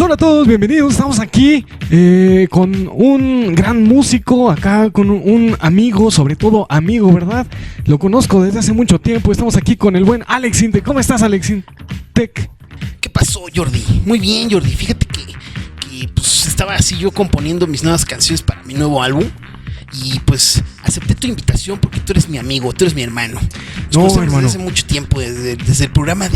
hola a todos, bienvenidos. Estamos aquí con un gran músico, acá con un amigo, sobre todo amigo, ¿verdad? Lo conozco desde hace mucho tiempo. Estamos aquí con el buen Alex Intec. ¿Cómo estás, Alex Intec? ¿Qué pasó, Jordi? Muy bien, Jordi. Fíjate que pues estaba así yo componiendo mis nuevas canciones para mi nuevo álbum. Y pues acepté tu invitación porque tú eres mi amigo, tú eres mi hermano. Nos conocemos desde hace mucho tiempo, desde el programa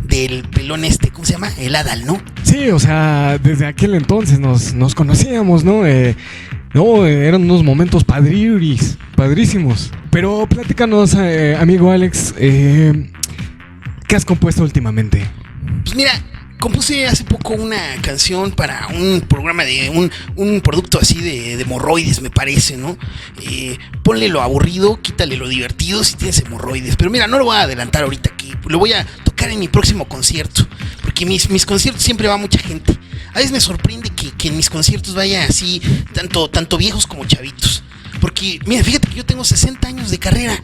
del pelón ¿cómo se llama? El Adal, ¿no? Sí, o sea, desde aquel entonces nos conocíamos, ¿no? Eran unos momentos padrísimos. Pero platícanos, amigo Alex, ¿qué has compuesto últimamente? Pues mira, compuse hace poco una canción para un programa de un producto así de hemorroides, me parece, ¿no? Ponle lo aburrido, quítale lo divertido si tienes hemorroides. Pero mira, no lo voy a adelantar ahorita aquí, lo voy a tocar en mi próximo concierto. Porque mis conciertos siempre va mucha gente. A veces me sorprende que en mis conciertos vaya así, tanto viejos como chavitos. Porque, mira, fíjate que yo tengo 60 años de carrera.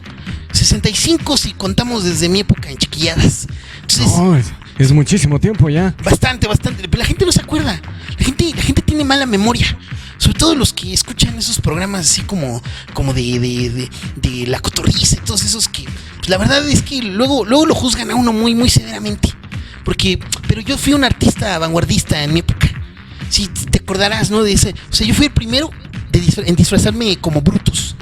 65 si contamos desde mi época en Chiquilladas. Entonces, es muchísimo tiempo ya. Bastante. Pero la gente no se acuerda. La gente tiene mala memoria. Sobre todo los que escuchan esos programas así como de La Cotorriza y todos esos que, pues la verdad es que luego lo juzgan a uno muy, muy severamente. Pero yo fui un artista vanguardista en mi época. Sí, te acordarás, ¿no? De ese. O sea, yo fui el primero en disfrazarme como Brutus.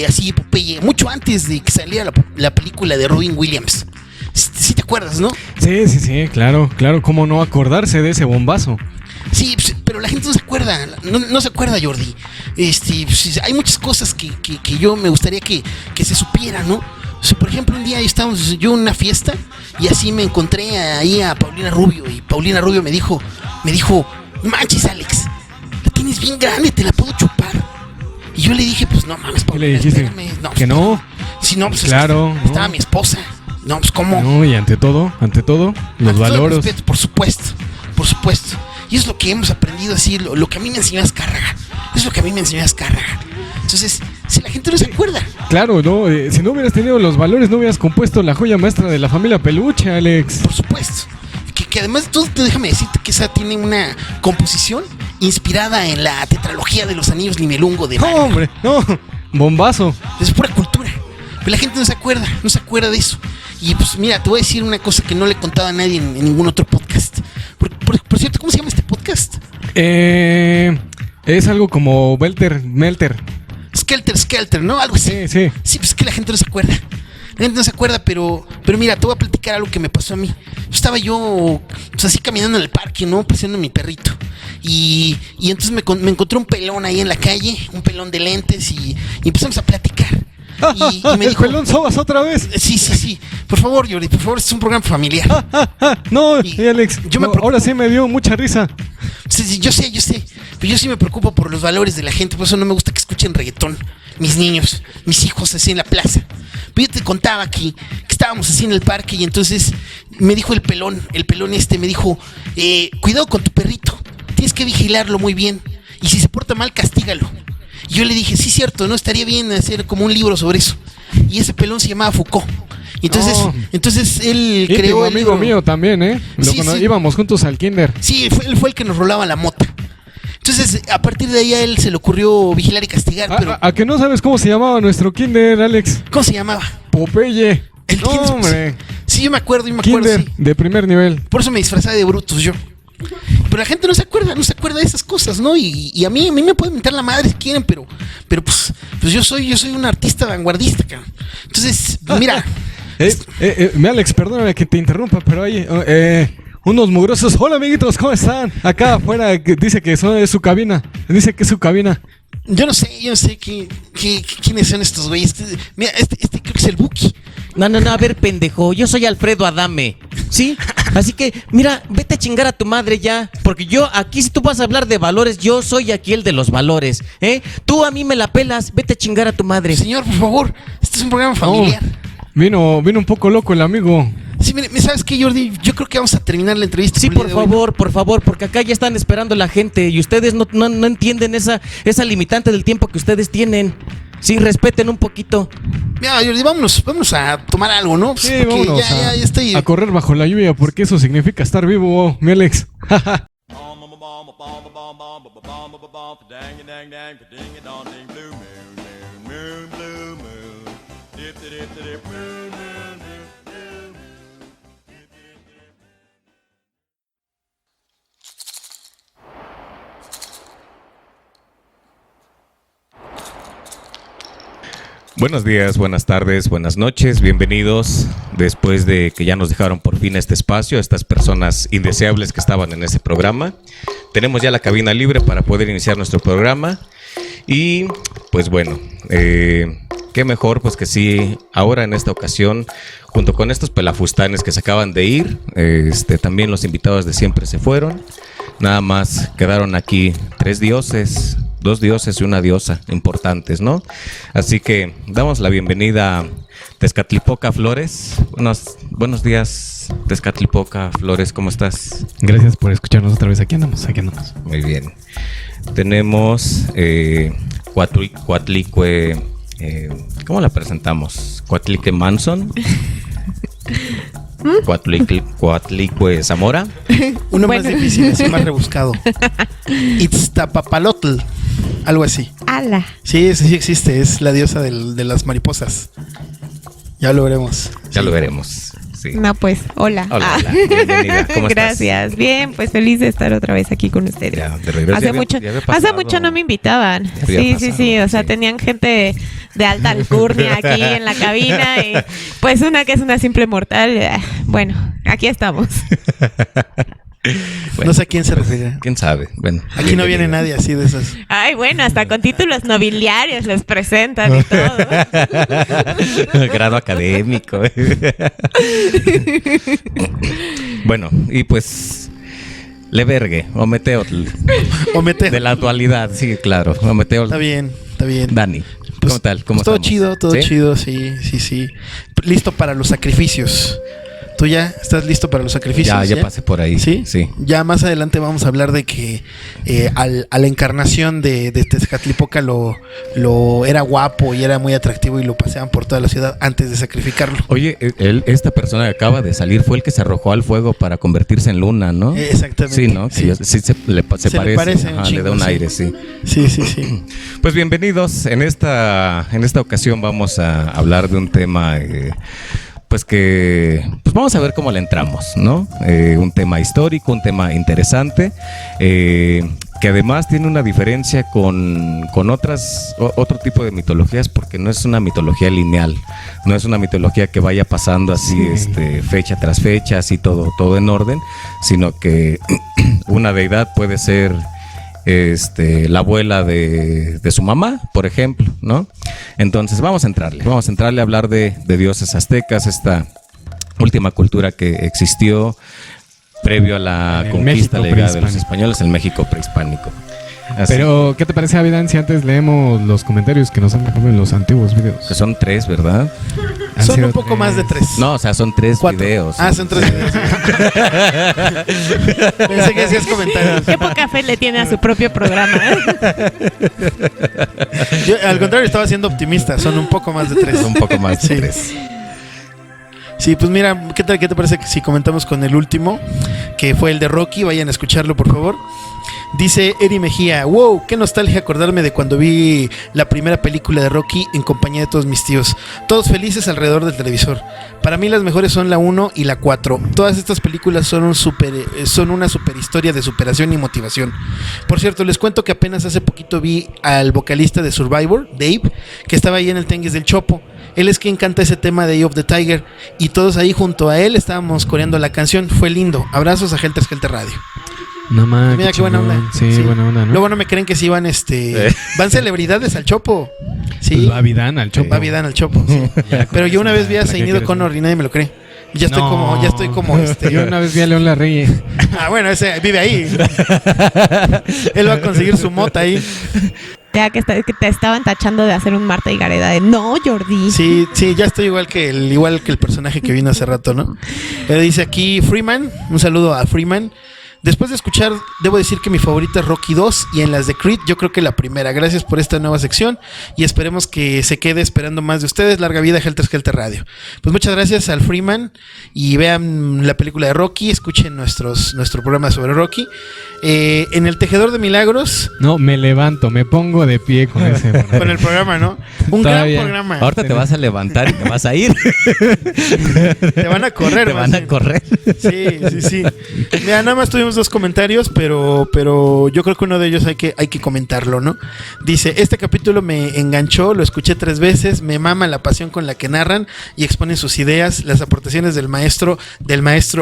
Así Popeye, mucho antes de que saliera la película de Robin Williams. Sí te acuerdas, ¿no? Sí, claro, cómo no acordarse de ese bombazo. Sí, pues, pero la gente no se acuerda, no se acuerda, Jordi. Pues, hay muchas cosas que yo me gustaría que se supiera, ¿no? O sea, por ejemplo, un día estábamos yo en una fiesta y así me encontré ahí a Paulina Rubio y Paulina Rubio me dijo, manches, Alex, la tienes bien grande, te la puedo chupar. Y yo le dije, pues no mames, Paulina, ¿qué le dijiste? Espérame. No, ¿Que no? Sí, no, pues claro, estaba mi esposa. No, pues cómo. No, y ante todo, los valores. Respeto, por supuesto. Y es lo que hemos aprendido así, lo que a mí me enseñó Azcárraga. Entonces, si la gente no se acuerda. Claro, no, si no hubieras tenido los valores, no hubieras compuesto la joya maestra de la familia Peluche, Alex. Por supuesto. Que además, déjame decirte que esa tiene una composición inspirada en la tetralogía de los anillos Nibelungo de Wagner. No, hombre, no, bombazo. Es pura cultura. Pero la gente no se acuerda de eso. Y pues mira, te voy a decir una cosa que no le he contado a nadie en ningún otro podcast. Por cierto, ¿cómo se llama este podcast? Es algo como Melter. Skelter, ¿no? Algo así. Sí. Sí, pues que la gente no se acuerda. La gente no se acuerda, pero mira, te voy a platicar algo que me pasó a mí. Estaba yo pues así caminando en el parque, ¿no? Paseando a mi perrito. Y entonces me encontré un pelón ahí en la calle, un pelón de lentes y empezamos a platicar. Y me dijo, ¿el pelón Sobas otra vez? Sí. Por favor, Jordi, este es un programa familiar. No, Alex, ahora sí me dio mucha risa. Sí, yo sé. Pero yo sí me preocupo por los valores de la gente. Por eso no me gusta que escuchen reggaetón. Mis niños, mis hijos así en la plaza. Pero yo te contaba que estábamos así en el parque y entonces me dijo el pelón me dijo, cuidado con tu perrito. Tienes que vigilarlo muy bien. Y si se porta mal, castígalo. Y yo le dije, sí, cierto, ¿no? Estaría bien hacer como un libro sobre eso. Y ese pelón se llamaba Foucault. Entonces él creó el amigo libro. mío también, ¿eh? Íbamos juntos al kinder. Sí, él fue el que nos rolaba la mota. Entonces, a partir de ahí a él se le ocurrió vigilar y castigar. Pero ¿A que no sabes cómo se llamaba nuestro kinder, Alex? ¿Cómo se llamaba? Popeye. No, hombre. Sí, yo me acuerdo, kinder, sí. de primer nivel. Por eso me disfrazaba de Brutus yo. Pero la gente no se acuerda de esas cosas, ¿no? Y a mí me pueden mentar la madre si quieren, pero pues yo soy un artista vanguardista, cabrón. Entonces, mira. Alex, perdóname que te interrumpa, pero hay unos mugrosos. Hola, amiguitos, ¿cómo están? Acá afuera dice que es su cabina. Dice que es su cabina. Yo no sé quiénes son estos güeyes. Mira, este creo que es el Buki. No, a ver, pendejo, yo soy Alfredo Adame, ¿sí? Así que, mira, vete a chingar a tu madre ya. Porque yo aquí, si tú vas a hablar de valores, yo soy aquí el de los valores, ¿eh? Tú a mí me la pelas, vete a chingar a tu madre. Señor, por favor, este es un programa familiar. Vino un poco loco el amigo. Sí, mire, ¿sabes qué, Jordi? Yo creo que vamos a terminar la entrevista. Sí, por favor, porque acá ya están esperando la gente y ustedes no entienden esa limitante del tiempo que ustedes tienen. Sí, respeten un poquito. Mira, Jordi, vámonos a tomar algo, ¿no? Sí, vámonos ya estoy a correr bajo la lluvia, porque eso significa estar vivo, mi Alex. Buenos días, buenas tardes, buenas noches, bienvenidos. Después de que ya nos dejaron por fin este espacio, estas personas indeseables que estaban en ese programa, tenemos ya la cabina libre para poder iniciar nuestro programa. Y pues bueno, qué mejor pues que sí, ahora en esta ocasión, junto con estos pelafustanes que se acaban de ir, también los invitados de siempre se fueron. Nada más quedaron aquí 3 dioses, 2 dioses y una diosa importantes, ¿no? Así que damos la bienvenida a Tezcatlipoca Flores. Buenos días, Tezcatlipoca Flores, ¿cómo estás? Gracias por escucharnos otra vez. Aquí andamos. Muy bien. Tenemos Coatlicue, ¿cómo la presentamos? Coatlicue Manson. Coatlicue Zamora. Uno más difícil, así más rebuscado. Itztapapalotl, algo así. ¡Hala! Sí, sí existe, es la diosa de las mariposas. Ya lo veremos. Ya lo veremos. Sí. No, pues, hola. Hola, bienvenida. ¿Cómo Gracias. estás? Bien, pues feliz de estar otra vez aquí con ustedes. Ya, de regreso. Hace mucho no me invitaban. Sí. O sea, tenían gente de alta alcurnia aquí en la cabina. Y pues una que es una simple mortal. Bueno, aquí estamos. Bueno, no sé a quién se refiere. ¿Quién sabe? Bueno, aquí no viene nadie así de esas. Ay, bueno, hasta con títulos nobiliarios les presentan y todo. Grado académico. Bueno, y pues Levergue, Ometeotl. De la actualidad, sí, claro. Ometeotl. Está bien. Dani, Pues, ¿cómo tal? ¿Cómo todo estamos? todo chido, sí. Listo para los sacrificios. ¿Tú ya estás listo para los sacrificios? Ya pasé por ahí. ¿Sí? Sí. Ya más adelante vamos a hablar de que a la encarnación de Tezcatlipoca lo era guapo y era muy atractivo y lo paseaban por toda la ciudad antes de sacrificarlo. Oye, esta persona que acaba de salir fue el que se arrojó al fuego para convertirse en luna, ¿no? Exactamente. Sí, ¿no? Que Sí. se parece. Un Ajá, chingo, le da un sí. aire, sí. Sí. Pues bienvenidos. En esta ocasión vamos a hablar de un tema, pues vamos a ver cómo le entramos, ¿no? Un tema histórico, un tema interesante, que además tiene una diferencia con otro tipo de mitologías, porque no es una mitología lineal, no es una mitología que vaya pasando así, fecha tras fecha, así todo en orden, sino que una deidad puede ser la abuela de su mamá, por ejemplo, ¿no? Entonces vamos a entrarle a hablar de dioses aztecas, esta última cultura que existió previo a la conquista, la llegada de los españoles, el México prehispánico. Así. Pero, ¿qué te parece, Avidan, si antes leemos los comentarios que nos han dejado en los antiguos videos? Que son 3, ¿verdad? Son un poco más de 3. No, o sea, son 3 videos. Ah, son 3 videos. Pensé que hacías comentarios. Qué poca fe le tiene a su propio programa. Yo, al contrario, estaba siendo optimista. Son un poco más de 3. Un poco más de Sí. 3. Sí, pues mira, ¿qué te parece que si comentamos con el último? Que fue el de Rocky, vayan a escucarlo por favor. Dice Eri Mejía: wow, qué nostalgia acordarme de cuando vi la primera película de Rocky en compañía de todos mis tíos. Todos felices alrededor del televisor. Para mí las mejores son la 1 y la 4. Todas estas películas son una super historia de superación y motivación. Por cierto, les cuento que apenas hace poquito vi al vocalista de Survivor, Dave, que estaba ahí en el Tianguis del Chopo. Él es quien canta ese tema de Eye of the Tiger. Y todos ahí junto a él estábamos coreando la canción. Fue lindo. Abrazos a Helter Skelter Radio. No más. Mira qué buena onda. Sí, buena onda, ¿no? Luego no me creen que sí van van celebridades al Chopo. Sí. Pues va Vidán al Chopo. Va Vidán al Chopo. Sí. Pero yo una vez vi a Zainido Connor y nadie me lo cree. Ya estoy como Yo una vez vi a León Larregui. Ah, bueno, ese vive ahí. Él va a conseguir su mota ahí. Ya que te estaban tachando de hacer un Marta y Gareda de no, Jordi. Sí, ya estoy igual que el personaje que vino hace rato, ¿no? Dice aquí Freeman, un saludo a Freeman. Después de escuchar, debo decir que mi favorita es Rocky 2 y en las de Creed yo creo que la primera. Gracias por esta nueva sección y esperemos que se quede esperando más de ustedes. Larga vida Helter Skelter Radio. Pues muchas gracias al Freeman y vean la película de Rocky, escuchen nuestro programa sobre Rocky. En el Tejedor de Milagros. No, me levanto, me pongo de pie con ese. Con el programa, ¿no? Un gran programa. Ahorita te vas a levantar y te vas a ir. Te van a correr. Te van a correr. Sí. Mira, nada más tuvimos 2 comentarios, pero yo creo que uno de ellos hay que comentarlo, ¿no? Dice, este capítulo me enganchó, lo escuché 3 veces, me mama la pasión con la que narran y exponen sus ideas, las aportaciones del maestro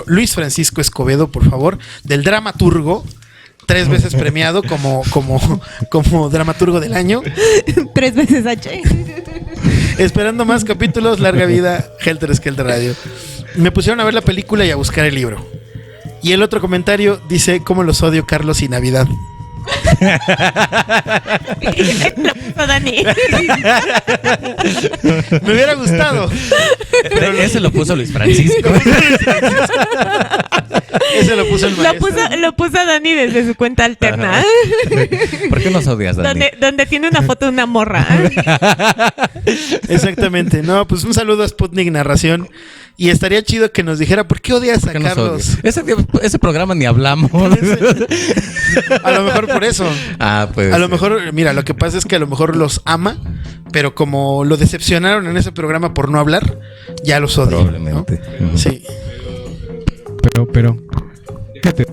Luis Francisco Escobedo, por favor, del dramaturgo, 3 veces premiado como dramaturgo del año. 3 veces H. Esperando más capítulos, larga vida Helter Skelter Radio. Me pusieron a ver la película y a buscar el libro. Y el otro comentario dice, ¿cómo los odio Carlos y Navidad? Lo puso Dani. Me hubiera gustado. Pero ese lo puso Luis Francisco. Ese lo puso el maestro. Lo puso Dani desde su cuenta alterna. ¿Por qué nos odias, Dani? Donde tiene una foto de una morra. Exactamente. No, pues un saludo a Sputnik Narración. Y estaría chido que nos dijera ¿por qué odias a Carlos? Ese programa ni hablamos. A lo mejor por eso. Pues. A lo mejor, mira, lo que pasa es que a lo mejor los ama, pero como lo decepcionaron en ese programa por no hablar, ya los odia. Probablemente. ¿No? Sí. Pero fíjate,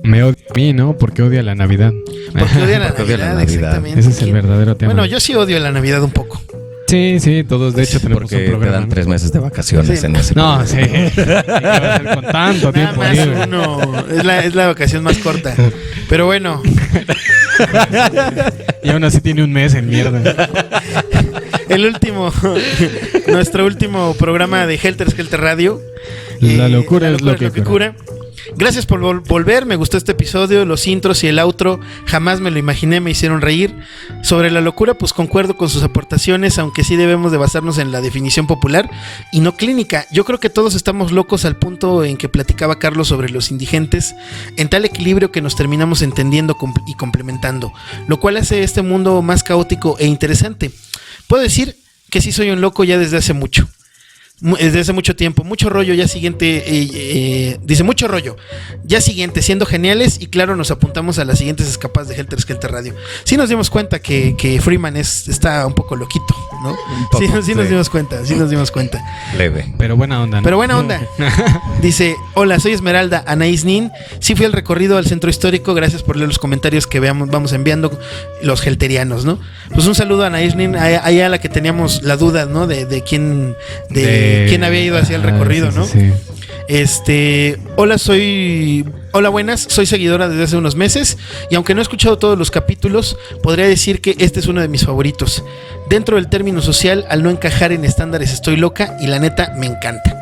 me odia a mí, ¿no? Porque odia la Navidad. Porque odia la Porque odia la Navidad, Navidad. exactamente. Ese es el verdadero tema. Bueno, yo sí odio la Navidad un poco. Sí, todos de hecho tenemos Porque un programa. te dan 3 meses de vacaciones Sí. en ese No, programa. sí. ¿Qué va a hacer con tanto Nada tiempo más libre? uno. Es la vacación más corta. Pero bueno. Y aún así tiene un mes en mierda. Nuestro último programa de Helter Skelter Radio. La locura es lo que cura. Gracias por volver, me gustó este episodio, los intros y el outro, jamás me lo imaginé, me hicieron reír. Sobre la locura, pues concuerdo con sus aportaciones, aunque sí debemos de basarnos en la definición popular y no clínica. Yo creo que todos estamos locos al punto en que platicaba Carlos sobre los indigentes, en tal equilibrio que nos terminamos entendiendo y complementando, lo cual hace este mundo más caótico e interesante. Puedo decir que sí soy un loco ya desde hace mucho. Desde hace mucho tiempo, mucho rollo ya siguiente, dice mucho rollo ya siguiente, siendo geniales y claro nos apuntamos a las siguientes escapadas de Helter Skelter Radio. Sí nos dimos cuenta que Freeman está un poco loquito, ¿no? Sí nos dimos cuenta. Leve. Pero buena onda, ¿no? Pero buena onda. Dice, hola, soy Esmeralda, Anaís Nin. Sí fui al recorrido al centro histórico, gracias por leer los comentarios que vamos enviando los helterianos, ¿no? Pues un saludo a Anaís Nin, allá a la que teníamos la duda, ¿no? De quién había ido hacia el recorrido, ¿no? Sí. Hola, buenas, soy seguidora desde hace unos meses y aunque no he escuchado todos los capítulos, podría decir que este es uno de mis favoritos. Dentro del término social, al no encajar en estándares estoy loca y la neta me encanta.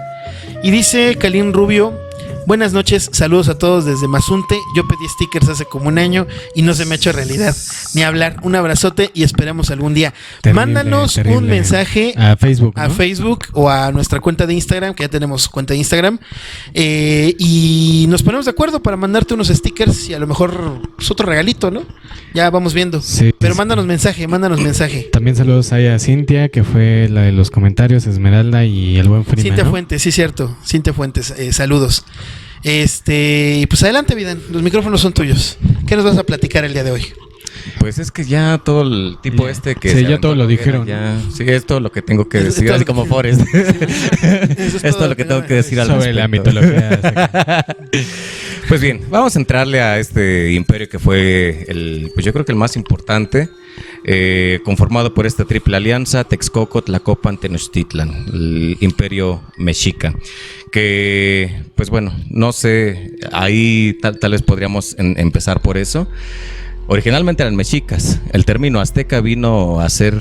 Y dice Kalin Rubio, buenas noches, saludos a todos desde Mazunte. Yo pedí stickers hace como un año y no se me ha hecho realidad. Ni hablar, un abrazote y esperamos algún día. Mándanos un mensaje a Facebook, ¿no? a Facebook o a nuestra cuenta de Instagram, que ya tenemos cuenta de Instagram, y nos ponemos de acuerdo para mandarte unos stickers y a lo mejor es otro regalito, ¿no? Ya vamos viendo. Sí, pero sí. mándanos mensaje. También saludos ahí a Cintia, que fue la de los comentarios, Esmeralda y el buen Freeman, Cintia ¿no? Fuentes, sí, cierto. Cintia Fuentes, saludos. Y pues adelante, Vidán, los micrófonos son tuyos. ¿Qué nos vas a platicar el día de hoy? Pues es que ya todo el tipo que Sí, se ya aventó todo lo Noguera, dijeron. ya, sí, es todo lo que tengo que Es decir, todo así lo como que- Forrest. Eso Es todo lo que tengo que decir al Sobre la respecto. mitología. Pues bien, vamos a entrarle a este imperio que fue pues yo creo que el más importante, conformado por esta triple alianza, Texcoco, Tlacopan, Tenochtitlan, el imperio mexica, que pues bueno, no sé, ahí tal vez podríamos empezar por eso. originalmente eran mexicas. El término azteca vino a ser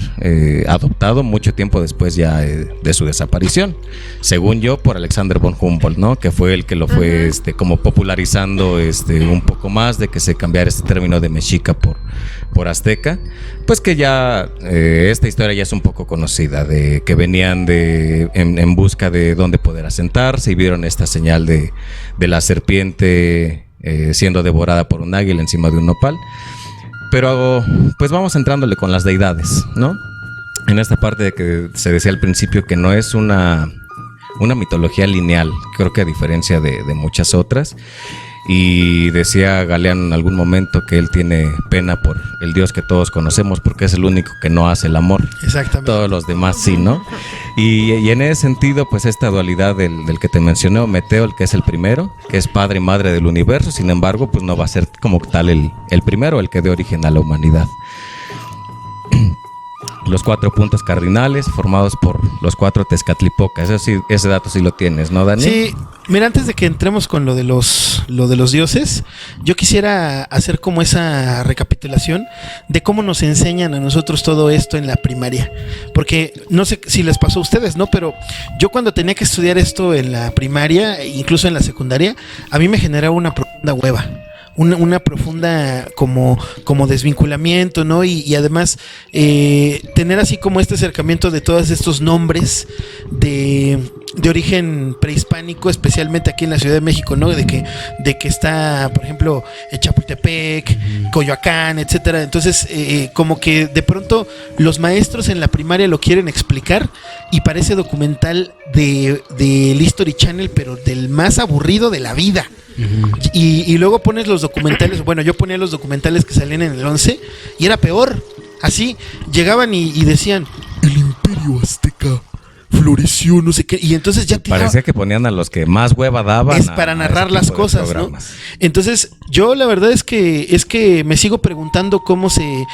adoptado mucho tiempo después ya de su desaparición, según yo, por Alexander von Humboldt, ¿no? Que fue el que lo fue como popularizando un poco más, de que se cambiara este término de mexica por azteca. Pues que ya esta historia ya es un poco conocida, de que venían en busca de dónde poder asentarse y vieron esta señal de la serpiente siendo devorada por un águila encima de un nopal. Pero pues vamos entrándole con las deidades, ¿no? En esta parte de que se decía al principio que no es una mitología lineal, creo que a diferencia de muchas otras. Y decía Galeano en algún momento que él tiene pena por el Dios que todos conocemos, porque es el único que no hace el amor. Exactamente. Todos los demás sí, ¿no? Y en ese sentido, pues esta dualidad del que te mencioné, Ometeo, el que es el primero, que es padre y madre del universo, sin embargo, pues no va a ser como tal el primero, el que dé origen a la humanidad. Los 4 puntos cardinales formados por los 4 Tezcatlipocas. Eso sí, ese dato sí lo tienes, ¿no, Dani? Sí, mira, antes de que entremos con lo de los dioses, yo quisiera hacer como esa recapitulación de cómo nos enseñan a nosotros todo esto en la primaria. Porque no sé si les pasó a ustedes, ¿no? Pero yo cuando tenía que estudiar esto en la primaria, incluso en la secundaria, a mí me generaba una profunda hueva. Una profunda como desvinculamiento, ¿no? Y además tener así como este acercamiento de todos estos nombres de origen prehispánico, especialmente aquí en la Ciudad de México, ¿no? De que está, por ejemplo, Chapultepec, Coyoacán, etcétera. Entonces, como que de pronto los maestros en la primaria lo quieren explicar y parece documental del History Channel, pero del más aburrido de la vida. Uh-huh. Y luego pones los documentales, bueno, yo ponía los documentales que salían en el 11 y era peor. Así, llegaban y decían, el Imperio Azteca floreció, no sé qué, y entonces ya parecía que ponían a los que más hueva daban. Es para narrar las cosas, ¿no? Entonces, yo la verdad es que me sigo preguntando cómo se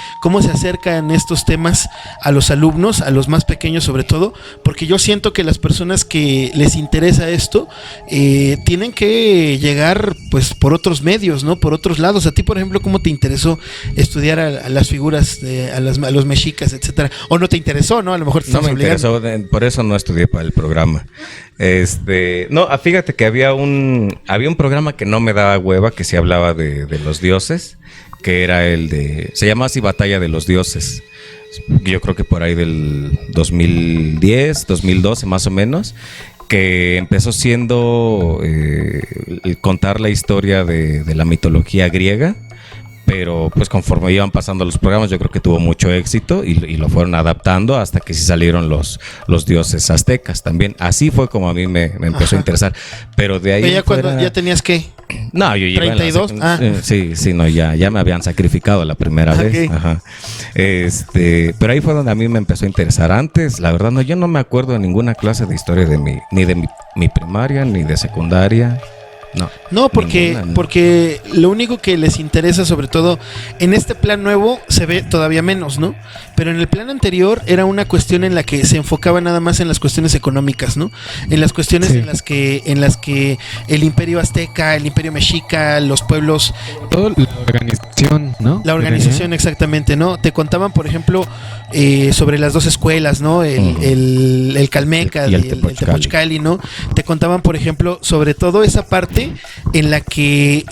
acercan estos temas a los alumnos, a los más pequeños sobre todo, porque yo siento que las personas que les interesa esto tienen que llegar pues por otros medios, ¿no? Por otros lados. A ti, por ejemplo, ¿cómo te interesó estudiar a las figuras, a los mexicas, etcétera? O no te interesó, ¿no? A lo mejor te estabas obligando. No me interesó, por eso no estudié para el programa. No, fíjate que había un programa que no me daba hueva, que sí hablaba de los dioses, que era se llamaba así Batalla de los Dioses. Yo creo que por ahí del 2010, 2012 más o menos, que empezó siendo contar la historia de la mitología griega. Pero pues conforme iban pasando los programas, yo creo que tuvo mucho éxito y lo fueron adaptando hasta que sí salieron los dioses aztecas también. Así fue como a mí me empezó a interesar. Pero de ahí ya cuando ya tenías ¿qué? No, yo iba 32. Sí, no, ya me habían sacrificado la primera vez. Ajá. Pero ahí fue donde a mí me empezó a interesar. Antes, la verdad, yo no me acuerdo de ninguna clase de historia ni de mi primaria ni de secundaria. No, porque lo único que les interesa, sobre todo en este plan nuevo, se ve todavía menos, ¿no? Pero en el plan anterior era una cuestión en la que se enfocaba nada más en las cuestiones económicas, ¿no? En las cuestiones en las que el Imperio Azteca, el Imperio Mexica, los pueblos, toda la organización, ¿no? La organización, exactamente, ¿no? Te contaban, por ejemplo, sobre las 2 escuelas, ¿no? El Calmeca y el Tepochcali, ¿no? Te contaban, por ejemplo, sobre todo esa parte en la que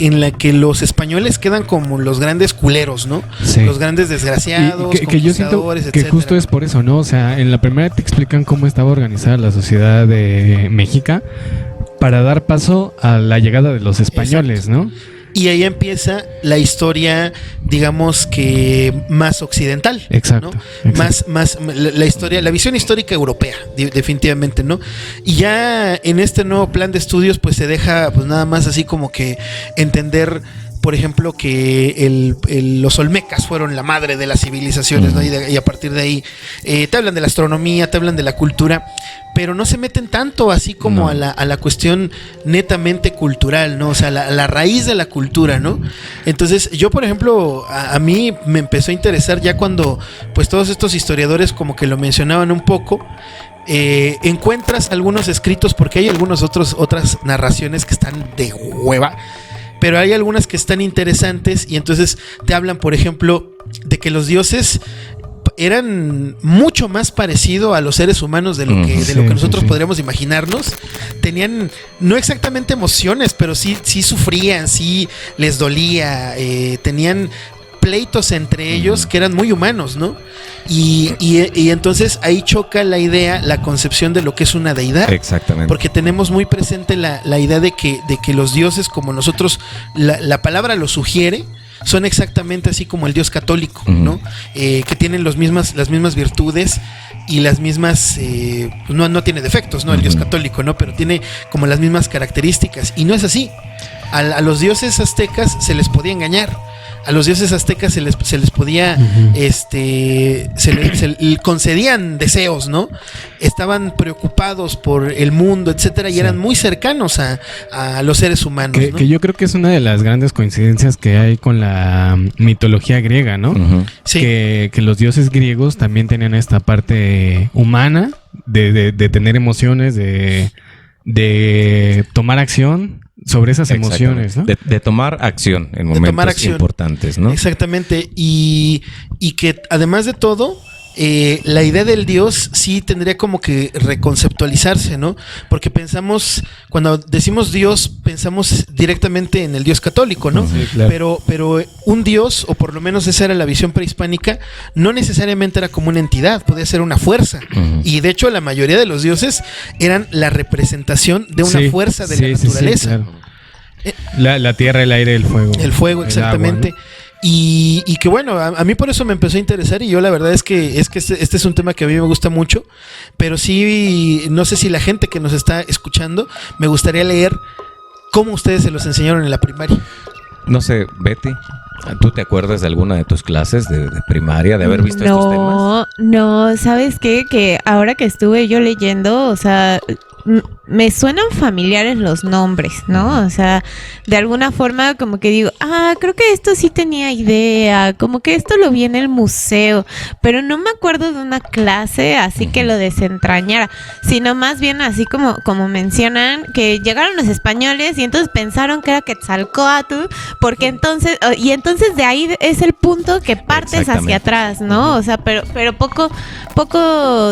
los españoles quedan como los grandes culeros, ¿no? Sí. Los grandes desgraciados, que yo siento que etcétera, justo es por eso, ¿no? O sea, en la primera te explican cómo estaba organizada la sociedad de México para dar paso a la llegada de los españoles. Exacto. ¿No? Y ahí empieza la historia, digamos que más occidental. Exacto. ¿no? Exacto. Más la historia, la visión histórica europea, definitivamente, ¿no? Y ya en este nuevo plan de estudios, pues se deja, pues nada más así como que entender, por ejemplo, que los olmecas fueron la madre de las civilizaciones, ¿no? Y a partir de ahí te hablan de la astronomía, te hablan de la cultura, pero no se meten tanto así como a la cuestión netamente cultural, ¿no? O sea, la raíz de la cultura, ¿no? Entonces, yo, por ejemplo, a mí me empezó a interesar ya cuando, pues, todos estos historiadores como que lo mencionaban un poco. Encuentras algunos escritos, porque hay otras narraciones que están de hueva. pero hay algunas que están interesantes y entonces te hablan, por ejemplo, de que los dioses eran mucho más parecido a los seres humanos de lo que nosotros podríamos imaginarnos. Tenían no exactamente emociones, pero sí sufrían, sí les dolía, tenían pleitos entre ellos que eran muy humanos, ¿no? Y entonces ahí choca la idea, la concepción de lo que es una deidad. Exactamente. Porque tenemos muy presente la idea de que los dioses, como nosotros, la palabra lo sugiere, son exactamente así como el Dios católico, ¿no? Que tienen las mismas virtudes y las mismas, no tiene defectos, ¿no? El Dios católico, ¿no? Pero tiene como las mismas características. Y no es así. A los dioses aztecas se les podía engañar. A los dioses aztecas se les podía, se les concedían deseos, ¿no? Estaban preocupados por el mundo, etcétera, y eran muy cercanos a los seres humanos, ¿no? Que yo creo que es una de las grandes coincidencias que hay con la mitología griega, ¿no? Sí. Que los dioses griegos también tenían esta parte humana de tener emociones, de tomar acción sobre esas emociones, ¿no? De tomar acción en momentos importantes, ¿no? Exactamente. Y que además de todo, la idea del Dios sí tendría como que reconceptualizarse, ¿no? Porque cuando decimos Dios, pensamos directamente en el Dios católico, ¿no? Sí, claro. Pero un Dios, o por lo menos esa era la visión prehispánica, no necesariamente era como una entidad, podía ser una fuerza. Y de hecho la mayoría de los dioses eran la representación de una fuerza de la naturaleza. Sí, claro. La tierra, el aire, el fuego. El fuego, exactamente. El agua, ¿no? Y que bueno, a mí por eso me empezó a interesar, y yo la verdad es que este es un tema que a mí me gusta mucho, pero sí, no sé si la gente que nos está escuchando, me gustaría leer cómo ustedes se los enseñaron en la primaria. No sé, Betty, ¿tú te acuerdas de alguna de tus clases de primaria, de haber visto estos temas? No, ¿sabes qué? Que ahora que estuve yo leyendo, o sea, me suenan familiares los nombres, ¿no? O sea, de alguna forma como que digo, creo que esto sí tenía idea, como que esto lo vi en el museo, pero no me acuerdo de una clase así que lo desentrañara, sino más bien así como mencionan, que llegaron los españoles y entonces pensaron que era Quetzalcóatl, porque entonces de ahí es el punto que partes hacia atrás, ¿no? O sea, pero poco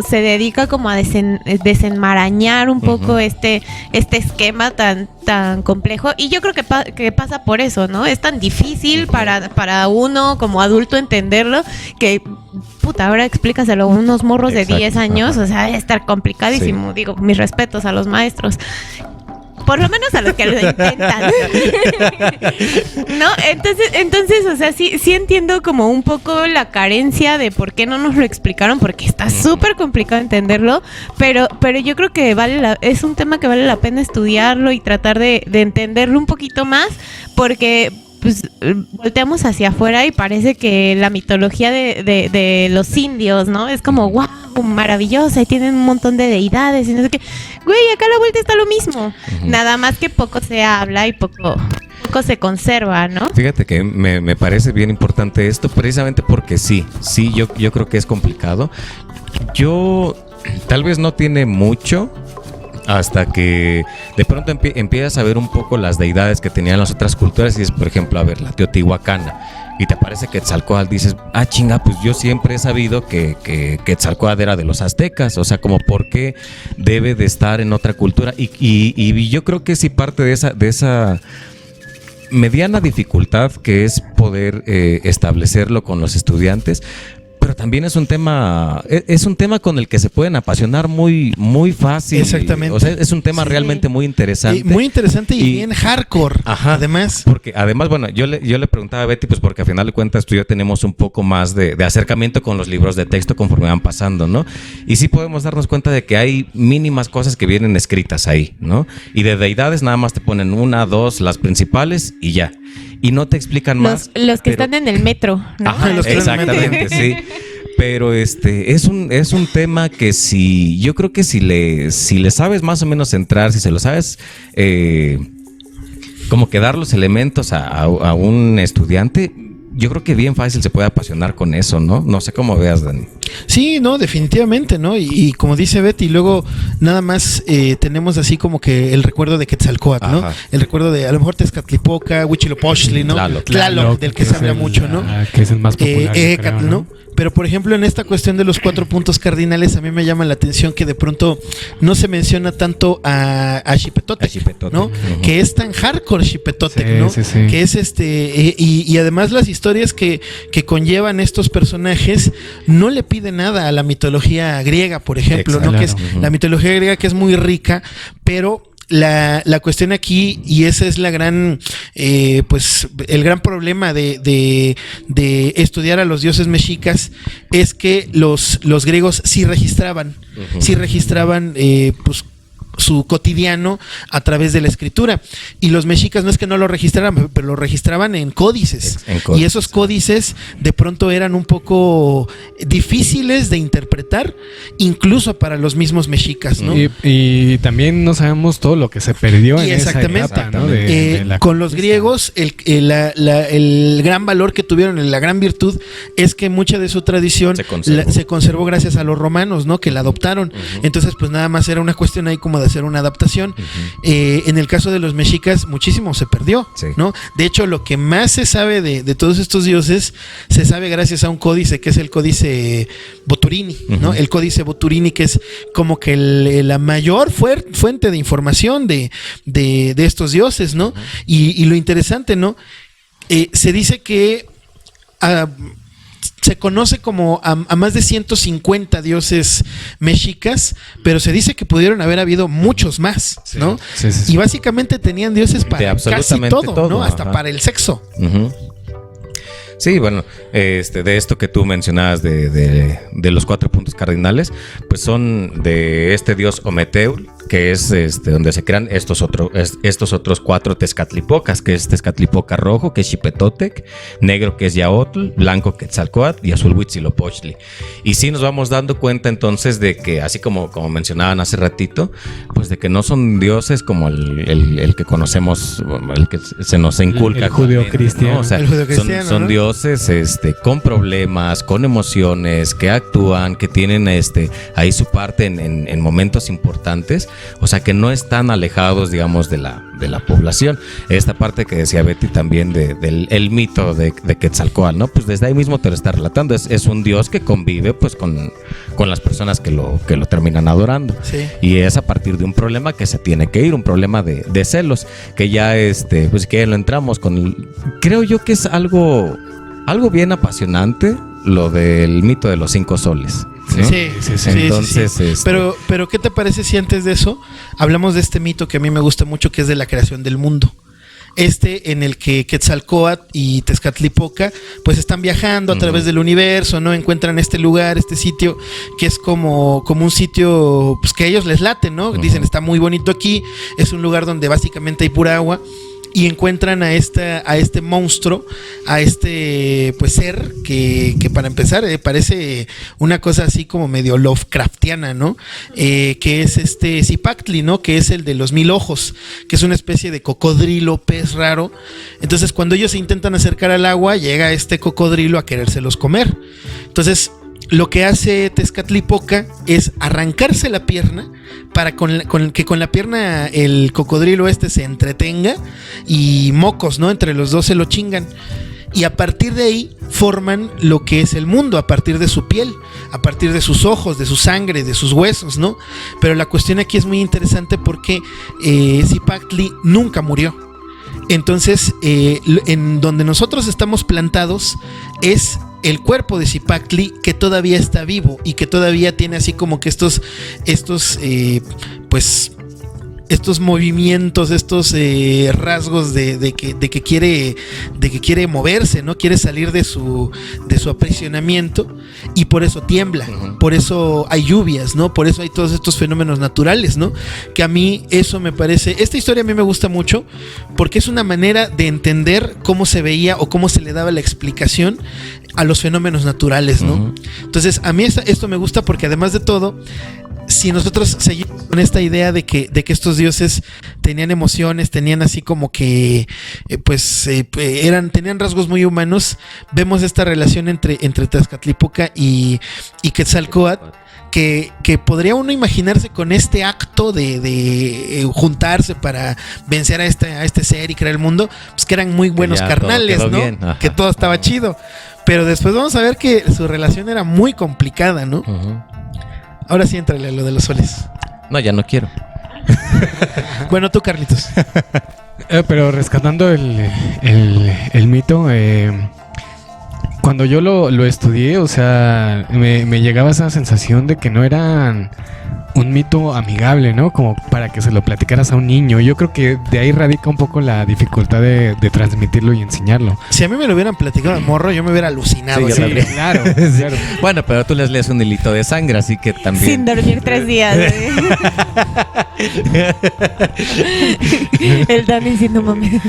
se dedica como a desenmarañar un poco este esquema tan complejo, y yo creo que pasa por eso, ¿no? Es tan difícil para uno como adulto entenderlo que ahora explícaselo a unos morros de 10 años, o sea, debe estar complicadísimo. Digo, mis respetos a los maestros. Por lo menos a los que lo intentan. ¿No? Entonces, o sea, sí entiendo como un poco la carencia de por qué no nos lo explicaron, porque está súper complicado entenderlo, pero yo creo que es un tema que vale la pena estudiarlo y tratar de entenderlo un poquito más, porque pues volteamos hacia afuera y parece que la mitología de los indios, ¿no? Es como, wow, maravillosa, y tienen un montón de deidades y no sé qué. Güey, acá a la vuelta está lo mismo. Nada más que poco se habla y poco se conserva, ¿no? Fíjate que me parece bien importante esto, precisamente porque sí, yo creo que es complicado. Tal vez no tiene mucho, hasta que de pronto empiezas a ver un poco las deidades que tenían las otras culturas y es, por ejemplo, a ver, la teotihuacana, y te parece que Quetzalcóatl, dices, chinga, pues yo siempre he sabido que Quetzalcóatl era de los aztecas, o sea, como por qué debe de estar en otra cultura, y yo creo que sí parte de esa mediana dificultad que es poder establecerlo con los estudiantes. Pero también es un tema con el que se pueden apasionar muy, muy fácil. Exactamente. O sea, es un tema realmente muy interesante. Muy interesante y bien hardcore. Ajá. Además. Porque además, bueno, yo le preguntaba a Betty, pues porque al final de cuentas tú y yo tenemos un poco más de acercamiento con los libros de texto conforme van pasando, ¿no? Y sí podemos darnos cuenta de que hay mínimas cosas que vienen escritas ahí, ¿no? Y de deidades nada más te ponen 1, 2, las principales y ya. Y no te explican más. Los que están en el metro, ¿no? Ajá, exactamente, sí. Pero es un tema que yo creo que si le sabes más o menos centrar, si se lo sabes como que dar los elementos a un estudiante, yo creo que bien fácil se puede apasionar con eso, ¿no? No sé cómo veas, Dani. Sí, no, definitivamente, ¿no? Y como dice Betty, luego nada más tenemos así como que el recuerdo de Quetzalcóatl, ¿no? Ajá. El recuerdo de a lo mejor Tezcatlipoca, Huitzilopochtli, ¿no? Tlaloc, del que se habla mucho, ¿no? Que es el más popular. yo Ecatl, creo, ¿no? Pero por ejemplo en esta cuestión de los 4 puntos cardinales a mí me llama la atención que de pronto no se menciona tanto a Xipetotec, A Xipetotec, ¿no? ujú. Que es tan hardcore Xipetotec, Sí, ¿no? sí, sí. Que es y además las historias que conllevan estos personajes no le piden nada a la mitología griega, por ejemplo, ¿no? Exacto. Que es Claro. la mitología griega, que es muy rica, pero la cuestión aquí, y ese es la gran, pues el gran problema de estudiar a los dioses mexicas, es que los griegos sí registraban, pues su cotidiano a través de la escritura, y los mexicas no es que no lo registraran, pero lo registraban en códices, En códices, y esos códices de pronto eran un poco difíciles de interpretar incluso para los mismos mexicas, ¿no? Y también no sabemos todo lo que se perdió Y en exactamente. esa etapa, ¿no? Eh, de la con los conquista. griegos, el gran valor que tuvieron, la gran virtud, es que mucha de su tradición Se conservó. gracias a los romanos, ¿no? Que la adoptaron. Entonces, pues nada más era una cuestión ahí como de hacer una adaptación. En el caso de los mexicas, muchísimo se perdió, Sí. ¿no? De hecho, lo que más se sabe de todos estos dioses, se sabe gracias a un códice que es el códice Boturini, ¿no? El códice Boturini, que es como que la mayor fuente de información de estos dioses, ¿no? Y lo interesante, ¿no? Se dice que se conoce como a más de 150 dioses mexicas, pero se dice que pudieron haber habido muchos más, Sí, ¿no? sí, sí, sí. Y básicamente tenían dioses De para casi absolutamente todo, todo, ¿no? Hasta ajá. para el sexo. Ujú. Sí, bueno, de esto que tú mencionabas de los 4 puntos cardinales, pues son de este dios Ometeotl, que es donde se crean estos otros 4 Tezcatlipocas, que es Tezcatlipoca rojo, que es Xipetotec, negro, que es Yaotl, blanco, Quetzalcóatl, y azul, Huitzilopochtli. Y sí nos vamos dando cuenta entonces de que, así como mencionaban hace ratito, pues de que no son dioses como el que conocemos, el que se nos inculca. El judeocristiano. ¿no? O sea, El judeocristiano, son ¿no? dioses con problemas, con emociones, que actúan, que tienen ahí su parte en momentos importantes, o sea que no están alejados, digamos, de la población. Esta parte que decía Betty también del el mito de Quetzalcóatl, ¿no? Pues desde ahí mismo te lo está relatando, es un dios que convive pues con las personas que lo terminan adorando. Sí. Y es a partir de un problema que se tiene que ir, un problema de celos, que ya pues que lo entramos creo yo que es algo bien apasionante, lo del mito de los 5 soles. ¿no? Sí, Entonces, sí. Pero ¿qué te parece si antes de eso hablamos de este mito que a mí me gusta mucho, que es de la creación del mundo? En el que Quetzalcóatl y Tezcatlipoca pues están viajando a través del universo, ¿no? Encuentran este lugar, este sitio que es como un sitio pues que a ellos les late, ¿no? Dicen, está muy bonito aquí, es un lugar donde básicamente hay pura agua. Y encuentran a este monstruo, a este pues ser que para empezar parece una cosa así como medio Lovecraftiana, ¿no? Que es Zipactli, ¿no? Que es el de los 1000 ojos, que es una especie de cocodrilo, pez raro. Entonces cuando ellos se intentan acercar al agua, llega este cocodrilo a querérselos comer. Entonces lo que hace Tezcatlipoca es arrancarse la pierna para que con la pierna el cocodrilo se entretenga y mocos, ¿no? Entre los dos se lo chingan. Y a partir de ahí forman lo que es el mundo, a partir de su piel, a partir de sus ojos, de su sangre, de sus huesos, ¿no? Pero la cuestión aquí es muy interesante porque Zipactli nunca murió. Entonces, en donde nosotros estamos plantados es el cuerpo de Zipactli, que todavía está vivo y que todavía tiene así como que estos movimientos, estos rasgos de que quiere moverse, ¿no? Quiere salir de su aprisionamiento, y por eso tiembla, por eso hay lluvias, ¿no? Por eso hay todos estos fenómenos naturales, ¿no? Que a mí eso me parece, esta historia a mí me gusta mucho porque es una manera de entender cómo se veía o cómo se le daba la explicación a los fenómenos naturales, ¿no? Entonces a mí esto me gusta porque además de todo si nosotros seguimos con esta idea de que estos dioses tenían emociones, tenían así como que tenían rasgos muy humanos, vemos esta relación entre Tezcatlipoca y Quetzalcóatl, que podría uno imaginarse con este acto de juntarse para vencer a este ser y crear el mundo, pues que eran muy buenos carnales, ¿no? Que todo estaba chido. Pero después vamos a ver que su relación era muy complicada, ¿no? Uh-huh. Ahora sí, éntrale a lo de los soles. No, ya no quiero. Bueno, tú, Carlitos. Pero rescatando el mito, cuando yo lo estudié, o sea, me llegaba esa sensación de que no eran un mito amigable, ¿no? Como para que se lo platicaras a un niño. Yo creo que de ahí radica un poco la dificultad de transmitirlo y enseñarlo. Si a mí me lo hubieran platicado de morro, yo me hubiera alucinado. Sí, claro, claro. Bueno, pero tú les lees un hilito de sangre, así que también... Sin dormir 3 días. El Dani diciendo, mami.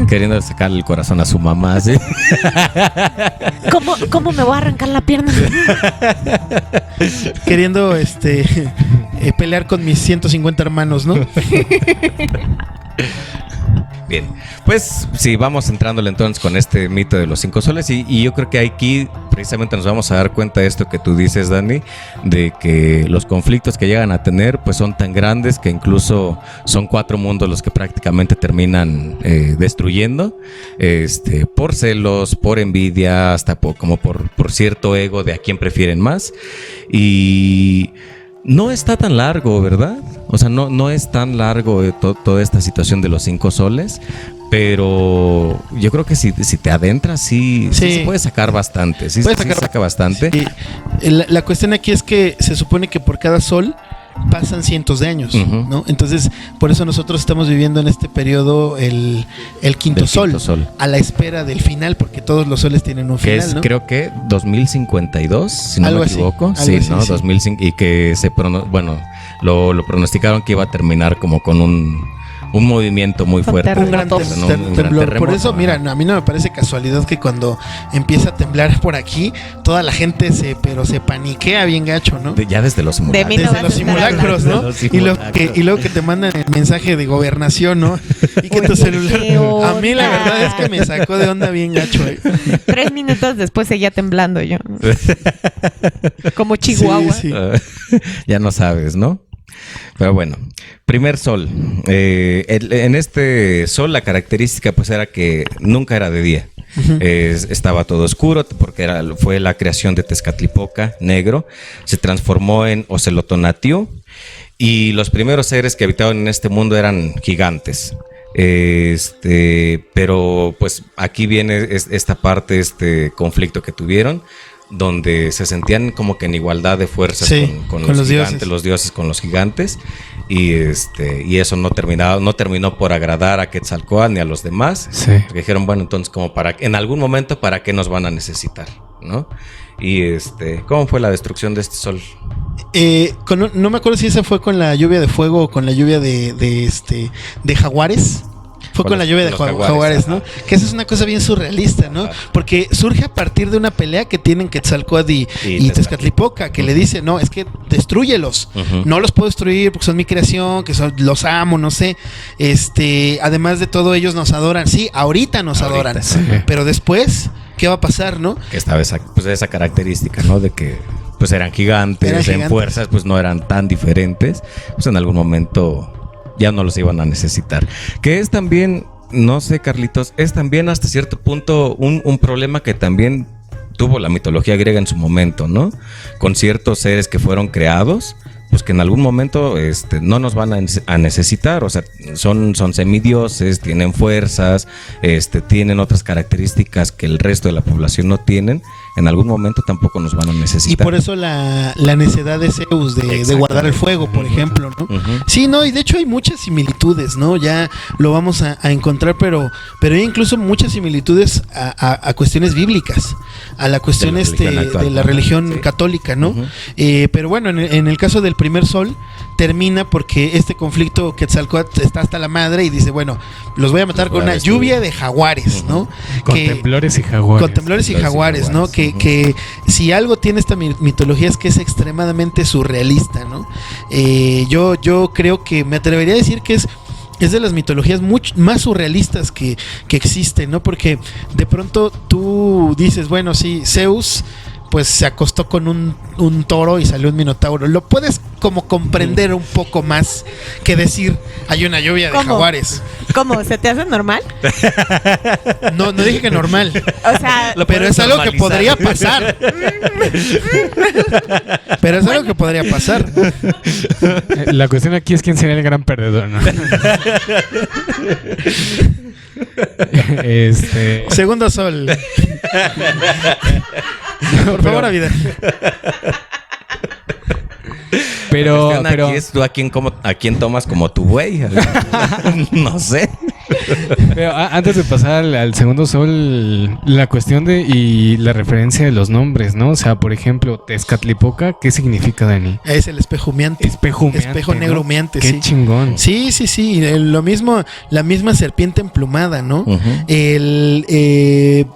Queriendo sacarle el corazón a su mamá, ¿sí? ¿Cómo me voy a arrancar la pierna? Queriendo, pelear con mis 150 hermanos, ¿no? Bien, pues sí, vamos entrándole entonces con este mito de los 5 soles y yo creo que aquí precisamente nos vamos a dar cuenta de esto que tú dices, Dani, de que los conflictos que llegan a tener pues son tan grandes que incluso son 4 mundos los que prácticamente terminan destruyendo, por celos, por envidia, hasta como por cierto ego de a quién prefieren más. Y no está tan largo, ¿verdad? O sea, no es tan largo toda esta situación de los 5 soles, pero yo creo que si te adentras, sí se puede sacar bastante. Sí se saca bastante. Sí. La cuestión aquí es que se supone que por cada sol pasan cientos de años, uh-huh, ¿no? Entonces, por eso nosotros estamos viviendo en este periodo el quinto sol, a la espera del final, porque todos los soles tienen un final, es, ¿no? Creo que 2052, si no me equivoco. Sí, así, ¿no? Sí. 2005, y que lo pronosticaron que iba a terminar como con un movimiento muy fuerte. Un gran temblor. Por eso, mira, a mí no me parece casualidad que cuando empieza a temblar por aquí, toda la gente se paniquea bien gacho, ¿no? Ya desde los simulacros. Desde los simulacros, ¿no? Y luego que te mandan el mensaje de gobernación, ¿no? Y que tu celular... A mí la verdad es que me sacó de onda bien gacho. 3 minutos después seguía temblando yo. Como Chihuahua. Sí. Ya no sabes, ¿no? Pero bueno, primer sol. En este sol la característica pues era que nunca era de día. Uh-huh. Estaba todo oscuro porque fue la creación de Tezcatlipoca, negro. Se transformó en Ocelotonatiuh y los primeros seres que habitaban en este mundo eran gigantes. Pero pues aquí viene esta parte, este conflicto que tuvieron, donde se sentían como que en igualdad de fuerzas con los gigantes, los dioses con los gigantes, y eso no terminó por agradar a Quetzalcóatl ni a los demás. Sí. Porque dijeron, bueno, entonces como en algún momento para qué nos van a necesitar, ¿no? Y ¿cómo fue la destrucción de este sol? No me acuerdo si esa fue con la lluvia de fuego o con la lluvia de jaguares. Fue con la lluvia de jaguares, ¿no? Que esa es una cosa bien surrealista, ¿no? Porque surge a partir de una pelea que tienen Quetzalcóatl y Tezcatlipoca, que le dice, no, es que destrúyelos. Uh-huh. No los puedo destruir porque son mi creación, los amo, no sé. Además de todo, ellos nos adoran. Sí, ahorita nos adoran. Sí. Pero después, ¿qué va a pasar, no? Que estaba esa característica, ¿no? De que pues eran gigantes, en fuerzas pues no eran tan diferentes. Pues en algún momento ya no los iban a necesitar. Que es también, no sé, Carlitos, es también hasta cierto punto un problema que también tuvo la mitología griega en su momento, ¿no? Con ciertos seres que fueron creados, pues que en algún momento no nos van a necesitar. O sea, son semidioses, tienen fuerzas, tienen otras características que el resto de la población no tienen. En algún momento tampoco nos van a necesitar. Y por eso la necedad de Zeus de guardar el fuego, por ejemplo, ¿no? Uh-huh. Sí, no, y de hecho hay muchas similitudes, ¿no? Ya lo vamos a encontrar, pero hay incluso muchas similitudes a cuestiones bíblicas, a la cuestión de la religión católica, ¿no? Uh-huh. Pero bueno, en el caso del primer sol termina porque este conflicto Quetzalcóatl está hasta la madre y dice, bueno, los voy a matar con una lluvia de jaguares, ¿no? Con temblores y jaguares. Con temblores y jaguares, ¿no? Que si algo tiene esta mitología es que es extremadamente surrealista, ¿no? Yo creo que me atrevería a decir que es de las mitologías mucho más surrealistas que existen, ¿no? Porque de pronto tú dices, bueno, sí, Zeus pues se acostó con un toro y salió un minotauro. Lo puedes como comprender un poco más que decir hay una lluvia de jaguares. ¿Cómo? ¿Se te hace normal? No dije que normal. O sea, pero es algo que podría pasar. Pero es algo que podría pasar. La cuestión aquí es quién sería el gran perdedor, ¿no? Segundo sol. Por favor, Vida. Pero aquí es tú a quién tomas como tu güey. No sé. Pero antes de pasar al segundo sol, la cuestión y la referencia de los nombres, ¿no? O sea, por ejemplo, Tezcatlipoca, ¿qué significa, Dani? Es el espejo humeante. Espejo negro humeante, Qué chingón. Sí. Lo mismo, la misma serpiente emplumada, ¿no? Xipetote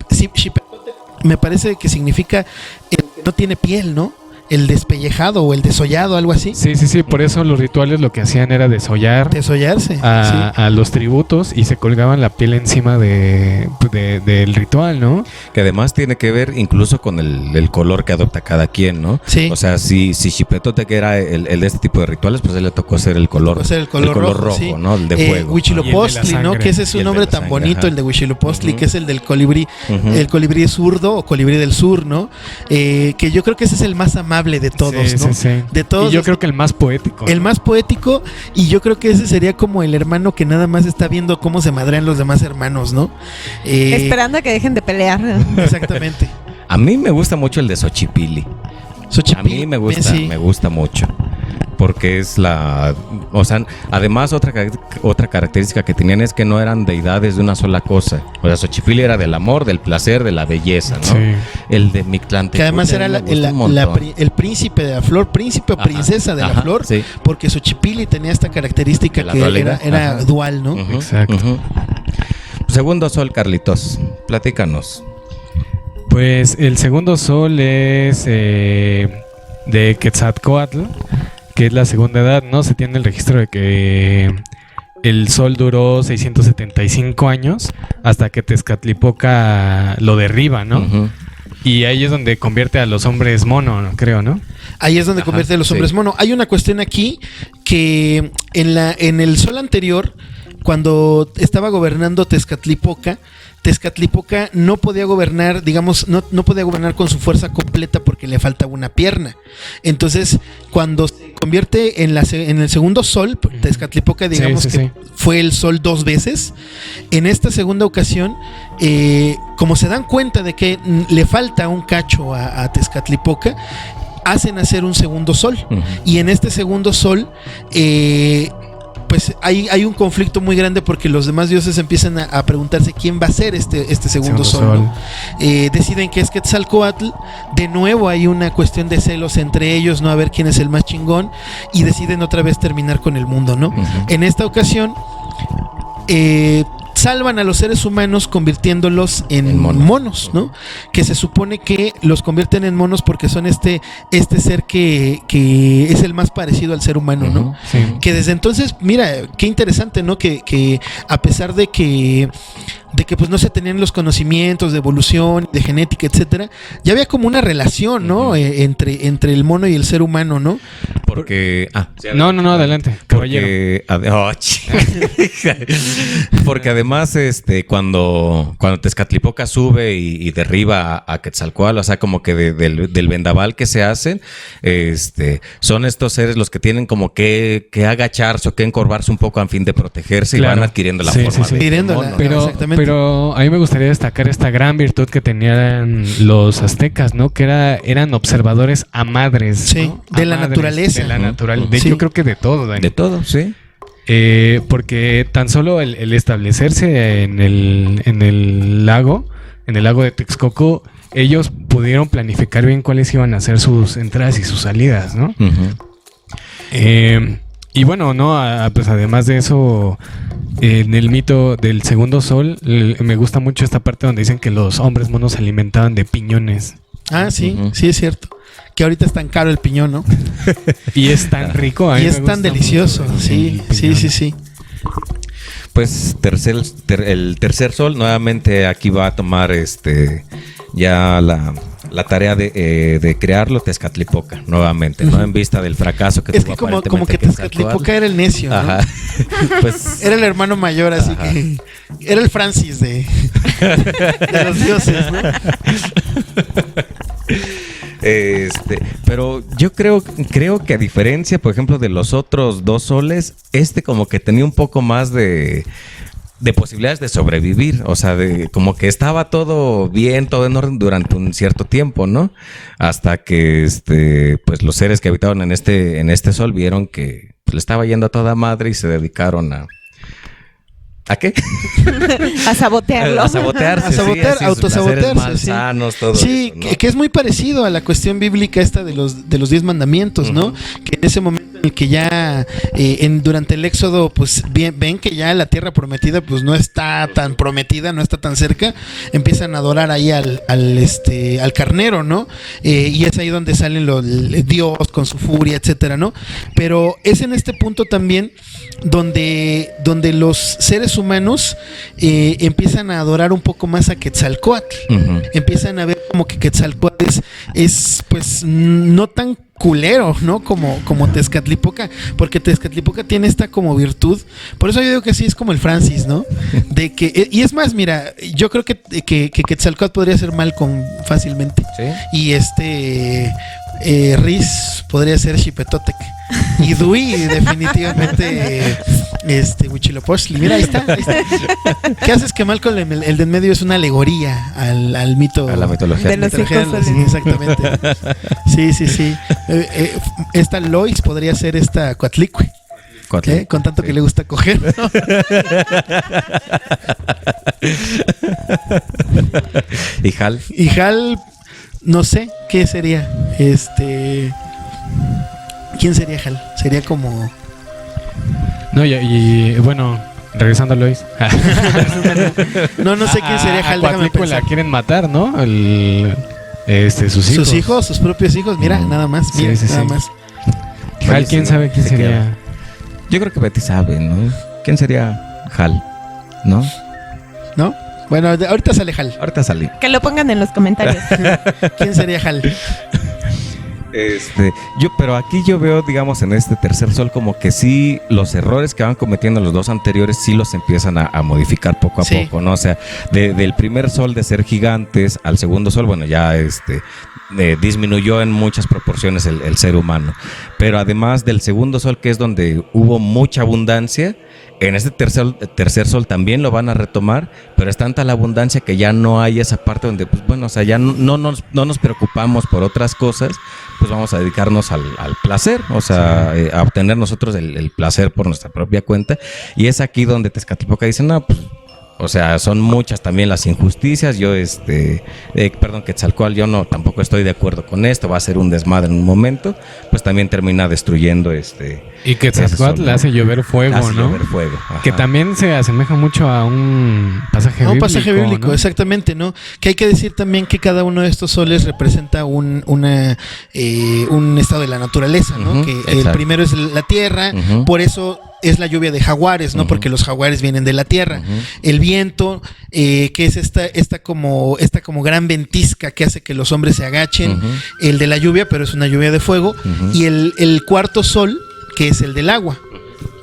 me parece que significa el que no tiene piel, ¿no? El despellejado o el desollado, algo así. Sí, por eso los rituales lo que hacían era desollarse a los tributos y se colgaban la piel encima del ritual, ¿no? Que además tiene que ver incluso con el color que adopta cada quien, ¿no? Sí. O sea, si Xipetote que era el de este tipo de rituales, pues a él le tocó ser el color rojo, sí. ¿no? El de fuego. Huitzilopochtli, ¿no? Que ese es un nombre tan bonito, el de Huitzilopochtli, que es el del colibrí. El colibrí zurdo o colibrí del sur, ¿no? Que yo creo que ese es el más amable de todos, ¿no? Sí. De todos. Y yo creo que el más poético. El más poético, y yo creo que ese sería como el hermano que nada más está viendo cómo se madrean los demás hermanos, ¿no? Esperando a que dejen de pelear. Exactamente. A mí me gusta mucho el de Xochipilli. A mí me gusta mucho. Porque es o sea, además otra característica que tenían es que no eran deidades de una sola cosa. O sea, Xochipilli era del amor, del placer, de la belleza, ¿no? Sí. El de Mictlantecutli, que además era el príncipe de la flor, príncipe o princesa de la flor, sí. Porque Xochipilli tenía esta característica que era dual, ¿no? Exacto. Segundo sol, Carlitos, platícanos. Pues el segundo sol es de Quetzalcóatl, que es la segunda edad, ¿no? Se tiene el registro de que el sol duró 675 años hasta que Tezcatlipoca lo derriba, ¿no? Uh-huh. Y ahí es donde convierte a los hombres mono, creo, ¿no? Ahí es donde convierte a los hombres mono. Hay una cuestión aquí que en el sol anterior, cuando estaba gobernando Tezcatlipoca no podía gobernar, digamos, no podía gobernar con su fuerza completa porque le faltaba una pierna. Entonces, cuando se convierte en el segundo sol, Tezcatlipoca, digamos que fue el sol 2 veces. En esta segunda ocasión, como se dan cuenta de que le falta un cacho a Tezcatlipoca, hacen hacer un segundo sol. Uh-huh. Y en este segundo sol, pues hay un conflicto muy grande porque los demás dioses empiezan a preguntarse quién va a ser este segundo sol, ¿no? Deciden que es Quetzalcóatl. De nuevo hay una cuestión de celos entre ellos, no a ver quién es el más chingón, y deciden otra vez terminar con el mundo, ¿no? Uh-huh. En esta ocasión salvan a los seres humanos convirtiéndolos en monos, ¿no? Que se supone que los convierten en monos porque son este ser que es el más parecido al ser humano, ¿no? Sí. Que desde entonces, mira, qué interesante, ¿no? Que a pesar de que pues no se tenían los conocimientos de evolución, de genética, etcétera, ya había como una relación, ¿no? entre el mono y el ser humano, ¿no? Porque no, adelante, caballero. Porque además cuando Tezcatlipoca sube y derriba a Quetzalcóatl, o sea, como que del vendaval que se hacen, son estos seres los que tienen como que agacharse o que encorvarse un poco a fin de protegerse, claro. Y van adquiriendo la forma de mono. Pero a mí me gustaría destacar esta gran virtud que tenían los aztecas, ¿no? Que eran observadores a madres, sí, ¿no? De la naturaleza. De la naturaleza. Yo creo que de todo, Dani. De todo, sí. Porque tan solo el establecerse en el lago de Texcoco, ellos pudieron planificar bien cuáles iban a ser sus entradas y sus salidas, ¿no? Uh-huh. Y bueno, no, pues además de eso, en el mito del segundo sol, me gusta mucho esta parte donde dicen que los hombres monos se alimentaban de piñones. Ah, sí, sí es cierto. Que ahorita es tan caro el piñón, ¿no? Y es tan rico. A mí Y me es tan gusta delicioso, mucho sí, el sí, piñón. sí, sí. Pues el tercer sol nuevamente aquí va a tomar ya la tarea de crearlo Tezcatlipoca nuevamente, ¿no? En vista del fracaso que Es tuvo que como que aparentemente Tezcatlipoca era el necio, ¿no? Ajá. Pues Era el hermano mayor, así Ajá. que era el Francis de los dioses, ¿no? Pero yo creo que a diferencia, por ejemplo, de los otros dos soles, como que tenía un poco más de posibilidades de sobrevivir, o sea, como que estaba todo bien, todo en orden durante un cierto tiempo, ¿no? Hasta que pues los seres que habitaban en este sol vieron que pues, le estaba yendo a toda madre y se dedicaron ¿a qué? A sabotearlo. A sabotearse. A sabotear, sí, autosabotearse, placeres sí. malsanos, todo Sí, eso, ¿no? que es muy parecido a la cuestión bíblica esta de los 10 mandamientos, ¿no? Que en ese momento en el que ya durante el Éxodo pues ven que ya la tierra prometida pues no está tan prometida, no está tan cerca, empiezan a adorar ahí al carnero, ¿no? Y es ahí donde salen Dios con su furia, etcétera, ¿no? Pero es en este punto también donde los seres humanos empiezan a adorar un poco más a Quetzalcóatl. Empiezan a ver como que Quetzalcóatl es pues no tan culero, ¿no? Como Tezcatlipoca, porque Tezcatlipoca tiene esta como virtud, por eso yo digo que sí es como el Francis, ¿no? De que, y es más, mira, yo creo que Quetzalcóatl podría ser Malcolm fácilmente. Sí. Y Riz podría ser Xipetotec. Y Dewey definitivamente Huitzilopochtli. Mira, ahí está. ¿Qué haces que Malcolm, el de en medio, es una alegoría al mito? A la mitología. De los mitología, cinco soles. sí, exactamente. Sí. Esta Lois podría ser esta Coatlicue. Con tanto que le gusta coger. Y Hal. Y Hal, no sé qué sería. ¿Quién sería Hal? Sería como. No, y bueno, regresando a Lois. No sé quién sería Hal. Déjame Coatlicue la pensar. quieren matar, ¿no? Sus hijos. Sus hijos, sus propios hijos. Mira, nada más. Mira, Sí, nada sí. más. Hal, ¿quién sabe quién Se sería? queda. Yo creo que Betty sabe, ¿no? ¿Quién sería Hal? ¿No? ¿No? Bueno, ahorita sale Hal. Ahorita salí. Que lo pongan en los comentarios. ¿Quién sería Hal? Pero aquí yo veo, digamos, en este tercer sol como que sí los errores que van cometiendo los dos anteriores sí los empiezan a modificar poco a Sí. poco, ¿no? O sea, del primer sol de ser gigantes al segundo sol, bueno, ya disminuyó en muchas proporciones el ser humano. Pero además del segundo sol, que es donde hubo mucha abundancia, en este tercer sol también lo van a retomar, pero es tanta la abundancia que ya no hay esa parte donde, pues bueno, o sea, ya no nos preocupamos por otras cosas, pues vamos a dedicarnos al placer, o sea, a obtener nosotros el placer por nuestra propia cuenta. Y es aquí donde Tezcatlipoca dice, no, pues, o sea, son muchas también las injusticias. Yo, Quetzalcóatl, yo tampoco estoy de acuerdo con esto, va a ser un desmadre en un momento, pues también termina destruyendo Y que Quetzalcóatl le hace llover fuego, hace ¿no? llover fuego, ajá. Que también se asemeja mucho a un pasaje bíblico. Un pasaje bíblico, ¿no? exactamente, ¿no? Que hay que decir también que cada uno de estos soles representa un estado de la naturaleza, ¿no? Ujú, Que el exacto. primero es la tierra, Ujú. por eso es la lluvia de jaguares, ¿no? Ujú. Porque los jaguares vienen de la tierra. Ujú. El viento, que es esta como gran ventisca que hace que los hombres se agachen. Ujú. El de la lluvia, pero es una lluvia de fuego. Ujú. Y el cuarto sol, que es el del agua.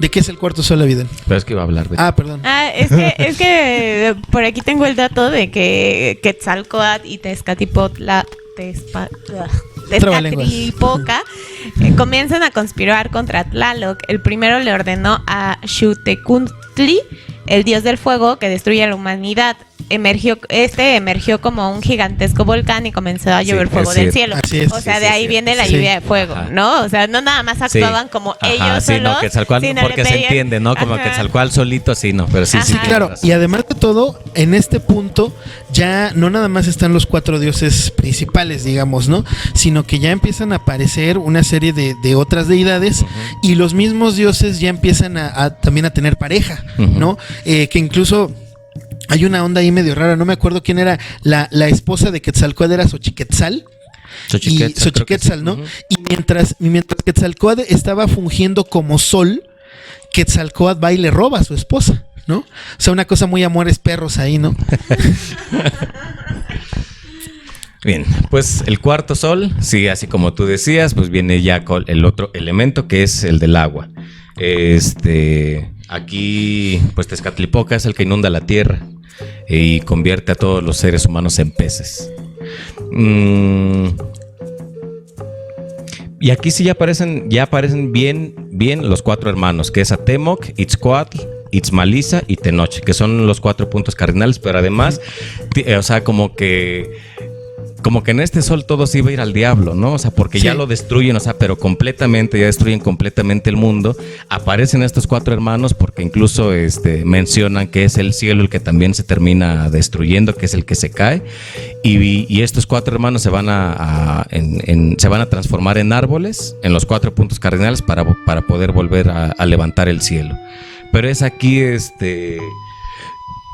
¿De qué es el cuarto sol, Aviden? Pero es que iba a hablar de... Perdón. Es que por aquí tengo el dato de que Quetzalcóatl y Tezcatlipoca comienzan a conspirar contra Tlaloc. El primero le ordenó a Xutecuhtli, el dios del fuego, que destruye a la humanidad. emergió como un gigantesco volcán y comenzó a llover fuego así del es. cielo. Así es. O sea, Sí, de sí, ahí sí. viene la Sí. lluvia de fuego, Ajá. ¿no? O sea, no nada más actuaban como ellos sí, solos, no, Quetzalcóatl, sino porque le se pedían- entiende, ¿no? Como Ajá. Quetzalcóatl solito, sí, no, pero sí, Ajá. sí. tienes Claro, razón. y además de todo, en este punto ya no nada más están los 4 dioses principales, digamos, ¿no? Sino que ya empiezan a aparecer una serie de otras deidades y los mismos dioses ya empiezan también a tener pareja, Ujú. ¿no? Que incluso hay una onda ahí medio rara, no me acuerdo quién era la esposa de Quetzalcóatl, era Xochiquetzal. Xochiquetzal, Y Xochiquetzal, creo ¿no? que sí. Y mientras Quetzalcóatl estaba fungiendo como sol, Quetzalcóatl va y le roba a su esposa, ¿no? O sea, una cosa muy amores perros ahí, ¿no? Bien, pues el cuarto sol, sí, así como tú decías, pues viene ya con el otro elemento que es el del agua. Aquí, pues Tezcatlipoca es el que inunda la tierra y convierte a todos los seres humanos en peces. Y aquí sí ya aparecen bien los 4 hermanos, que es Atemoc, Itzcoatl, Itzmaliza y Tenoch, que son los 4 puntos cardinales, pero además, o sea, como que en este sol todo se iba a ir al diablo, ¿no? O sea, porque Sí. ya lo destruyen, o sea, pero completamente, ya destruyen completamente el mundo. Aparecen estos 4 hermanos porque incluso mencionan que es el cielo el que también se termina destruyendo, que es el que se cae. Y estos 4 hermanos se van se van a transformar en árboles, en los 4 puntos cardinales para poder volver a levantar el cielo. Pero es aquí,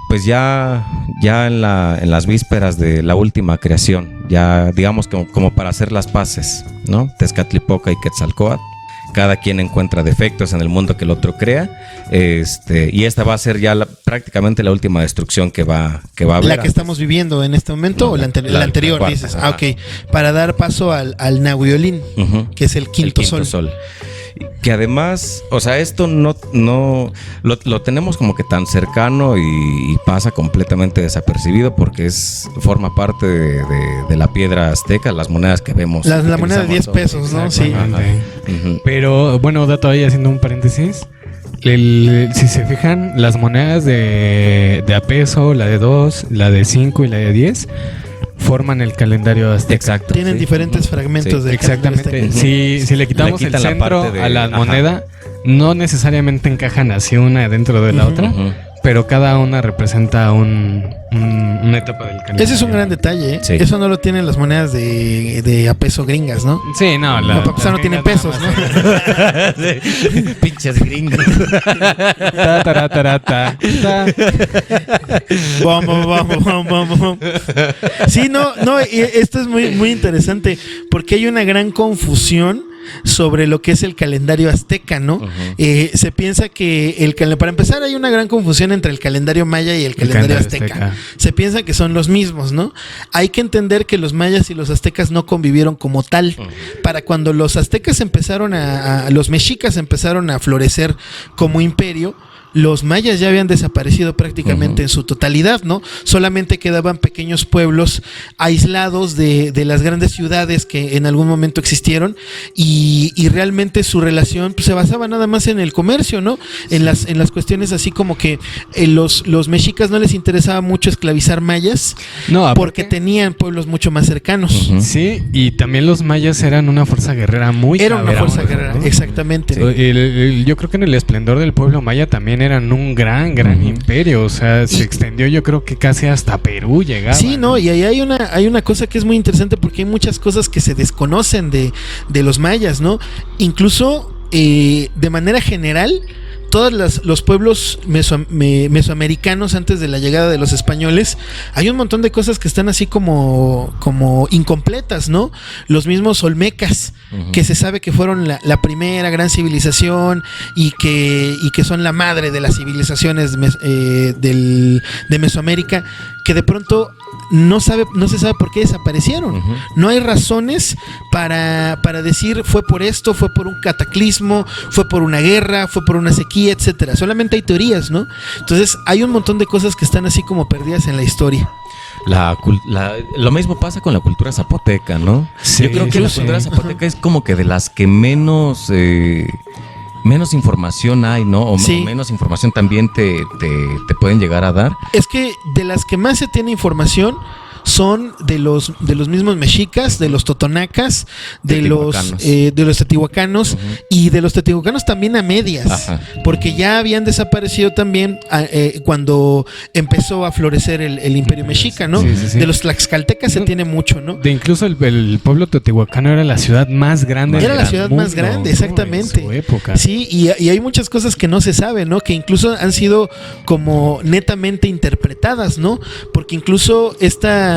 pues ya en las vísperas de la última creación, ya digamos como para hacer las paces, ¿no? Tezcatlipoca y Quetzalcóatl, cada quien encuentra defectos en el mundo que el otro crea, y esta va a ser ya prácticamente la última destrucción que va a haber. La que estamos viviendo en este momento No, o la la anterior, cuarta, dices. ajá. Ok, para dar paso al Nahuiolín, Ujú. que es el quinto sol. Que además, o sea, esto no lo tenemos como que tan cercano y pasa completamente desapercibido porque forma parte de la piedra azteca, las monedas que vemos. La que moneda de 10 utilizamos pesos, ¿no? Sí. Exactamente. Ujú. Pero bueno, dato ahí haciendo un paréntesis. Si se fijan, las monedas de a peso, la de 2, la de 5 y la de 10 forman el calendario azteca. Exacto. Tienen sí. diferentes Ujú. fragmentos Sí. del Exactamente. calendario azteca. Si le quitamos Le el quitan la centro parte de- a la ajá. moneda, no necesariamente encajan así una dentro de la Ujú. otra, Ujú. pero cada una representa una etapa del calendario. Ese es un gran detalle, ¿eh? Sí. Eso no lo tienen las monedas de a peso gringas, ¿no? Sí, no, No, para empezar, no tienen pesos, ¿no? Pinches gringos. Ta, tara, tara, ta, ta. Vamos. Sí, no, y esto es muy, muy interesante porque hay una gran confusión sobre lo que es el calendario azteca, ¿no? Ujú. Se piensa que para empezar hay una gran confusión entre el calendario maya y el calendario azteca. Se piensa que son los mismos, ¿no? Hay que entender que los mayas y los aztecas no convivieron como tal. Para cuando los aztecas empezaron los mexicas empezaron a florecer como imperio, los mayas ya habían desaparecido prácticamente en su totalidad, ¿no? Solamente quedaban pequeños pueblos aislados de las grandes ciudades que en algún momento existieron y realmente su relación pues, se basaba nada más en el comercio, ¿no? En las cuestiones así como que los mexicas no les interesaba mucho esclavizar mayas No, aparte- porque tenían pueblos mucho más cercanos. Ujú. Sí, y también los mayas eran una fuerza guerrera muy Era una cabrona, fuerza guerrera, ¿no? exactamente. Yo creo que en el esplendor del pueblo maya también eran un gran Ujú. imperio. O sea, se extendió yo creo que casi hasta Perú llegaba. Sí, no, y ahí hay una cosa que es muy interesante porque hay muchas cosas que se desconocen de los mayas, ¿no? Incluso de manera general, todos los pueblos mesoamericanos antes de la llegada de los españoles, hay un montón de cosas que están así como incompletas, ¿no? Los mismos olmecas, Ujú. que se sabe que fueron la primera gran civilización y que son la madre de las civilizaciones de Mesoamérica, que de pronto no se sabe por qué desaparecieron. Ujú. No hay razones para decir fue por esto, fue por un cataclismo, fue por una guerra, fue por una sequía, etcétera. Solamente hay teorías, ¿no? Entonces hay un montón de cosas que están así como perdidas en la historia. Lo mismo pasa con la cultura zapoteca, ¿no? Sí, Yo creo que la sí. cultura zapoteca es como que de las que menos menos información hay, ¿no? O Sí. menos información también te pueden llegar a dar. Es que de las que más se tiene información son de los mismos mexicas, de los totonacas, de los teotihuacanos y de los teotihuacanos también a medias, Ajá. porque ya habían desaparecido también cuando empezó a florecer el imperio mexica, ¿no? Sí, sí, sí. De los tlaxcaltecas se tiene mucho, ¿no? De incluso el pueblo teotihuacano era la ciudad más grande. Era del la ciudad mundo, más grande, ¿no? exactamente. En su época. Sí, y hay muchas cosas que no se saben, ¿no? Que incluso han sido como netamente interpretadas, ¿no? Porque incluso esta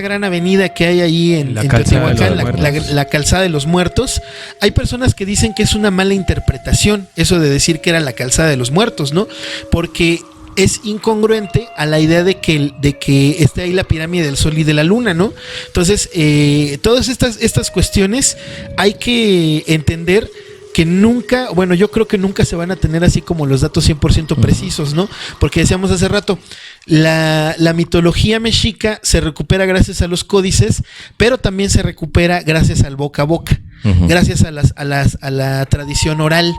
gran avenida que hay ahí en Calzada de Teotihuacán, los Muertos. la Calzada de los Muertos, hay personas que dicen que es una mala interpretación eso de decir que era la Calzada de los Muertos, ¿no? Porque es incongruente a la idea de que esté ahí la pirámide del Sol y de la Luna, ¿no? Entonces, todas estas cuestiones hay que entender que nunca, bueno, yo creo que nunca se van a tener así como los datos 100% precisos, ¿no? Porque decíamos hace rato, la mitología mexica se recupera gracias a los códices, pero también se recupera gracias al boca a boca, gracias a la tradición oral,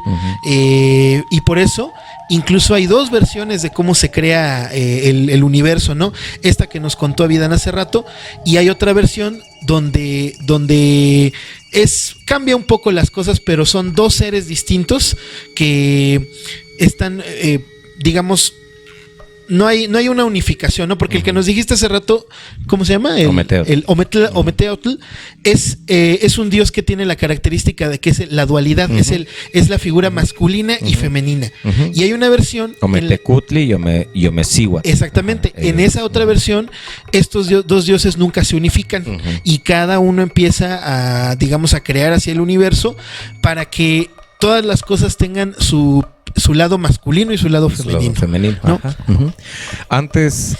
y por eso incluso hay dos versiones de cómo se crea el universo, ¿no? Esta que nos contó Avidan hace rato, y hay otra versión donde cambia un poco las cosas, pero son dos seres distintos que están, digamos, no hay una unificación, ¿no? Porque el que nos dijiste hace rato, ¿cómo se llama? Ometeotl. El Ometeotl es un dios que tiene la característica de que es la dualidad, es la figura masculina y femenina. Y hay una versión Ometecutli y Omecihuatl. exactamente. En esa otra versión, estos dos dioses nunca se unifican y cada uno empieza a, digamos, a crear hacia el universo para que todas las cosas tengan su lado masculino y su lado femenino. ¿no? Ajá. Antes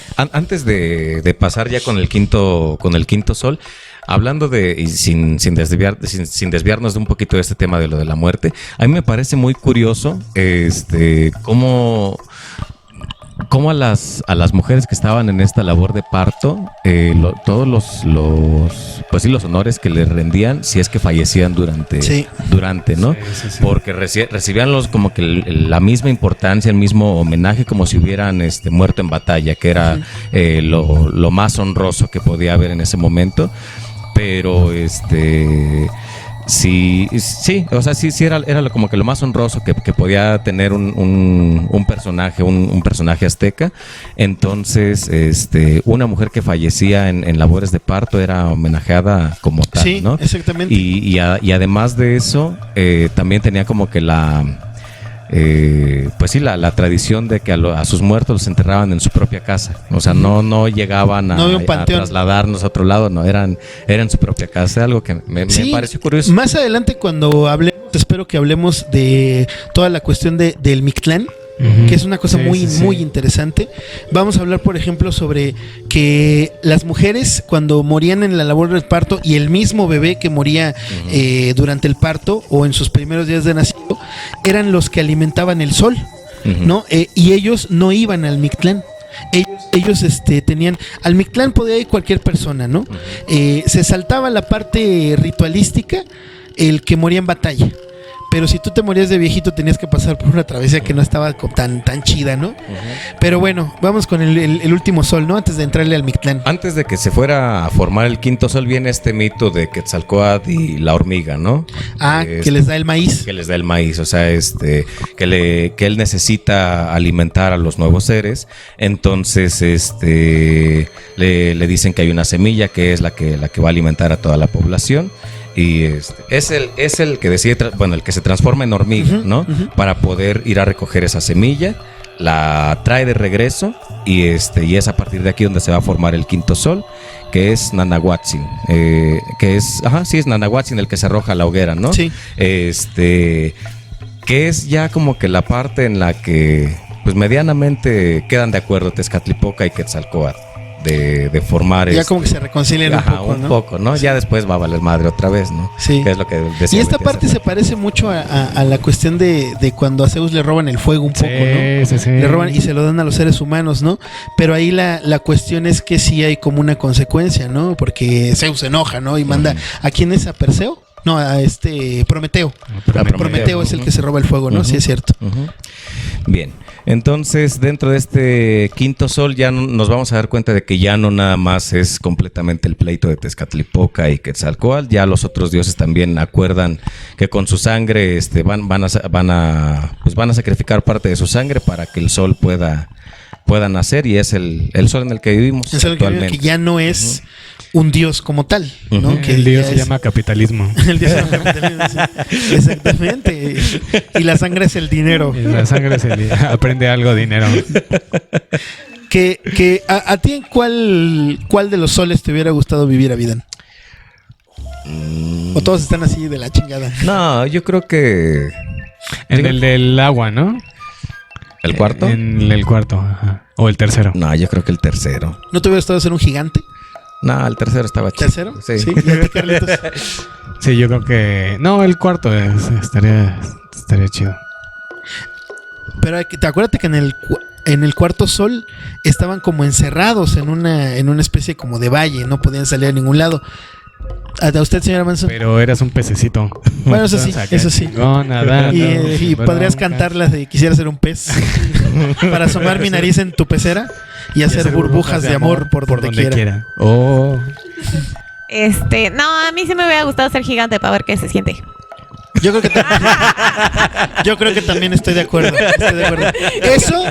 de pasar ya con el quinto sol, hablando y sin desviarnos de un poquito de este tema de lo de la muerte, a mí me parece muy curioso cómo a las mujeres que estaban en esta labor de parto, todos los honores que les rendían si es que fallecían durante, ¿no? Sí. Porque recibían como que la misma importancia, el mismo homenaje como si hubieran muerto en batalla, que era lo más honroso que podía haber en ese momento. Pero sí, o sea, sí era como que lo más honroso que podía tener un personaje azteca. Entonces, una mujer que fallecía en labores de parto era homenajeada como tal, sí, ¿no? Exactamente. Y además de eso, también tenía como que la tradición de que a sus muertos los enterraban en su propia casa. O sea, no llegaban a trasladarnos a otro lado, no, eran en su propia casa, algo que me pareció curioso. Más adelante cuando hablemos, espero que hablemos de toda la cuestión del Mictlán, que es una cosa muy interesante. Vamos a hablar, por ejemplo, sobre que las mujeres cuando morían en la labor del parto y el mismo bebé que moría durante el parto o en sus primeros días de nacido eran los que alimentaban el sol, ¿no? Y ellos no iban al Mictlán. Ellos tenían al Mictlán, podía ir cualquier persona, ¿no? Se saltaba la parte ritualística el que moría en batalla. Pero si tú te morías de viejito tenías que pasar por una travesía que no estaba tan chida, ¿no? Pero bueno, vamos con el último sol, ¿no? Antes de entrarle al Mictlán. Antes de que se fuera a formar el quinto sol, viene este mito de Quetzalcóatl y la hormiga, ¿no? Que les da el maíz. Que les da el maíz, o sea, que él necesita alimentar a los nuevos seres. Entonces, le dicen que hay una semilla que es la que va a alimentar a toda la población. Y es el que decide, el que se transforma en hormiga, ¿no? Para poder ir a recoger esa semilla, la trae de regreso y es a partir de aquí donde se va a formar el quinto sol, que es Nanahuatzin, es Nanahuatzin el que se arroja a la hoguera, ¿no? Sí. Que es ya como que la parte en la que pues medianamente quedan de acuerdo Tezcatlipoca y Quetzalcóatl. De formar ya como que se reconcilian un poco, ¿no? Sí. Ya después va a valer madre otra vez, ¿no? Sí. Que es lo que decía. Y esta parte se parece mucho a la cuestión de cuando a Zeus le roban el fuego un poco, ¿no? Sí. Le roban y se lo dan a los seres humanos, ¿no? Pero ahí la cuestión es que sí hay como una consecuencia, ¿no? Porque Zeus se enoja, ¿no? Y manda, ¿a quién es? ¿A Perseo? No, a Prometeo. Prometeo es el que se roba el fuego, ¿no? Sí, es cierto. Bien, entonces dentro de este quinto sol ya nos vamos a dar cuenta de que ya no nada más es completamente el pleito de Tezcatlipoca y Quetzalcóatl, ya los otros dioses también acuerdan que con su sangre van a sacrificar parte de su sangre para que el sol pueda nacer, y es el sol en el que vivimos Es algo actualmente. que ya no es un dios como tal, ¿no? Que el dios ya se es- llama capitalismo. El dios se llama capitalismo, sí. Exactamente. Y la sangre es el dinero. Y la sangre aprende algo dinero. Que a ti, ¿cuál de los soles te hubiera gustado vivir, Avidan? O todos están así de la chingada. No, yo creo que En el del agua, ¿no? el cuarto. En el cuarto, ajá. O el tercero. No, yo creo que el tercero. ¿No te hubiera gustado ser un gigante? No, el tercero estaba chido. ¿Tercero? Sí. ¿Y a ti, Carlitos? Sí, yo creo que... No, el cuarto estaría chido. Pero acuérdate que en el cuarto sol estaban como encerrados en una especie como de valle, no podían salir a ningún lado. ¿A usted, señora Manson? Pero eras un pececito. Bueno, eso sí, Entonces, acá eso sí. chingón, nadando, Y podrías bronca. cantar las de Quisiera ser un pez para asomar mi nariz en tu pecera y hacer burbujas de amor por donde quiera. Oh. No, a mí sí me hubiera gustado ser gigante para ver qué se siente. Yo creo que también estoy de acuerdo. Eso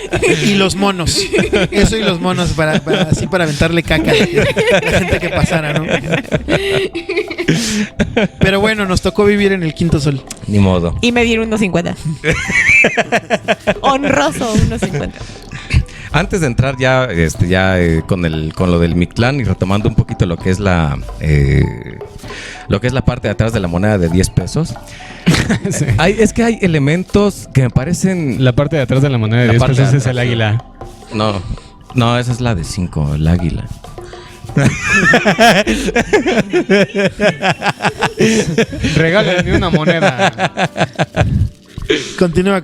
y los monos. Eso y los monos para aventarle caca a la gente que pasara, ¿no? Pero bueno, nos tocó vivir en el quinto sol. Ni modo. Y medir 1.50. Honroso 1.50. Antes de entrar ya, con lo del Mictlán y retomando un poquito lo que es la parte de atrás de la moneda de 10 pesos. Sí. Es que hay elementos que me parecen. La parte de atrás de la moneda de La 10 parte pesos de es el águila. No, esa es la de 5, el águila. Regálame una moneda. Continúa.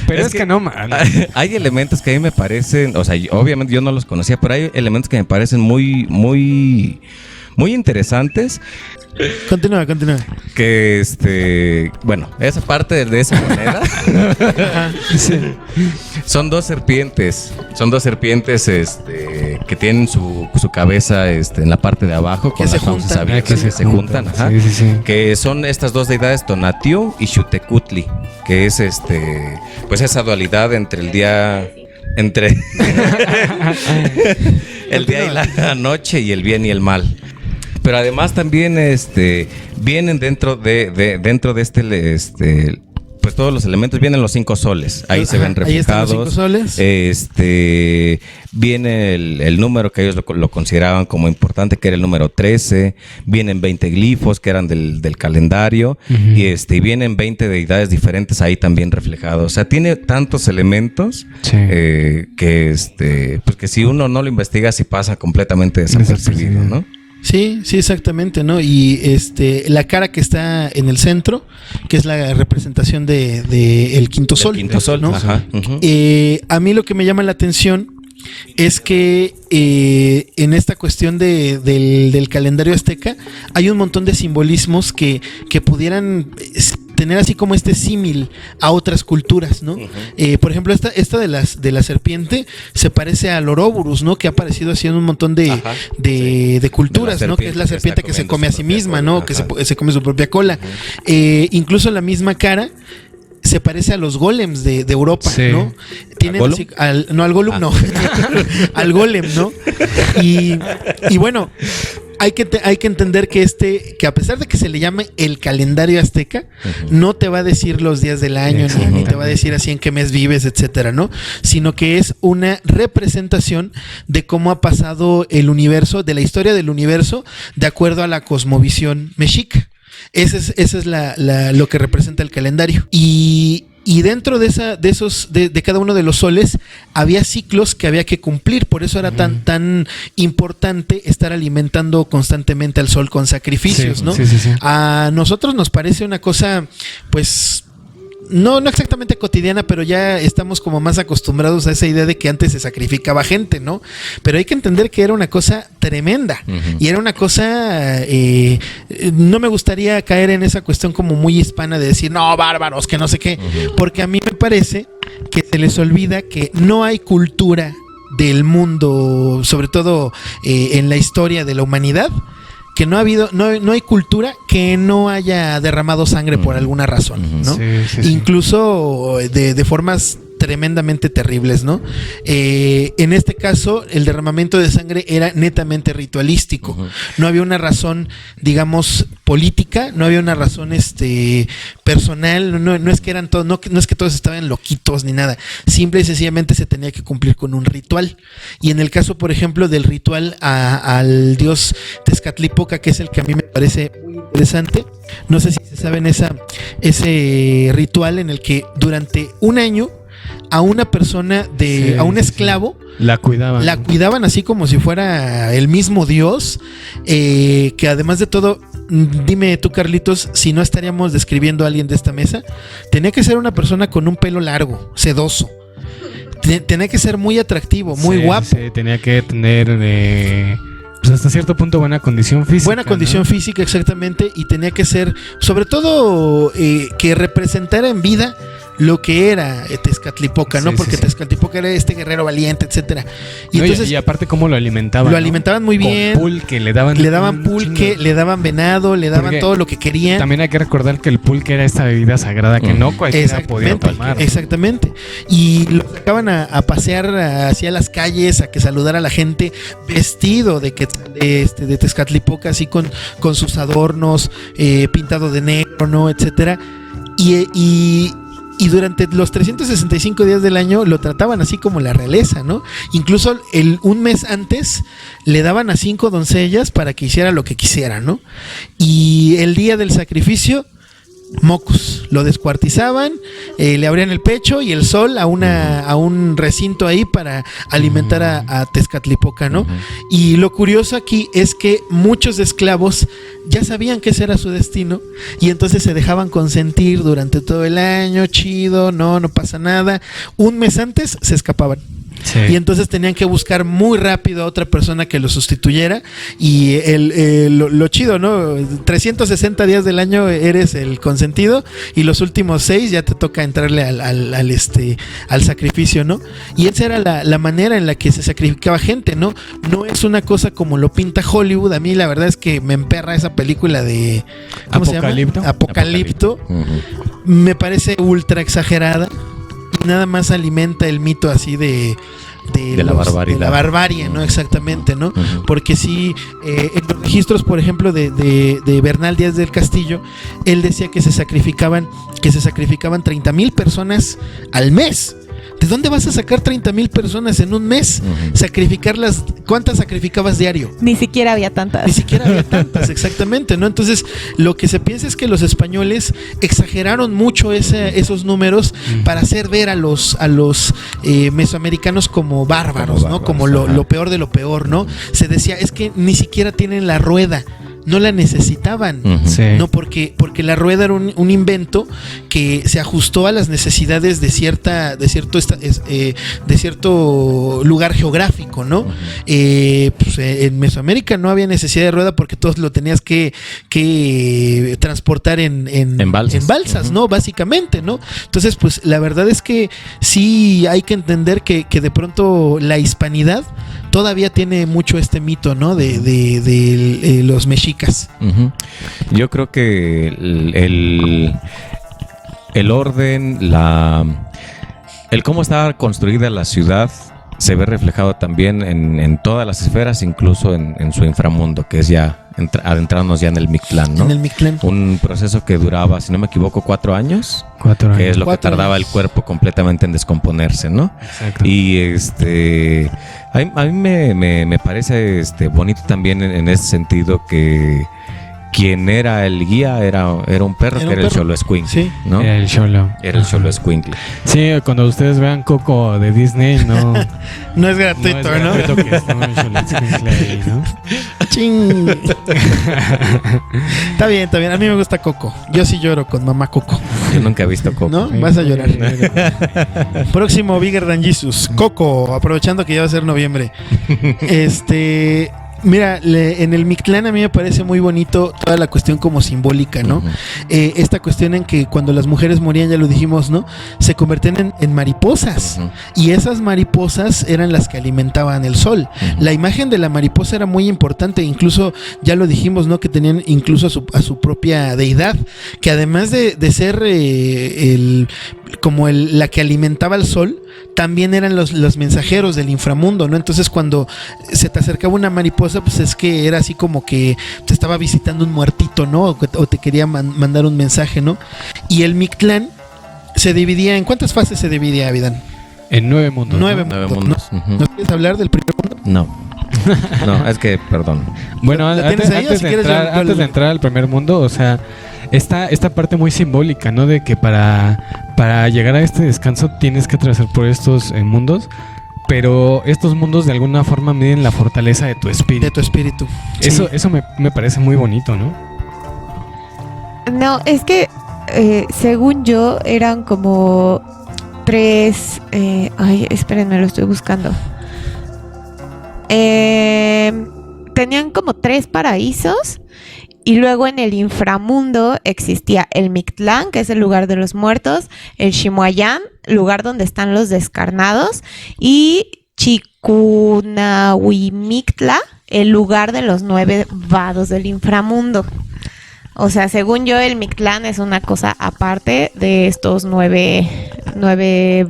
Pero es que no, man. Hay elementos que a mí me parecen, o sea, obviamente yo no los conocía, pero hay elementos que me parecen muy, muy, muy interesantes. Continúa. Que bueno, esa parte de esa moneda son dos serpientes. Son dos serpientes que tienen su cabeza en la parte de abajo con Que se las fauces juntan. abiertas, que se juntan, ajá. Sí. Que son estas dos deidades, Tonatiuh y Xutecutli, que es pues esa dualidad entre el día el día y la noche, y el bien y el mal. Pero además también vienen dentro de pues todos los elementos, vienen los 5 soles. Ahí se ven Ahí están los reflejados. 5 soles. Viene el número que ellos lo consideraban como importante, que era el número 13. Vienen 20 glifos que eran del calendario. Uh-huh. Y vienen 20 deidades diferentes ahí también reflejados. O sea, tiene tantos elementos, Sí. que pues que si uno no lo investiga, sí pasa completamente desapercibido, ¿no? Sí, exactamente, ¿no? Y la cara que está en el centro, que es la representación de el quinto sol. Quinto sol, ¿no? ajá. Uh-huh. A mí lo que me llama la atención es que en esta cuestión del calendario azteca hay un montón de simbolismos que pudieran tener así como este símil a otras culturas, ¿no? Uh-huh. Por ejemplo, esta de la serpiente se parece al Ouroboros, ¿no? Que ha aparecido así en un montón de culturas, De la ¿no? Que es la serpiente que se está come a sí comiendo su misma, propia ¿no? cola, Que se come su propia cola. Incluso la misma cara se parece a los golems de Europa, Sí. ¿no? Tienen ¿Al así, al golem no, al golem, ¿no? Y bueno, hay que entender que que a pesar de que se le llame el calendario azteca, no te va a decir los días del año, ni te va a decir así en qué mes vives, etcétera, ¿no? Sino que es una representación de cómo ha pasado el universo, de la historia del universo, de acuerdo a la cosmovisión mexica. Ese es lo que representa el calendario. Y dentro de cada uno de los soles había ciclos que había que cumplir. Por eso era tan importante estar alimentando constantemente al sol con sacrificios, Sí, ¿no? sí. A nosotros nos parece una cosa, pues, no exactamente cotidiana, pero ya estamos como más acostumbrados a esa idea de que antes se sacrificaba gente, ¿no? Pero hay que entender que era una cosa tremenda. Y era una cosa, no me gustaría caer en esa cuestión como muy hispana de decir, no, bárbaros, que no sé qué, porque a mí me parece que se les olvida que no hay cultura del mundo, sobre todo en la historia de la humanidad, que no hay cultura que no haya derramado sangre por alguna razón, ¿no? Sí. Incluso de formas tremendamente terribles, ¿no? En este caso, el derramamiento de sangre era netamente ritualístico. No había una razón, digamos, política, no había una razón personal, no es que eran todos, no es que todos estaban loquitos ni nada. Simple y sencillamente se tenía que cumplir con un ritual. Y en el caso, por ejemplo, del ritual al dios Tezcatlipoca, que es el que a mí me parece muy interesante, no sé si se saben ese ritual en el que durante un año a una persona a un esclavo la cuidaban así como si fuera el mismo Dios, que además de todo, dime tú, Carlitos, si no estaríamos describiendo a alguien de esta mesa. Tenía que ser una persona con un pelo largo, sedoso, tenía que ser muy atractivo, muy guapo, tenía que tener pues hasta cierto punto buena condición física. Buena condición física, exactamente. Y tenía que ser, sobre todo, que representara en vida lo que era Tezcatlipoca, ¿no? Porque Tezcatlipoca era este guerrero valiente, etcétera. Y entonces, y aparte cómo lo alimentaban. Lo alimentaban muy bien. Con pulque, le daban pulque, le daban venado, le daban todo lo que querían. También hay que recordar que el pulque era esta bebida sagrada que no cualquiera podía tomar. Exactamente. Y lo sacaban a pasear hacia las calles, a que saludara a la gente vestido de Tezcatlipoca, así con sus adornos, pintado de negro, ¿no? Etcétera. Y durante los 365 días del año lo trataban así como la realeza, ¿no? Incluso un mes antes le daban a 5 doncellas para que hiciera lo que quisiera, ¿no? Y el día del sacrificio, mocos, lo descuartizaban, le abrían el pecho y el sol a un recinto ahí para alimentar a Tezcatlipoca, ¿no? Y lo curioso aquí es que muchos esclavos ya sabían que ese era su destino y entonces se dejaban consentir durante todo el año, chido, no pasa nada. Un mes antes se escapaban. Sí. Y entonces tenían que buscar muy rápido a otra persona que lo sustituyera. Y lo chido, ¿no? 360 días del año eres el consentido y los últimos 6 ya te toca entrarle al sacrificio, ¿no? Y esa era la manera en la que se sacrificaba gente, ¿no? No es una cosa como lo pinta Hollywood. A mí la verdad es que me emperra esa película de Apocalipto. Apocalipto. Me parece ultra exagerada. Nada más alimenta el mito así de la barbarie. De la barbarie, ¿no? Exactamente, ¿no? Porque sí, en los registros, por ejemplo, de Bernal Díaz del Castillo, él decía que se sacrificaban 30,000 personas al mes. ¿De dónde vas a sacar 30,000 personas en un mes? Sacrificarlas, ¿cuántas sacrificabas diario? Ni siquiera había tantas. Exactamente, ¿no? Entonces, lo que se piensa es que los españoles exageraron mucho esos números para hacer ver a los mesoamericanos como bárbaros, ¿no? Como lo peor de lo peor, ¿no? Se decía, es que ni siquiera tienen la rueda. No la necesitaban, no porque la rueda era un invento que se ajustó a las necesidades de cierto lugar geográfico, ¿no? Pues, en Mesoamérica no había necesidad de rueda porque todos lo tenías que transportar en balsas, ¿no? Básicamente, ¿no? Entonces, pues la verdad es que sí hay que entender que de pronto la hispanidad todavía tiene mucho este mito, ¿no? De los mexicas. Yo creo que el orden, el cómo estaba construida la ciudad se ve reflejado también en todas las esferas, incluso en su inframundo, que es ya adentrarnos ya en el Mictlán, ¿no? En el Mictlán. Un proceso que duraba, si no me equivoco, 4 años. 4 años. Que es lo que tardaba el cuerpo completamente en descomponerse, ¿no? Exacto. Y a mí me parece bonito también en ese sentido que quien era el guía era un perro, que era el Xoloescuincle, sí, ¿no? Era el Xolo. Era el Xoloescuincle. Sí, cuando ustedes vean Coco de Disney, no es gratuito, ¿no? Que está un Xoloescuincle ahí, ¿no? Ching. Está bien. A mí me gusta Coco. Yo sí lloro con mamá Coco. Yo nunca he visto Coco. ¿No? Vas a llorar. Próximo Bigger Than Jesus. Coco, aprovechando que ya va a ser noviembre. Mira, en el Mictlán a mí me parece muy bonito toda la cuestión como simbólica, ¿no? Ujú. Esta cuestión en que cuando las mujeres morían, ya lo dijimos, ¿no? Se convertían en mariposas. Ujú. Y esas mariposas eran las que alimentaban el sol. Ujú. La imagen de la mariposa era muy importante, incluso ya lo dijimos, ¿no? Que tenían incluso a su propia deidad, que además de ser la que alimentaba el sol, también eran los mensajeros del inframundo, ¿no? Entonces cuando se te acercaba una mariposa, pues es que era así como que te estaba visitando un muertito, ¿no? O te quería mandar un mensaje, ¿no? Y el Mictlán se dividía, ¿en cuántas fases se dividía, Avidan? En 9 mundos. 9 9 mundos. mundos. ¿No? Ujú. ¿Nos quieres hablar del primer mundo? No. No, es que, perdón. Bueno, ¿La tienes ahí o si quieres yo- antes de entrar al primer mundo, o sea, esta parte muy simbólica, ¿no? De que para llegar a este descanso tienes que atravesar por estos mundos, pero estos mundos de alguna forma miden la fortaleza de tu espíritu. De tu espíritu. Eso, Sí. eso me parece muy bonito, ¿no? No, es que según yo eran como 3... ay, espérenme, lo estoy buscando. Tenían como 3 paraísos. Y luego en el inframundo existía el Mictlán, que es el lugar de los muertos, el Shimoyán, lugar donde están los descarnados, y Chicunahuimictla, el lugar de los 9 vados del inframundo. O sea, según yo, el Mictlán es una cosa aparte de estos 9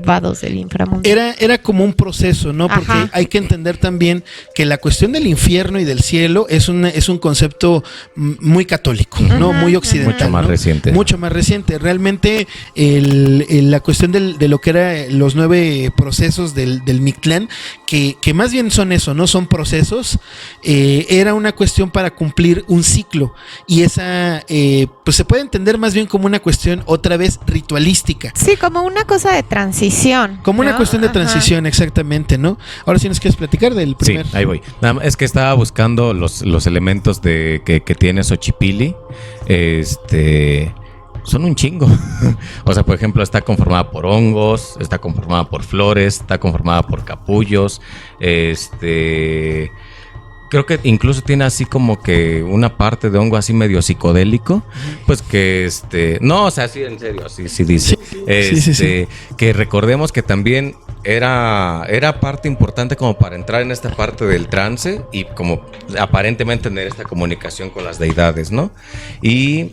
vados del inframundo. Era como un proceso, ¿no? Porque Ajá. hay que entender también que la cuestión del infierno y del cielo es un concepto muy católico, ¿no? Ujú, Muy occidental. Mucho más ¿no? reciente. Mucho más reciente. Realmente la cuestión de lo que eran los 9 procesos del Mictlán, que más bien son eso, ¿no? Son procesos. Era una cuestión para cumplir un ciclo. Y esa, pues se puede entender más bien como una cuestión otra vez ritualística. Sí, como una cosa de transición. Como una ¿no? cuestión de Ajá. transición, exactamente, ¿no? Ahora sí nos quieres platicar del Sí, primer. ahí voy. Nada más es que estaba buscando los elementos que tiene Xochipilli. Son un chingo. O sea, por ejemplo, está conformada por hongos, está conformada por flores, está conformada por capullos. Creo que incluso tiene así como que una parte de hongo así medio psicodélico. Pues que no, o sea, sí, en serio, sí dice. Sí. Que recordemos que también era parte importante como para entrar en esta parte del trance y como aparentemente tener esta comunicación con las deidades, ¿no? Y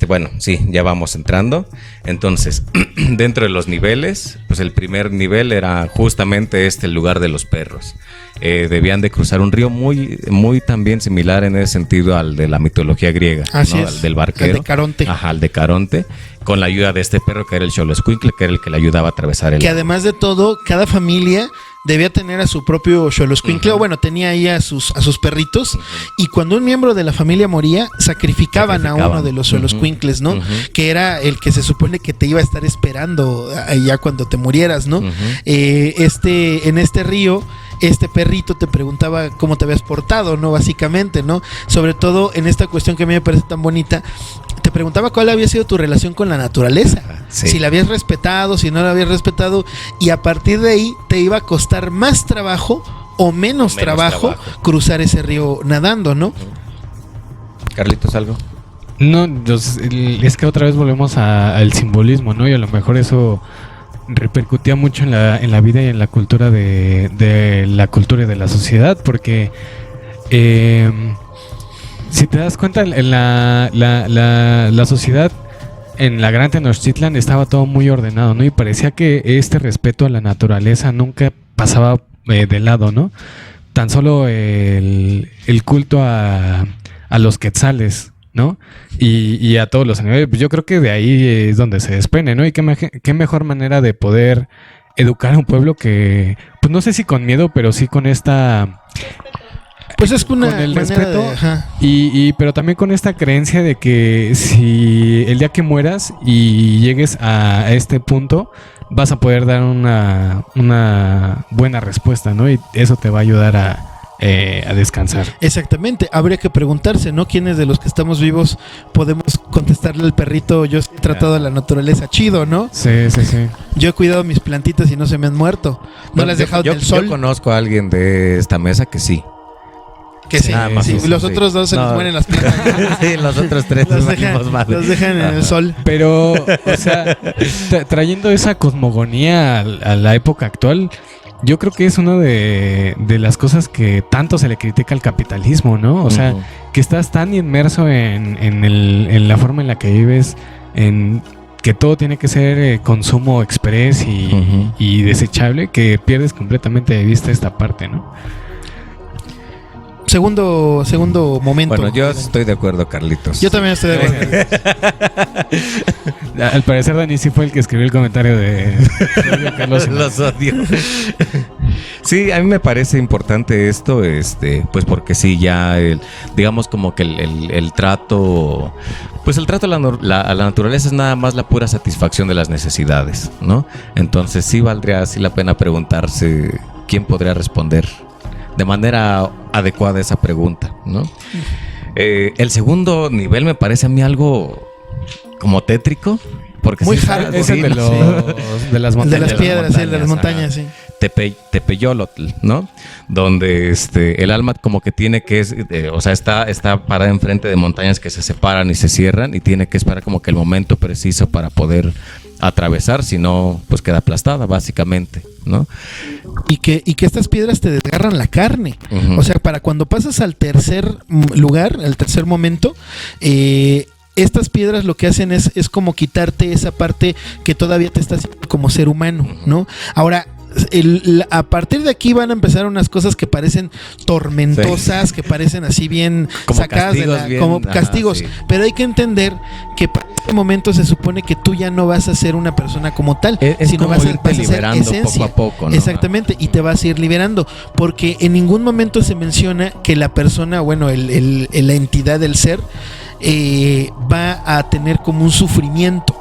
bueno, sí, ya vamos entrando. Entonces, dentro de los niveles, pues el primer nivel era justamente el lugar de los perros. Debían de cruzar un río muy, muy también similar en ese sentido al de la mitología griega, Así ¿no? es. Al del barquero. Al de Caronte. Ajá, al de Caronte, con la ayuda de este perro que era el Xoloescuincle, que era el que le ayudaba a atravesar el Que además de todo, cada familia debía tener a su propio Xoloescuincle, o bueno, tenía ahí a sus perritos, y cuando un miembro de la familia moría, sacrificaban a uno de los Xoloescuincles, ¿no? Que era el que se supone que te iba a estar esperando ya cuando te murieras, ¿no? En este río, este perrito te preguntaba cómo te habías portado, ¿no? Básicamente, ¿no? Sobre todo en esta cuestión que a mí me parece tan bonita, te preguntaba cuál había sido tu relación con la naturaleza. Sí. Si la habías respetado, si no la habías respetado, y a partir de ahí te iba a costar más trabajo o menos trabajo cruzar ese río nadando, ¿no? Carlitos, ¿algo? No, es que otra vez volvemos al simbolismo, ¿no? Y a lo mejor eso repercutía mucho en la vida y en la cultura de la cultura y de la sociedad, porque si te das cuenta, en la sociedad en la Gran Tenochtitlan estaba todo muy ordenado, ¿no? Y parecía que este respeto a la naturaleza nunca pasaba de lado, ¿no? Tan solo el culto a los quetzales, ¿no? Y a todos los animales. Pues yo creo que de ahí es donde se desprende, ¿no? Y qué mejor manera de poder educar a un pueblo que, pues no sé si con miedo, pero sí con esta... Pues es una con el manera respeto pero también con esta creencia de que si el día que mueras y llegues a este punto vas a poder dar una buena respuesta, ¿no? Y eso te va a ayudar a descansar. Exactamente, habría que preguntarse, ¿no? ¿Quiénes de los que estamos vivos podemos contestarle al perrito, yo he tratado a la naturaleza chido, ¿no? Sí. Yo he cuidado mis plantitas y no se me han muerto. No las he dejado del sol. Yo conozco a alguien de esta mesa que sí. Que sí, Nada más sí, eso, los sí. otros dos se les No. mueren las plantas. Sí, los otros tres los, valimos madre. los dejan en el sol. Pero, o sea, trayendo esa cosmogonía a la época actual, yo creo que es una de las cosas que tanto se le critica al capitalismo, ¿no? O sea, que estás tan inmerso en la forma en la que vives, en que todo tiene que ser consumo express y desechable, que pierdes completamente de vista esta parte, ¿no? Segundo momento. Bueno, yo estoy de acuerdo, Carlitos. Yo también estoy de acuerdo. Al parecer Dani sí fue el que escribió el comentario de Carlos. Los odio. Sí, a mí me parece importante esto, pues porque sí, ya digamos como que el trato, pues el trato a la naturaleza es nada más la pura satisfacción de las necesidades, ¿no? Entonces sí valdría así la pena preguntarse quién podría responder de manera adecuada esa pregunta, ¿no? El segundo nivel me parece a mí algo como tétrico, porque Muy sí, hard. Es el de las De montañas. las piedras, sí, de las ajá. montañas, sí. Tepeyolotl, ¿no? Donde el alma como que tiene que, o sea, está parada enfrente de montañas que se separan y se cierran y tiene que esperar como que el momento preciso para poder atravesar, si no, pues queda aplastada básicamente, ¿no? Y que estas piedras te desgarran la carne. Ujú. O sea, para cuando pasas al tercer lugar, al tercer momento, estas piedras lo que hacen es como quitarte esa parte que todavía te está haciendo como ser humano, ¿no? Ahora, a partir de aquí van a empezar unas cosas que parecen tormentosas, que parecen así bien Como sacadas castigos bien, como ajá, castigos, sí. pero hay que entender que para este momento se supone que tú ya no vas a ser una persona como tal, Es sino como vas a irte ser liberando esencia. poco a poco, ¿no? Exactamente, y te vas a ir liberando, porque en ningún momento se menciona que la persona, bueno, la entidad del ser va a tener como un sufrimiento,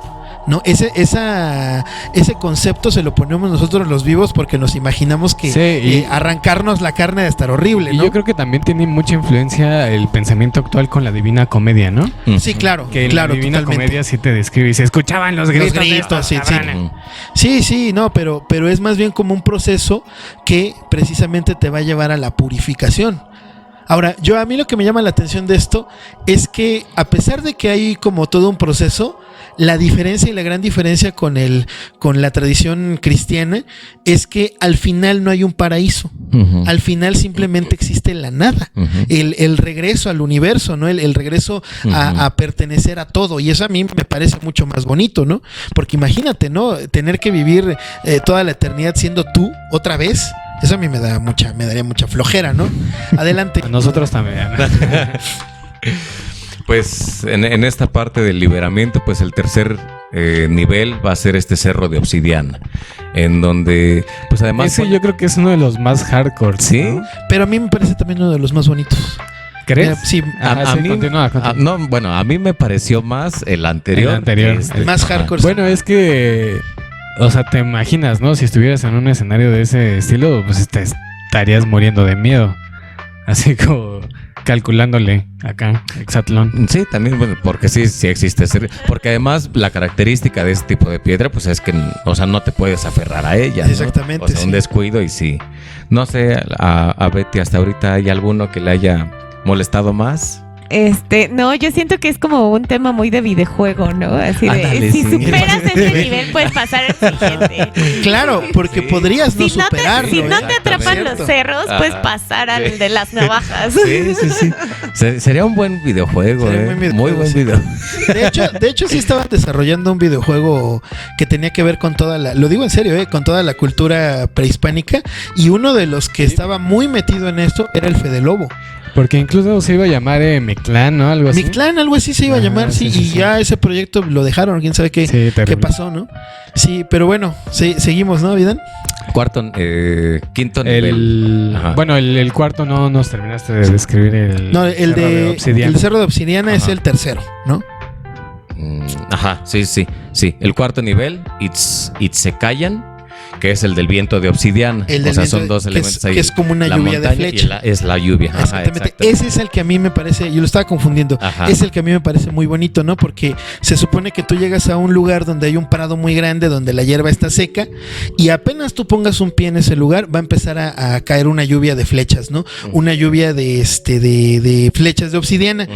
¿no? Ese concepto se lo ponemos nosotros los vivos porque nos imaginamos que Sí, arrancarnos la carne de estar horrible, Y ¿no? yo creo que también tiene mucha influencia el pensamiento actual con la Divina Comedia, ¿no? Sí, claro, Que claro, la Divina totalmente. Comedia sí te describe y se escuchaban los gritos, de gritos, estos sí, sí. cabrones. Sí, no, pero es más bien como un proceso que precisamente te va a llevar a la purificación. Ahora, a mí lo que me llama la atención de esto es que a pesar de que hay como todo un proceso, la diferencia y la gran diferencia con la tradición cristiana es que al final no hay un paraíso. Ujú. Al final simplemente existe la nada. Ujú. El regreso al universo, ¿no? El regreso a pertenecer a todo. Y eso a mí me parece mucho más bonito, ¿no? Porque imagínate, ¿no? Tener que vivir toda la eternidad siendo tú otra vez. Eso a mí me daría mucha flojera, ¿no? Adelante. A nosotros también. Pues en esta parte del liberamiento, pues el tercer nivel va a ser este cerro de obsidiana, en donde, pues además... Ese yo creo que es uno de los más hardcore. ¿Sí? ¿no? Pero a mí me parece también uno de los más bonitos. ¿Crees? Sí, Ajá, sí, continúa. No, bueno, a mí me pareció más el anterior. El anterior. más Ajá. hardcore. Bueno, es que, o sea, te imaginas, ¿no? Si estuvieras en un escenario de ese estilo, pues te estarías muriendo de miedo. Así como calculándole acá, Exatlón. Sí, también, bueno, porque sí existe. Porque además la característica de este tipo de piedra, pues es que, o sea, no te puedes aferrar a ella, ¿no? Exactamente, O sea, un sí. descuido y sí. No sé, a Betty, hasta ahorita hay alguno que le haya molestado más. No, yo siento que es como un tema muy de videojuego, ¿no? Así de, Ándale, si sí. superas este nivel, puedes pasar al siguiente. Claro, porque Sí. podrías no Si no superarlo. te Exactamente. atrapan los cerros, puedes Ajá. pasar al Sí. de las navajas. Sí. Sería un buen videojuego, Sería un buen Muy videojuego, buen sí. video. De hecho sí estaban desarrollando un videojuego que tenía que ver con toda lo digo en serio, con toda la cultura prehispánica, y uno de los que estaba muy metido en esto era el Fede Lobo. Porque incluso se iba a llamar Mictlán, ¿no? Algo así. Mictlán, algo así se iba a Ajá, llamar, sí, sí, y sí. ya ese proyecto lo dejaron, quién sabe qué, Sí, qué terrible. pasó, ¿no? Sí, pero bueno, seguimos, ¿no, Vidan? Quinto nivel. Ajá. Bueno, el cuarto no nos terminaste de describir el No, el cerro de Obsidiana. el Cerro de Obsidiana es Ajá. el tercero, ¿no? Ajá, sí. El cuarto nivel, Itzekayan, que es el del viento de obsidiana. El O del sea, viento son dos que es- elementos ahí. que es como una la lluvia de montaña y flecha. es la lluvia. Ajá, Exactamente. exactamente. Ese es el que a mí me parece, yo lo estaba confundiendo. Ajá. Es el que a mí me parece muy bonito, ¿no? Porque se supone que tú llegas a un lugar donde hay un prado muy grande, donde la hierba está seca, y apenas tú pongas un pie en ese lugar, va a empezar a caer una lluvia de flechas, ¿no? Una lluvia de flechas de obsidiana.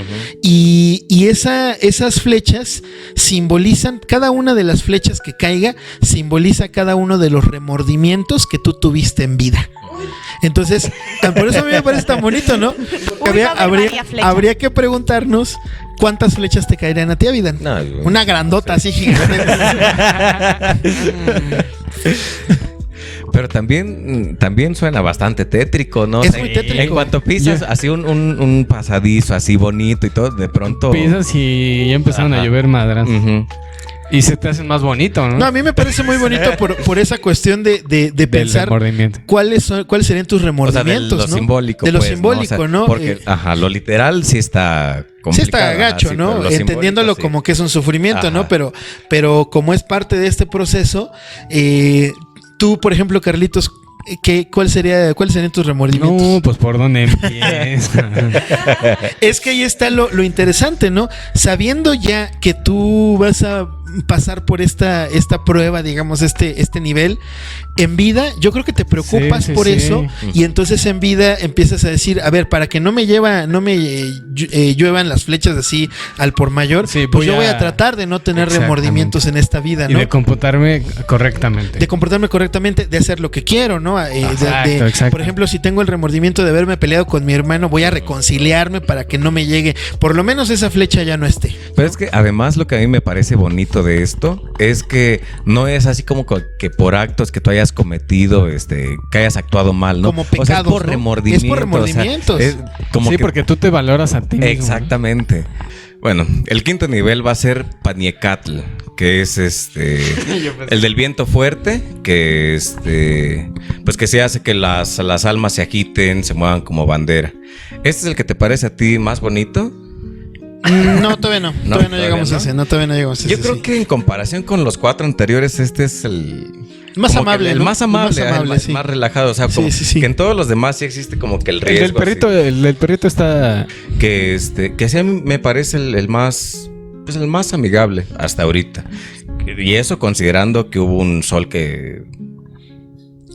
Y esas flechas simbolizan, cada una de las flechas que caiga, simboliza cada uno de los remordimientos que tú tuviste en vida. Entonces, por eso a mí me parece tan bonito, ¿no? Porque Uy, va a haber varias flechas. habría que preguntarnos cuántas flechas te caerían a ti, Avidan. No, Una grandota así gigante. Pero también suena bastante tétrico, ¿no? Es muy tétrico. En cuanto pisas así un pasadizo así bonito y todo, de pronto... Pisas y ya empezaron a Ajá. llover madras. Ujú. Y se te hacen más bonito, ¿no? No, a mí me parece muy bonito por esa cuestión de Del pensar remordimiento. cuáles serían tus O sea, de remordimientos, lo ¿no? simbólico. De lo pues, simbólico, O sea, ¿no? Porque, lo literal sí está complicado. Sí está gacho, sí, ¿no? pero lo Entendiéndolo simbólico, sí. como que es un sufrimiento, ¿no? Ajá. Pero como es parte de este proceso, tú, por ejemplo, Carlitos, ¿cuáles serían tus remordimientos? No, pues por dónde empieza. Es que ahí está lo interesante, ¿no? Sabiendo ya que tú vas a pasar por esta prueba, digamos, este nivel, en vida, yo creo que te preocupas Sí, sí, por sí. eso, y entonces en vida empiezas a decir, a ver, para que no me lluevan las flechas así al por mayor, Sí, pues yo voy a a- tratar de no tener Exactamente. remordimientos en esta vida, Y ¿no? de comportarme correctamente. De comportarme correctamente, de hacer lo que quiero, ¿no? Exacto. Por ejemplo, si tengo el remordimiento de haberme peleado con mi hermano, voy a reconciliarme para que no me llegue, por lo menos esa flecha ya no esté. Pero es que además lo que a mí me parece bonito de esto es que no es así como que por actos que tú hayas cometido, que hayas actuado mal, ¿no? Como O sea, es pecados, por ¿no? remordimientos. Es por remordimientos. O sea, es como Sí, que- porque tú te valoras a ti mismo. Exactamente. Bueno, el quinto nivel va a ser Paniecatl, que es el del viento fuerte, que pues que se hace que las almas se agiten, se muevan como bandera. ¿Este es el que te parece a ti más bonito? No, todavía no. No, Todavía no llegamos todavía a ese. No, todavía no llegamos a ese. Yo creo sí. que en comparación con los 4 anteriores, este es el Más como que amable, el ¿no? más amable, Más amable, el sí. más relajado. O sea, Sí, como sí. que en todos los demás sí existe como que el El riesgo. del perrito, así. el del perrito está. Que sí a mí me parece el más, pues el más amigable hasta ahorita. Y eso considerando que hubo un sol que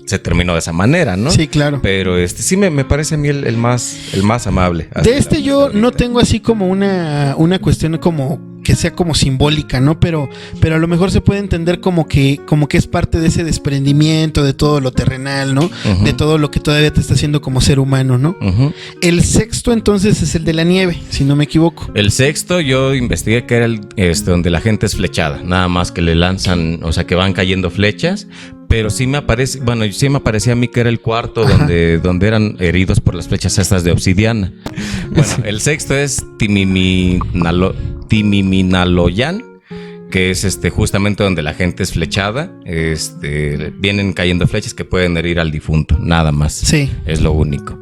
se terminó de esa manera, ¿no? Sí, claro. Pero sí me parece a mí el más amable. De yo no tengo así como una cuestión como que sea como simbólica, ¿no? Pero a lo mejor se puede entender como que es parte de ese desprendimiento de todo lo terrenal, ¿no? Ujú. De todo lo que todavía te está haciendo como ser humano, ¿no? Ujú. El sexto entonces es el de la nieve, si no me equivoco. El sexto yo investigué que era el donde la gente es flechada, nada más que le lanzan, o sea que van cayendo flechas, pero sí me parecía a mí que era el cuarto Ajá. donde eran heridos por las flechas estas de obsidiana. Bueno, el sexto es Timiminaloyan, que es justamente donde la gente es flechada, vienen cayendo flechas que pueden herir al difunto, nada más. Sí. Es lo único.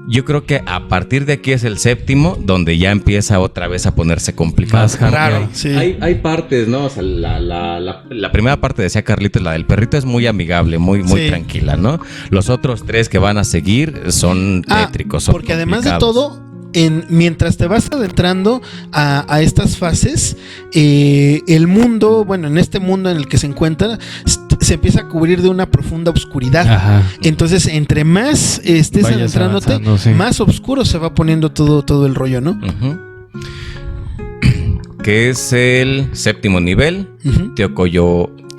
Yo creo que a partir de aquí es el séptimo, donde ya empieza otra vez a ponerse complicado. Más Raro, sí. Hay partes, ¿no? O sea, la primera parte, decía Carlitos, la del perrito es muy amigable, muy Sí. tranquila, ¿no? Los otros 3 que van a seguir son tétricos. Son porque además de complicados. todo, mientras te vas adentrando a estas fases, el mundo, bueno, en este mundo en el que se encuentra, se empieza a cubrir de una profunda oscuridad. Ajá. Entonces, entre más estés Vayas adentrándote, avanzando, sí. más oscuro se va poniendo todo el rollo, ¿no? Ujú. Que es el séptimo nivel, Ujú.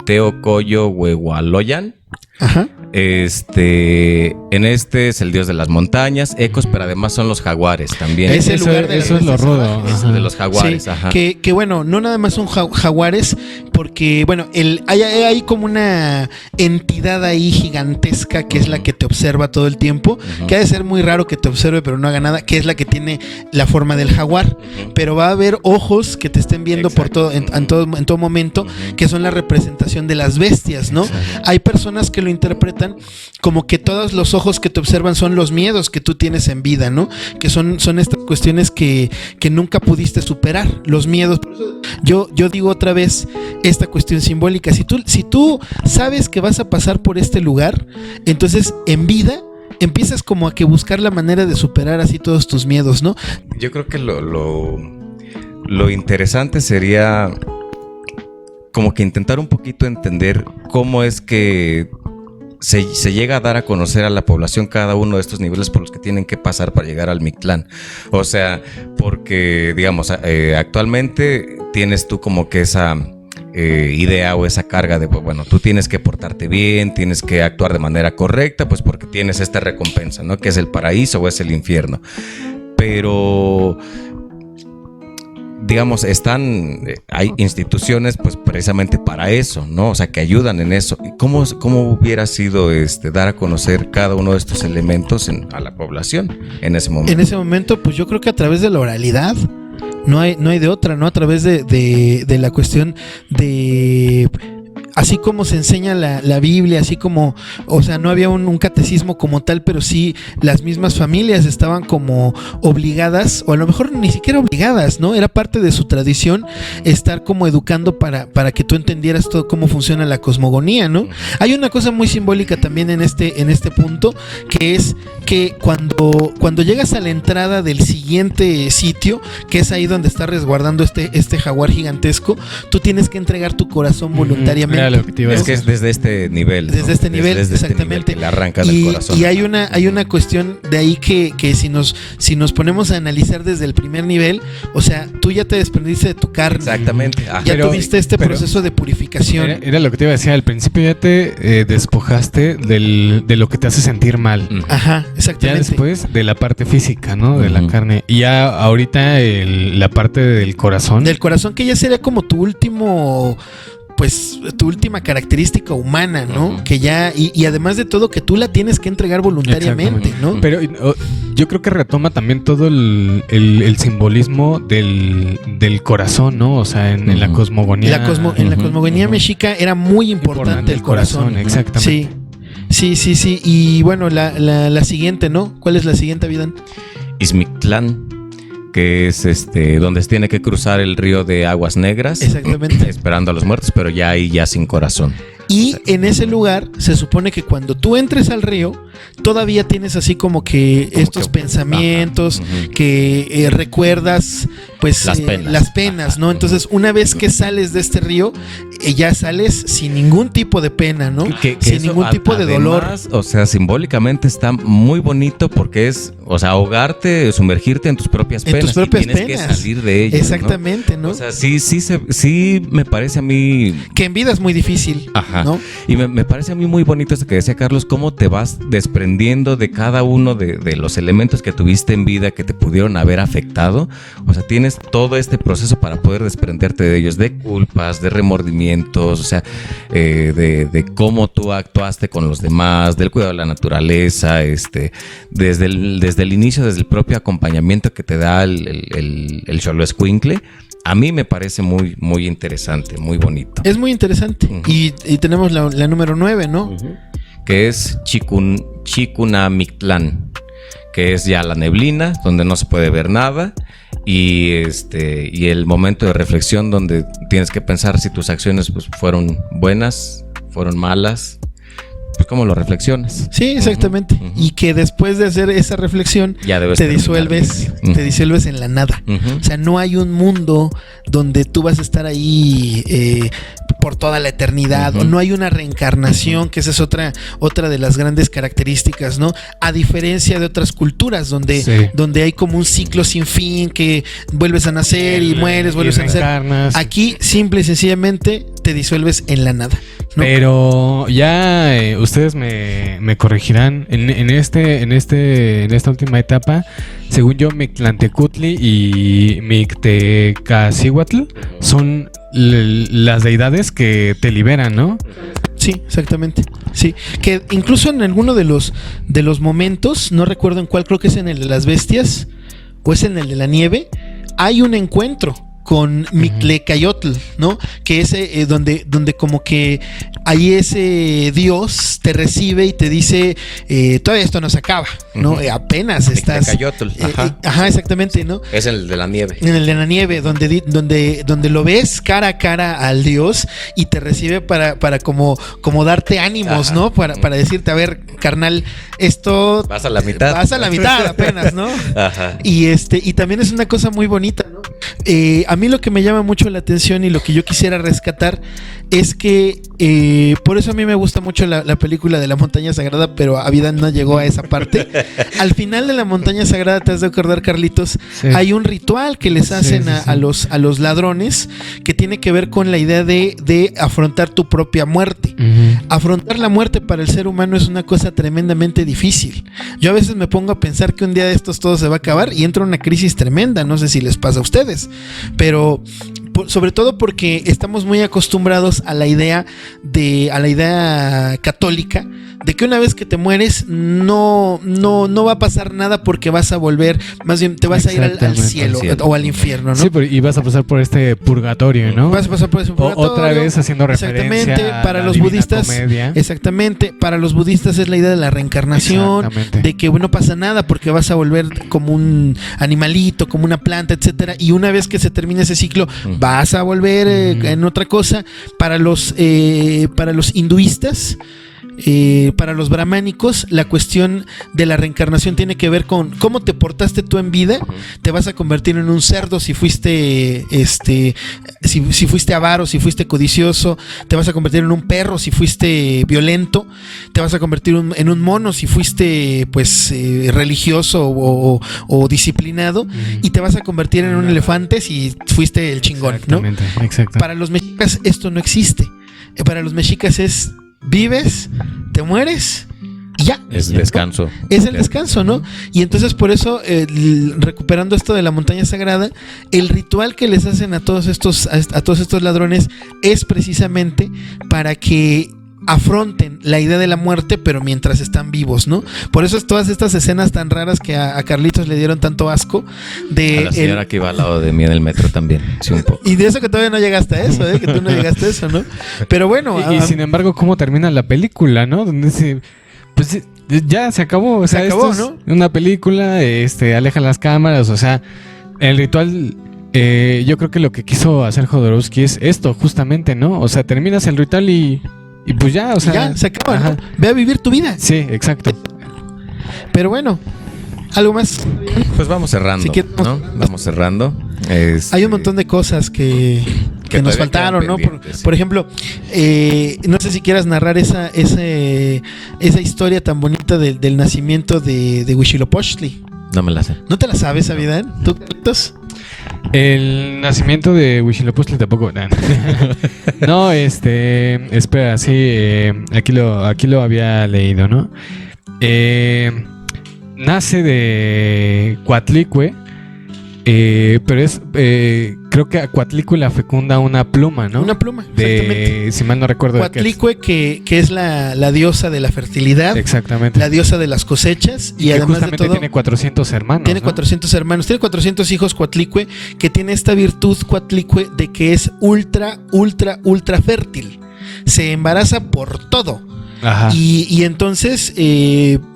Teocoyo Huehualoyan. Ajá. En este es el dios de las montañas, ecos, pero además son los jaguares también. Es el lugar de las eso es lo bestias rudo. salvajes. Es el de los jaguares, Sí, ajá. que bueno, no nada más son jaguares, porque bueno, hay como una entidad ahí gigantesca que es la que te observa todo el tiempo, Ujú. que ha de ser muy raro que te observe pero no haga nada, que es la que tiene la forma del jaguar, pero va a haber ojos que te estén viendo por todo en todo momento, Ujú. que son la representación de las bestias, ¿no? Hay personas que lo interpretan como que todos los ojos que te observan son los miedos que tú tienes en vida, ¿no? Que son estas cuestiones que nunca pudiste superar, los miedos. Por eso yo digo otra vez esta cuestión simbólica. Si tú sabes que vas a pasar por este lugar, entonces en vida empiezas como a que buscar la manera de superar así todos tus miedos, ¿no? Yo creo que lo interesante sería como que intentar un poquito entender cómo es que se llega a dar a conocer a la población cada uno de estos niveles por los que tienen que pasar para llegar al Mictlán. O sea, porque, digamos, actualmente tienes tú como que esa idea o esa carga de, bueno, tú tienes que portarte bien, tienes que actuar de manera correcta, pues porque tienes esta recompensa, ¿no? Que es el paraíso o es el infierno. Pero digamos, hay instituciones pues precisamente para eso, ¿no? O sea, que ayudan en eso. ¿Y cómo hubiera sido dar a conocer cada uno de estos elementos a la población en ese momento? En ese momento, pues yo creo que a través de la oralidad, no hay de otra, ¿no? A través de la cuestión de... Así como se enseña la Biblia, así como, o sea, no había un catecismo como tal, pero sí las mismas familias estaban como obligadas, o a lo mejor ni siquiera obligadas, ¿no? Era parte de su tradición estar como educando para que tú entendieras todo cómo funciona la cosmogonía, ¿no? Hay una cosa muy simbólica también en este punto, que es que cuando llegas a la entrada del siguiente sitio, que es ahí donde está resguardando este jaguar gigantesco, tú tienes que entregar tu corazón voluntariamente. Lo que te iba a es que decir. es desde este nivel, ¿no? Desde este nivel, desde exactamente. Este nivel que le arranca del corazón. Y hay una cuestión de ahí que si nos ponemos a analizar desde el primer nivel, o sea, tú ya te desprendiste de tu carne. Exactamente. Ya tuviste este proceso de purificación. Era lo que te iba a decir. Al principio ya te despojaste de lo que te hace sentir mal. Ajá, Ya exactamente. después de la parte física, ¿no? De la carne. Y ya ahorita la parte del corazón. Del corazón, que ya sería como tu última característica humana, ¿no? Que ya, y además de todo, que tú la tienes que entregar voluntariamente, ¿no? Pero yo creo que retoma también todo el simbolismo del corazón, ¿no? O sea, en la cosmogonía. En la cosmogonía mexica era muy importante el corazón. Exactamente. Sí. Y bueno, la siguiente, ¿no? ¿Cuál es la siguiente, Avidan? Izmictlán, que es donde se tiene que cruzar el río de Aguas Negras. Exactamente. Esperando a los muertos, pero ya ahí ya sin corazón. Y en ese lugar se supone que cuando tú entres al río, todavía tienes así como que estos pensamientos, que recuerdas pues las penas, ¿no? Entonces, una vez que sales de este río, ya sales sin ningún tipo de pena, ¿no? Sin ningún tipo de dolor. O sea, simbólicamente está muy bonito porque es, o sea, ahogarte, sumergirte en tus propias penas. En tus propias tienes penas. que salir de ellas. Exactamente, ¿no? O sea, sí me parece a mí que en vida es muy difícil. Ajá. ¿No? Y me parece a mí muy bonito esto que decía Carlos, cómo te vas desprendiendo de cada uno de los elementos que tuviste en vida que te pudieron haber afectado. O sea, tienes todo este proceso para poder desprenderte de ellos, de culpas, de remordimientos, o sea, de cómo tú actuaste con los demás, del cuidado de la naturaleza, desde el inicio, desde el propio acompañamiento que te da el Xoloescuincle. A mí me parece muy, muy interesante, muy bonito. Es muy interesante. Y tenemos la número 9, ¿no? Que es Chikunamictlán, que es ya la neblina, donde no se puede ver nada. Y el momento de reflexión donde tienes que pensar si tus acciones pues, fueron buenas, fueron malas. Pues cómo lo reflexionas. Sí, exactamente. Y que después de hacer esa reflexión ya te disuelves en la nada. O sea, no hay un mundo donde tú vas a estar ahí por toda la eternidad, o no hay una reencarnación, que esa es otra de las grandes características, ¿no? A diferencia de otras culturas donde hay como un ciclo sin fin, que vuelves a nacer y mueres, vuelves a nacer. Aquí simple y sencillamente te disuelves en la nada, ¿no? Pero ya ustedes me corregirán en esta última etapa. Según yo, Mictlantecutli y Mictecacihuatl son las deidades que te liberan, ¿no? Sí, exactamente. Sí, que incluso en alguno de los momentos, no recuerdo en cuál, creo que es en el de las bestias o es en el de la nieve, hay un encuentro con Mictlecayotl, ¿no? Que es donde como que ahí ese Dios te recibe y te dice, todavía esto no se acaba, ¿no? Apenas estás... Mictlecayotl, ajá, exactamente, ¿no? Es el de la nieve. En el de la nieve, donde lo ves cara a cara al Dios y te recibe para como darte ánimos, ¿no? Para decirte, a ver, carnal, esto... Vas a la mitad. Vas a la mitad apenas, ¿no? Ajá. Y también es una cosa muy bonita, ¿no? A mí lo que me llama mucho la atención y lo que yo quisiera rescatar es que por eso a mí me gusta mucho la película de la montaña sagrada, pero a vida no llegó a esa parte. Al final de la montaña sagrada, te has de acordar, Carlitos, Sí. hay un ritual que les hacen Sí. a los ladrones que tiene que ver con la idea de afrontar tu propia muerte. Afrontar la muerte para el ser humano es una cosa tremendamente difícil. Yo a veces me pongo a pensar que un día de estos todo se va a acabar y entra una crisis tremenda. No sé si les pasa a ustedes, pero sobre todo porque estamos muy acostumbrados a la idea católica de que una vez que te mueres no va a pasar nada porque vas a volver, más bien te vas a ir al Exactamente. cielo Al cielo. o al infierno, ¿no? Sí, y vas a pasar por este purgatorio, ¿no? Vas a pasar por ese purgatorio. Otra vez haciendo referencia Exactamente, a para la los Divina budistas. Comedia. Exactamente, para los budistas es la idea de la reencarnación, Exactamente. de que no pasa nada porque vas a volver como un animalito, como una planta, etcétera. Y una vez que se termine ese ciclo, vas a volver en otra cosa. Para los hinduistas, para los brahmánicos, la cuestión de la reencarnación tiene que ver con cómo te portaste tú en vida. Te vas a convertir en un cerdo si fuiste si fuiste avaro, si fuiste codicioso. Te vas a convertir en un perro si fuiste violento. Te vas a convertir en un mono si fuiste religioso o disciplinado. Y te vas a convertir en un elefante si fuiste el chingón, ¿no? Exacto. Para los mexicas esto no existe. Para los mexicas es vives, te mueres y ya. Es descanso. Es el descanso, ¿no? Y entonces por eso, recuperando esto de la montaña sagrada, el ritual que les hacen a todos estos ladrones es precisamente para que afronten la idea de la muerte, pero mientras están vivos, ¿no? Por eso es todas estas escenas tan raras que a Carlitos le dieron tanto asco de A la señora que iba al lado de mí en el metro también. Sí, un poco. y de eso que todavía no llegaste a eso, que tú no llegaste a eso, ¿no? Pero bueno, Y sin embargo, ¿cómo termina la película, no? Donde ya se acabó. O sea, Se acabó, esto es una película, aleja las cámaras, o sea, el ritual. Yo creo que lo que quiso hacer Jodorowsky es esto, justamente, ¿no? O sea, terminas el ritual y pues ya, o sea. ya se acaba, ajá. ¿no? Ve a vivir tu vida. Sí, exacto. Pero bueno, algo más. Pues vamos cerrando, Si quieres, ¿no? Vamos cerrando. Hay un montón de cosas que nos todavía faltaron, quedan ¿no? pendientes, sí. Por ejemplo, no sé si quieras narrar esa historia tan bonita del nacimiento de Huitzilopochtli. No me la sé. ¿No te la sabes, Avidán? ¿Tú, Carlitos? El nacimiento de Huitzilopochtli tampoco. No, espera, sí, aquí lo había leído, ¿no? Nace de Coatlicue, pero creo que a Coatlicue la fecunda una pluma, ¿no? Una pluma, exactamente. Si mal no recuerdo. Coatlicue, que es la diosa de la fertilidad, Exactamente. la diosa de las cosechas y que además de justamente todo tiene 400 hermanos. tiene ¿no? 400 hermanos, tiene 400 hijos Coatlicue, que tiene esta virtud Coatlicue de que es ultra fértil. Se embaraza por todo. Ajá. Y entonces,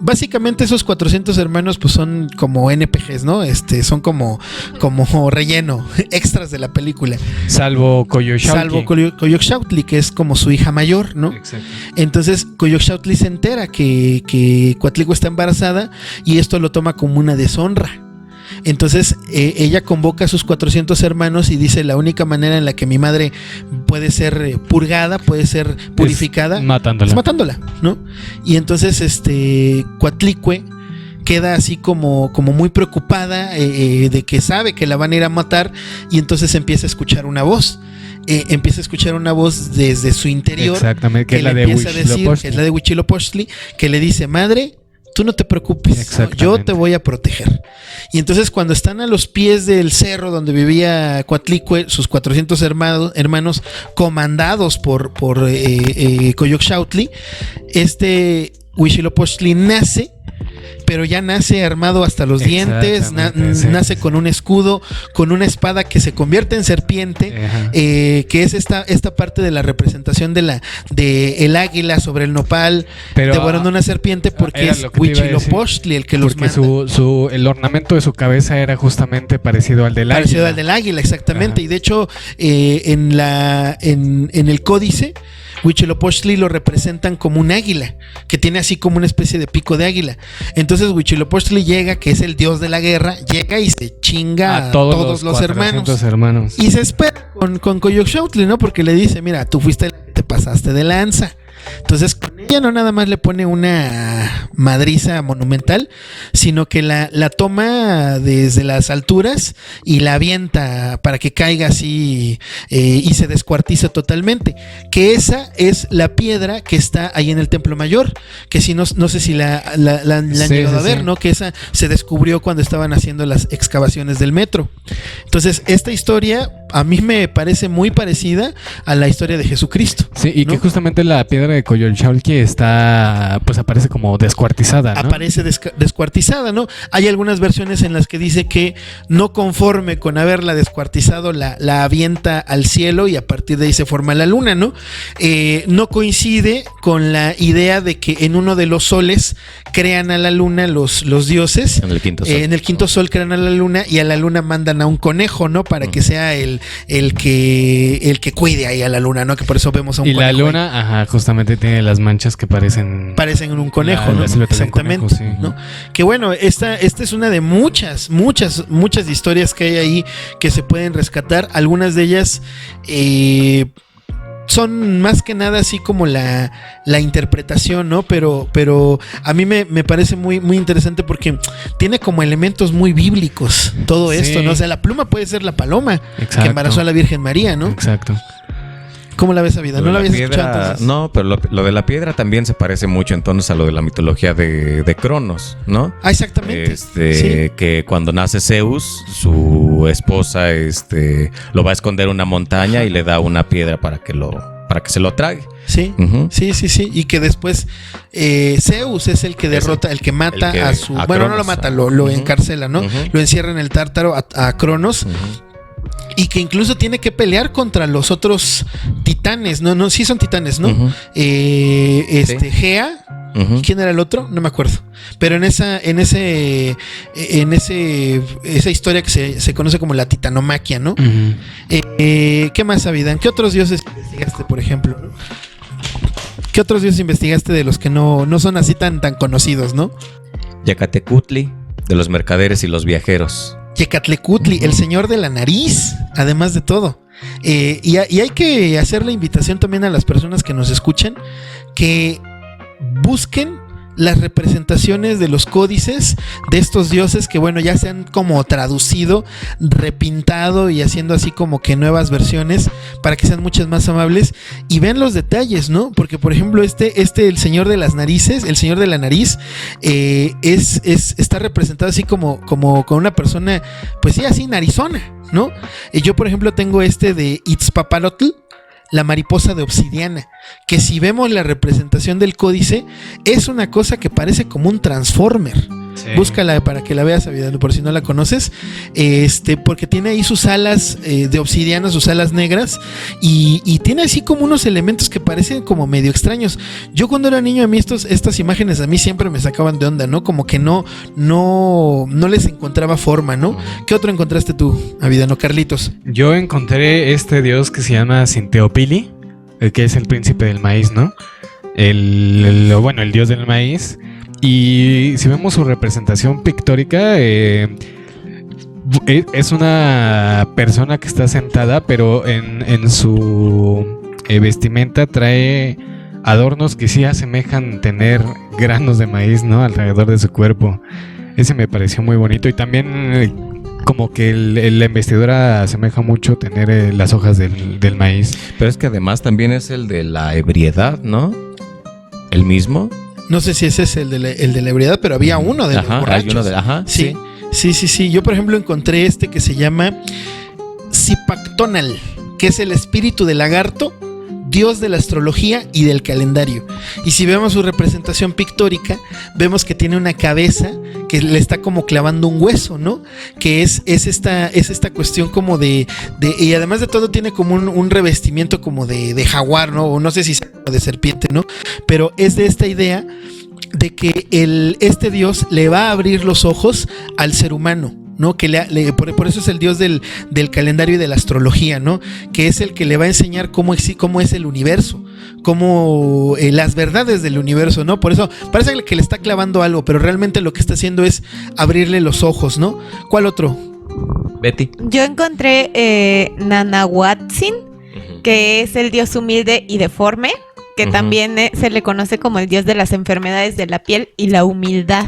básicamente esos 400 hermanos pues son como NPGs, ¿no? Son como relleno, extras de la película. Salvo Coyolxauhqui. Salvo Coyolxauhqui, que es como su hija mayor, ¿no? Exacto. Entonces Coyolxauhqui se entera que Coatlicue está embarazada y esto lo toma como una deshonra. Entonces ella convoca a sus 400 hermanos y dice: la única manera en la que mi madre puede ser purgada, puede ser purificada, es matándola, ¿no? Y entonces Coatlicue queda así como muy preocupada de que sabe que la van a ir a matar, y entonces empieza a escuchar una voz. Empieza a escuchar una voz desde su interior. Exactamente, que es la le de empieza a decir, que es la de Huitzilopochtli, que le dice: madre, tú no te preocupes, ¿no? Yo te voy a proteger. Y entonces cuando están a los pies del cerro donde vivía Coatlicue, sus 400 hermanos comandados por Coyolxauhqui, Huitzilopochtli nace pero ya nace armado hasta los dientes, nace con un escudo, con una espada que se convierte en serpiente, que es esta parte de la representación de el águila sobre el nopal, devorando una serpiente, porque es Huitzilopochtli el que los manda. Porque el ornamento de su cabeza era justamente parecido al del águila. Parecido al del águila, exactamente. Y de hecho, en el códice, Huitzilopochtli lo representan como un águila, que tiene así como una especie de pico de águila. Entonces Huitzilopochtli llega, que es el dios de la guerra, llega y se chinga a todos los hermanos. Y se espera con Coyolxauhqui, ¿no? Porque le dice, mira, tú te pasaste de lanza. Entonces con ella no nada más le pone una madriza monumental, sino que la toma desde las alturas y la avienta para que caiga así y se descuartice totalmente. Que esa es la piedra que está ahí en el Templo Mayor, que si no sé si la han llegado a ver, ¿no? Que esa se descubrió cuando estaban haciendo las excavaciones del metro. Entonces esta historia a mí me parece muy parecida a la historia de Jesucristo. Sí, y ¿no? Que justamente la piedra de Coyolxauhqui está, pues aparece como descuartizada, ¿no? Aparece descuartizada, ¿no? Hay algunas versiones en las que dice que no conforme con haberla descuartizado, la avienta al cielo y a partir de ahí se forma la luna, ¿no? No coincide con la idea de que en uno de los soles crean a la luna los dioses. En el quinto sol. En el quinto sol crean a la luna y a la luna mandan a un conejo, ¿no? Para que sea el que cuide ahí a la luna, ¿no? Que por eso vemos a un conejo. Y la luna, justamente tiene las manchas que parecen un conejo, ¿no? Exactamente, conejo, sí. ¿No? Que bueno, esta es una de muchas historias que hay ahí que se pueden rescatar. Algunas de ellas son más que nada así como la interpretación, ¿no? Pero a mí me parece muy, muy interesante porque tiene como elementos muy bíblicos todo esto, ¿no? O sea, la pluma puede ser la paloma que embarazó a la Virgen María, ¿no? Exacto. ¿Cómo la ves, Vida? ¿No la habías escuchado entonces? No, pero lo de la piedra también se parece mucho entonces a lo de la mitología de Cronos, ¿no? Ah, exactamente. Sí. Que cuando nace Zeus, su esposa lo va a esconder en una montaña y le da una piedra para que se lo trague. Sí, sí. Y que después Zeus es el que derrota, el que mata a su... Bueno, Cronos. No lo mata, lo encarcela, ¿no? Lo encierra en el Tártaro a Cronos. Y que incluso tiene que pelear contra los otros titanes. No, sí son titanes, ¿no? Gea. ¿Quién era el otro? No me acuerdo. Pero en esa historia que se conoce como la titanomaquia, ¿no? ¿Qué más, Avidan? ¿Qué otros dioses investigaste, por ejemplo? ¿No? ¿Qué otros dioses investigaste de los que no son así tan conocidos, no? Yacatecutli, de los mercaderes y los viajeros. Yecatlecutli, el señor de la nariz, además de todo. Y hay que hacer la invitación también a las personas que nos escuchan que busquen las representaciones de los códices de estos dioses que bueno ya se han como traducido, repintado y haciendo así como que nuevas versiones para que sean muchas más amables y vean los detalles, ¿no? Porque por ejemplo el señor de las narices, el señor de la nariz está representado así como con una persona pues sí así narizona, ¿no? Yo por ejemplo tengo de Itzpapalotl, la mariposa de obsidiana, que si vemos la representación del códice es una cosa que parece como un transformer. Sí. Búscala para que la veas, Avidano, por si no la conoces. Porque tiene ahí sus alas de obsidiana, sus alas negras, y tiene así como unos elementos que parecen como medio extraños. Yo cuando era niño a mí estas imágenes a mí siempre me sacaban de onda, ¿no? Como que no les encontraba forma, ¿no? ¿Qué otro encontraste tú, Avidano, Carlitos? Yo encontré dios que se llama Sinteopili, que es el príncipe del maíz, ¿no? El dios del maíz. Y si vemos su representación pictórica, es una persona que está sentada, pero en su vestimenta trae adornos que sí asemejan tener granos de maíz, ¿no? Alrededor de su cuerpo. Ese me pareció muy bonito. Y también como que la investidura asemeja mucho tener las hojas del maíz. Pero es que además también es el de la ebriedad, ¿no? ¿El mismo? No sé si ese es el de la ebriedad, pero había uno de los borrachos. Sí. Yo, por ejemplo, encontré que se llama Zipactonal, que es el espíritu del lagarto dios de la astrología y del calendario. Y si vemos su representación pictórica, vemos que tiene una cabeza que le está como clavando un hueso, ¿no? Que es esta cuestión como de y además de todo tiene como un revestimiento como de jaguar, ¿no? O no sé si sea de serpiente, ¿no? Pero es de esta idea de que este dios le va a abrir los ojos al ser humano, ¿no? Que por eso es el dios del calendario y de la astrología, ¿no? Que es el que le va a enseñar cómo es el universo, cómo las verdades del universo, ¿no? Por eso parece que le está clavando algo, pero realmente lo que está haciendo es abrirle los ojos, ¿no? ¿Cuál otro? Betty. Yo encontré Nanahuatzin, que es el dios humilde y deforme, que también se le conoce como el dios de las enfermedades de la piel y la humildad.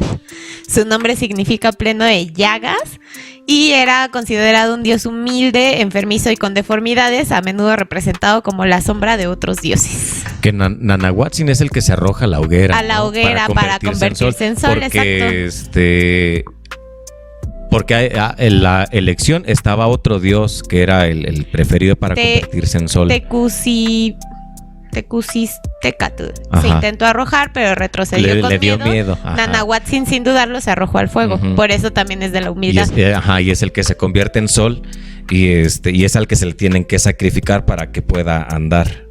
Su nombre significa pleno de llagas y era considerado un dios humilde, enfermizo y con deformidades, a menudo representado como la sombra de otros dioses. Que Nanahuatzin es el que se arroja a la hoguera. A la hoguera para convertirse en sol, porque, exacto. Porque en la elección estaba otro dios que era el preferido para convertirse en sol. Tecusistecatl. Ajá. Se intentó arrojar, pero retrocedió con le dio miedo. miedo. Ajá. Nanahuatzin, sin dudarlo, se arrojó al fuego. Por eso también es de la humildad. Y es el que se convierte en sol y es al que se le tienen que sacrificar para que pueda andar.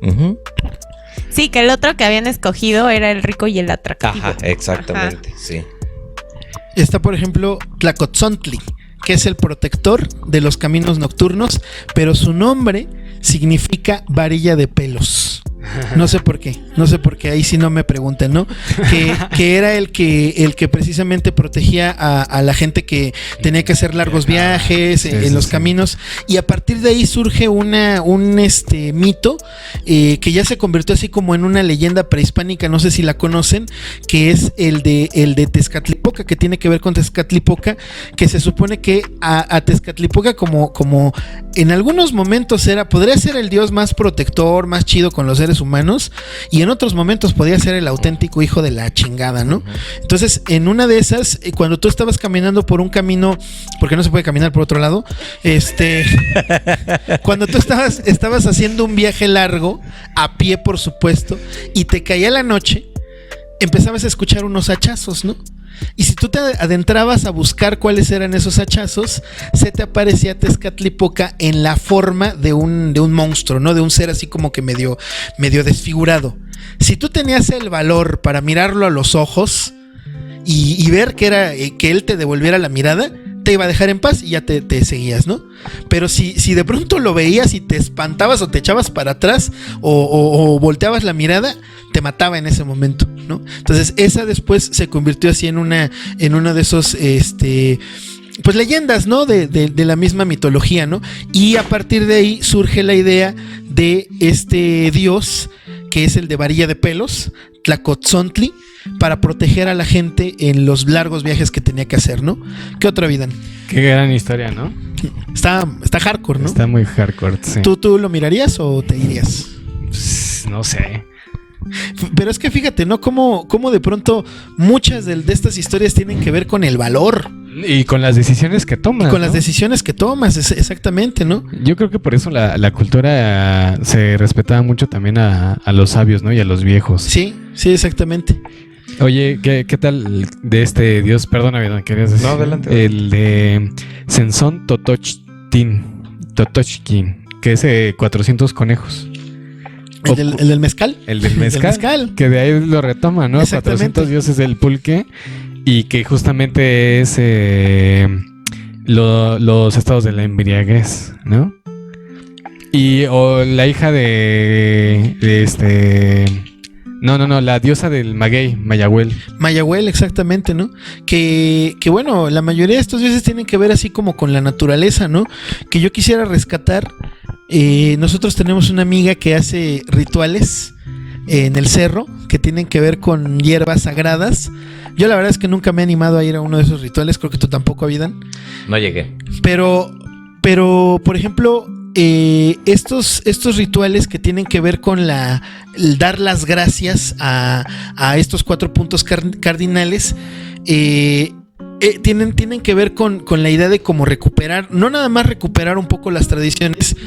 Sí, que el otro que habían escogido era el rico y el atractivo. Ajá, exactamente, Ajá. sí. Está, por ejemplo, Tlacotzontli, que es el protector de los caminos nocturnos, pero su nombre significa varilla de pelos. No sé por qué, ahí sí no me pregunten, ¿no? Que era el que precisamente protegía a la gente que tenía que hacer largos viajes en los caminos, y a partir de ahí surge un mito que ya se convirtió así como en una leyenda prehispánica, no sé si la conocen, que es el de Tezcatlipoca, que tiene que ver con Tezcatlipoca, que se supone que a Tezcatlipoca como en algunos momentos podría ser el dios más protector, más chido con los seres humanos, y en otros momentos podía ser el auténtico hijo de la chingada, ¿no? Entonces, en una de esas, cuando tú estabas caminando por un camino, porque no se puede caminar por otro lado, cuando tú estabas haciendo un viaje largo, a pie por supuesto, y te caía la noche, empezabas a escuchar unos hachazos, ¿no? Y si tú te adentrabas a buscar cuáles eran esos hachazos, se te aparecía Tezcatlipoca en la forma de un monstruo, ¿no? De un ser así como que medio desfigurado. Si tú tenías el valor para mirarlo a los ojos y ver que él te devolviera la mirada, te iba a dejar en paz y ya te seguías, ¿no? Pero si de pronto lo veías y te espantabas o te echabas para atrás o volteabas la mirada, te mataba en ese momento, ¿no? Entonces esa después se convirtió así en uno de esos pues leyendas, ¿no? De la misma mitología, ¿no? Y a partir de ahí surge la idea de este dios que es el de varilla de pelos, Tlacotzontli, para proteger a la gente en los largos viajes que tenía que hacer, ¿no? ¿Qué otra vida? Qué gran historia, ¿no? Está hardcore, ¿no? Está muy hardcore, sí. ¿Tú lo mirarías o te irías? No sé. Pero es que fíjate, ¿no? Cómo de pronto muchas de estas historias tienen que ver con el valor. Y con las decisiones que tomas. Y con las decisiones que tomas, exactamente, ¿no? Yo creo que por eso la cultura se respetaba mucho también a los sabios, ¿no? Y a los viejos. Sí, sí, exactamente. Oye, ¿qué tal de este dios? Perdóname, ¿no? ¿Querías decir? No, adelante. El de Sensón Totochkin, que es 400 conejos. ¿El del mezcal? El del mezcal. Que de ahí lo retoma, ¿no? 400 dioses del pulque. Y que justamente es los estados de la embriaguez, ¿no? Y la hija No, la diosa del maguey, Mayahuel. Mayahuel, exactamente, ¿no? Que bueno, la mayoría de estos dioses tienen que ver así como con la naturaleza, ¿no? Que yo quisiera rescatar. Nosotros tenemos una amiga que hace rituales en el cerro que tienen que ver con hierbas sagradas. Yo la verdad es que nunca me he animado a ir a uno de esos rituales, creo que tú tampoco, Avidan. No llegué. Pero por ejemplo, estos rituales que tienen que ver con el dar las gracias a estos 4 puntos cardinales, tienen que ver con la idea de cómo recuperar, no nada más recuperar un poco las tradiciones,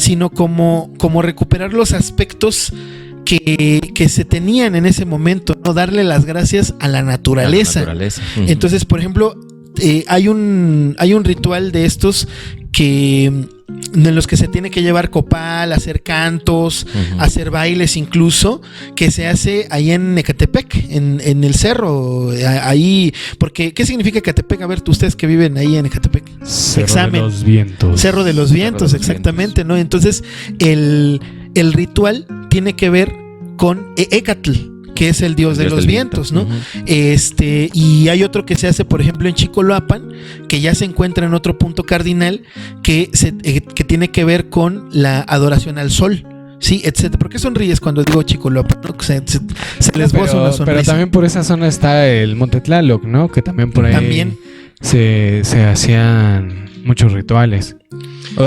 sino como recuperar los aspectos que se tenían en ese momento, ¿no? Darle las gracias a la naturaleza. Uh-huh. Entonces, por ejemplo, hay un ritual de estos en los que se tiene que llevar copal, hacer cantos, hacer bailes incluso, que se hace ahí en Ecatepec, en el cerro, ahí, porque ¿qué significa Ecatepec? A ver, ustedes que viven ahí en Ecatepec. Cerro de los Vientos. Cerro de los Vientos, exactamente, ¿no? Entonces, el ritual tiene que ver con Ecatl, que es el dios de los vientos, ¿no? Y hay otro que se hace, por ejemplo, en Chicoloapan, que ya se encuentra en otro punto cardinal, que tiene que ver con la adoración al sol, sí, etcétera. ¿Por qué sonríes cuando digo Chicoloapan? ¿No? Se les boza una sonrisa. Pero también por esa zona está el Monte Tlaloc, ¿no? Que también por ahí también se hacían muchos rituales.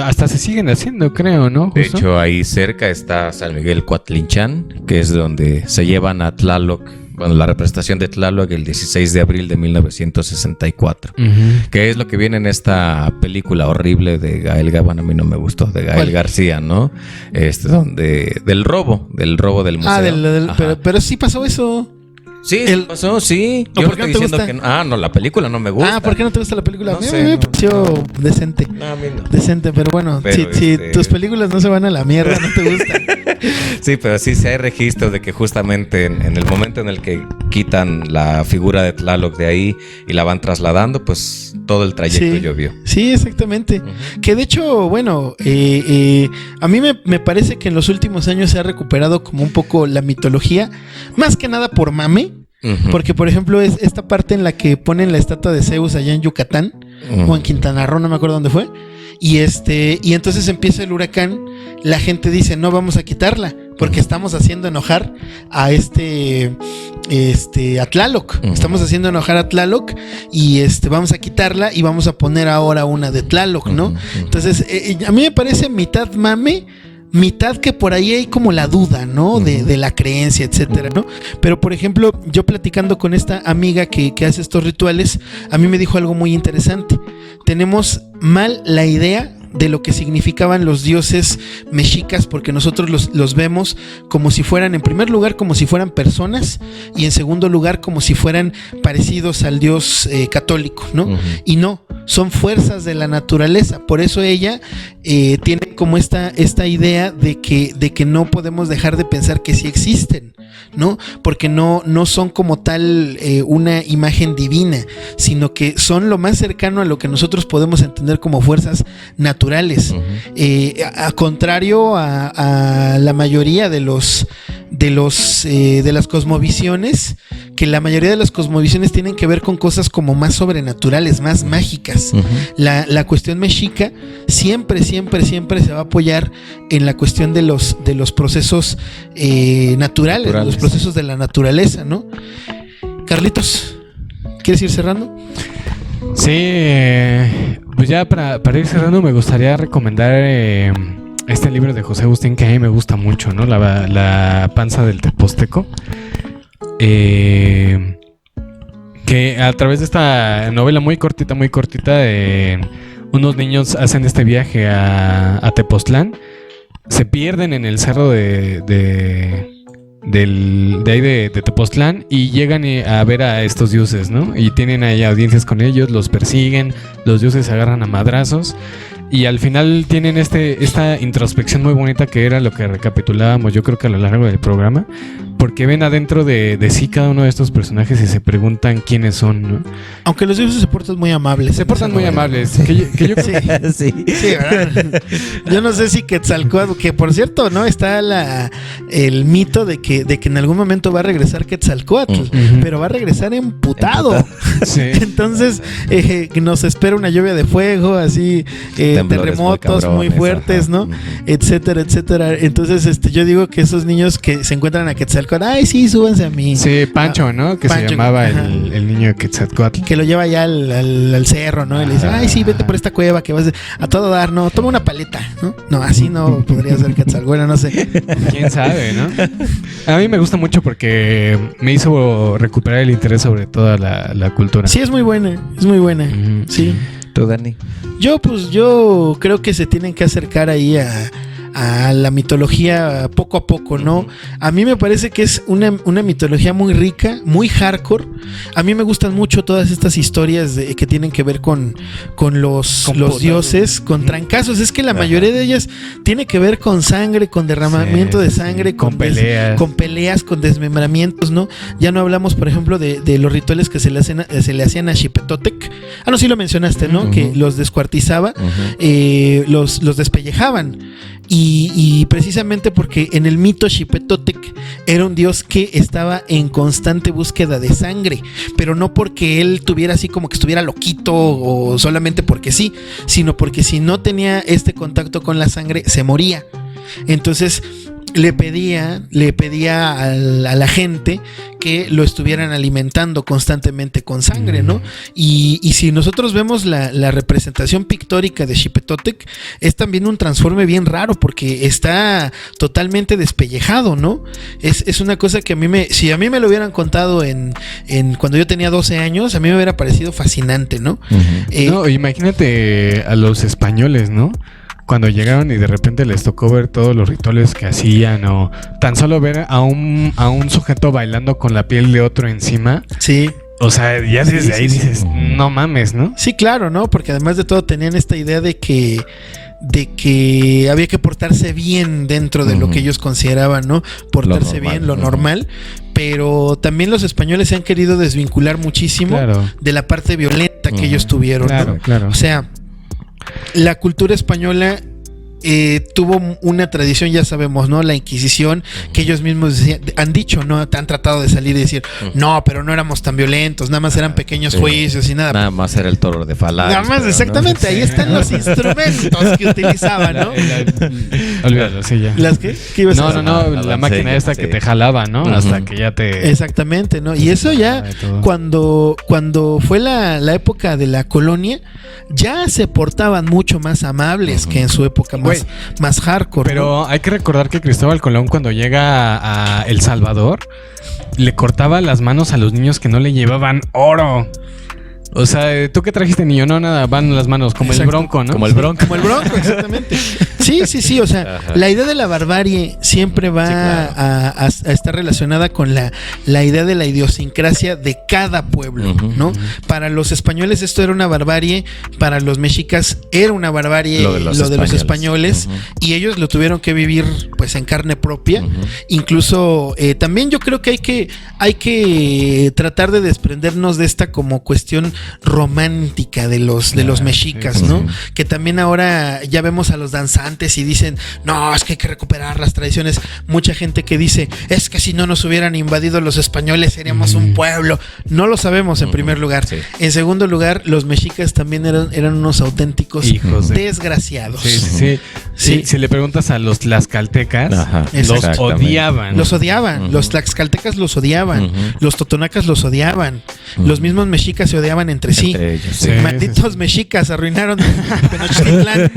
Hasta se siguen haciendo, creo, ¿no? De Justo. hecho, ahí cerca está San Miguel Coatlinchán, que es donde se llevan a Tlaloc, bueno, la representación de Tlaloc el 16 de abril de 1964. Que es lo que viene en esta película horrible de Gael García, a mí no me gustó, de Gael García, ¿no? Donde del robo del museo. Pero sí pasó eso. Sí, pasó, sí. ¿O Yo por qué estoy no te diciendo gusta? que no, la película no me gusta. ¿Por qué no te gusta la película? No A mí sé, me pareció decente. No, a mí no. Decente, pero bueno, Pero, si tus películas no se van a la mierda, no te gustan. Sí, pero sí hay registro de que justamente en el momento en el que quitan la figura de Tlaloc de ahí y la van trasladando, pues todo el trayecto llovió. Sí, exactamente. Que de hecho, bueno, a mí me parece que en los últimos años se ha recuperado como un poco la mitología, más que nada por mame. Porque, por ejemplo, es esta parte en la que ponen la estatua de Zeus allá en Yucatán o en Quintana Roo, no me acuerdo dónde fue. Y entonces empieza el huracán. La gente dice, no vamos a quitarla porque estamos haciendo enojar a a Tlaloc. Estamos haciendo enojar a Tlaloc y vamos a quitarla y vamos a poner ahora una de Tlaloc, ¿no? Entonces, a mí me parece mitad mame, mitad que por ahí hay como la duda, ¿no? De la creencia, etcétera, ¿no? Pero, por ejemplo, yo platicando con esta amiga que hace estos rituales, a mí me dijo algo muy interesante. Tenemos mal la idea de lo que significaban los dioses mexicas, porque nosotros los vemos como si fueran, en primer lugar, como si fueran personas, y en segundo lugar, como si fueran parecidos al dios católico, ¿no? Y no, son fuerzas de la naturaleza. Por eso ella tiene como esta idea de que no podemos dejar de pensar que sí existen, ¿no? Porque no son como tal una imagen divina, sino que son lo más cercano a lo que nosotros podemos entender como fuerzas naturales. A contrario a la mayoría de las cosmovisiones, que la mayoría de las cosmovisiones tienen que ver con cosas como más sobrenaturales, más mágicas. La cuestión mexica siempre se va a apoyar en la cuestión de los procesos naturales, los procesos de la naturaleza, ¿no? Carlitos, ¿quieres ir cerrando? Sí, pues ya para ir cerrando me gustaría recomendar este libro de José Agustín, que a mí me gusta mucho, ¿no? La panza del Teposteco. Que a través de esta novela muy cortita, unos niños hacen este viaje a Tepoztlán, se pierden en el cerro de ahí de Tepoztlán y llegan a ver a estos dioses, ¿no? Y tienen ahí audiencias con ellos, los persiguen, los dioses se agarran a madrazos y al final tienen esta introspección muy bonita, que era lo que recapitulábamos yo creo que a lo largo del programa, porque ven adentro de sí cada uno de estos personajes y se preguntan quiénes son, ¿no? Aunque los dioses se portan muy amables. Se portan muy amables. Sí, ¿verdad? Yo no sé si Quetzalcóatl, que por cierto, ¿no? Está el mito de que en algún momento va a regresar Quetzalcóatl, pero va a regresar emputado. Sí. Entonces, nos espera una lluvia de fuego, así, terremotos muy fuertes, ¿no? Etcétera, etcétera. Entonces, yo digo que esos niños que se encuentran a Quetzalcóatl, ay, sí, súbanse a mí. Sí, Pancho, ¿no? Que Pancho, se llamaba el niño de Quetzalcóatl. Que lo lleva ya al cerro, ¿no? Y le dice, ay, sí, vete por esta cueva que vas a todo dar, ¿no? Toma una paleta, ¿no? No, así no podría ser Quetzalcóatl, bueno, no sé. ¿Quién sabe, no? A mí me gusta mucho porque me hizo recuperar el interés sobre toda la cultura. Sí, es muy buena, Sí. ¿Tú, Dani? Yo creo que se tienen que acercar ahí a a la mitología poco a poco, ¿no? A mí me parece que es una mitología muy rica, muy hardcore. A mí me gustan mucho todas estas historias que tienen que ver con los dioses, con trancazos. Es que la mayoría de ellas tiene que ver con sangre, con derramamiento de sangre, con peleas. Con peleas, con desmembramientos, ¿no? Ya no hablamos, por ejemplo, de los rituales que se le hacían a Xipetotec. Ah, no, sí lo mencionaste, ¿no? Que los descuartizaba, los despellejaban. Y precisamente porque en el mito Xipetotec era un dios que estaba en constante búsqueda de sangre, pero no porque él tuviera así como que estuviera loquito o solamente porque sí, sino porque si no tenía este contacto con la sangre se moría. Entonces le pedía a la gente que lo estuvieran alimentando constantemente con sangre, ¿no? Y si nosotros vemos la representación pictórica de Xipetotec, es también un transforme bien raro porque está totalmente despellejado, ¿no? Es una cosa que si a mí me lo hubieran contado en cuando yo tenía 12 años, a mí me hubiera parecido fascinante, ¿no? No, imagínate a los españoles, ¿no? Cuando llegaron y de repente les tocó ver todos los rituales que hacían o tan solo ver a un sujeto bailando con la piel de otro encima. Sí. O sea, ya desde ahí dices, no mames, ¿no? Sí, claro, ¿no? Porque además de todo tenían esta idea de que había que portarse bien dentro de lo que ellos consideraban, ¿no? Portarse bien, lo normal. Pero también los españoles se han querido desvincular muchísimo de la parte violenta que ellos tuvieron, ¿no? Claro. O sea, la cultura española tuvo una tradición, ya sabemos, ¿no? La Inquisición, que ellos mismos han dicho, ¿no? Han tratado de salir y decir, no, pero no éramos tan violentos, nada más eran pequeños juicios y nada. Nada más era el toro de Falán. Nada más, exactamente, ¿no? Ahí están los instrumentos que utilizaban, ¿no? Olvídalo, sí, ya. ¿Las qué? ¿Qué ibas a decir? No, la máquina esta que te jalaba, ¿no? Hasta que ya te... Exactamente, ¿no? Y eso ya, cuando fue la época de la colonia, ya se portaban mucho más amables que en su época más hardcore. Pero ¿no? hay que recordar que Cristóbal Colón, cuando llega a El Salvador, le cortaba las manos a los niños que no le llevaban oro. O sea, ¿tú qué trajiste, niño? No, nada, van las manos, como el Bronco, ¿no? Como el Bronco. Como el Bronco, exactamente. Sí, o sea, la idea de la barbarie siempre va a estar relacionada con la idea de la idiosincrasia de cada pueblo, ¿no? Para los españoles esto era una barbarie, para los mexicas era una barbarie lo de los españoles, y ellos lo tuvieron que vivir pues en carne propia. Incluso también yo creo que hay que tratar de desprendernos de esta como cuestión romántica de los mexicas, ¿no? Que también ahora ya vemos a los danzantes y dicen, no, es que hay que recuperar las tradiciones. Mucha gente que dice, es que si no nos hubieran invadido los españoles seríamos un pueblo. No lo sabemos en primer lugar. En segundo lugar, los mexicas también eran unos auténticos hijos desgraciados. Sí. Si le preguntas a los tlaxcaltecas, los odiaban. Los tlaxcaltecas los odiaban. Los totonacas los odiaban. Los mismos mexicas se odiaban entre sí. Ellos, Malditos mexicas arruinaron Tenochtitlán.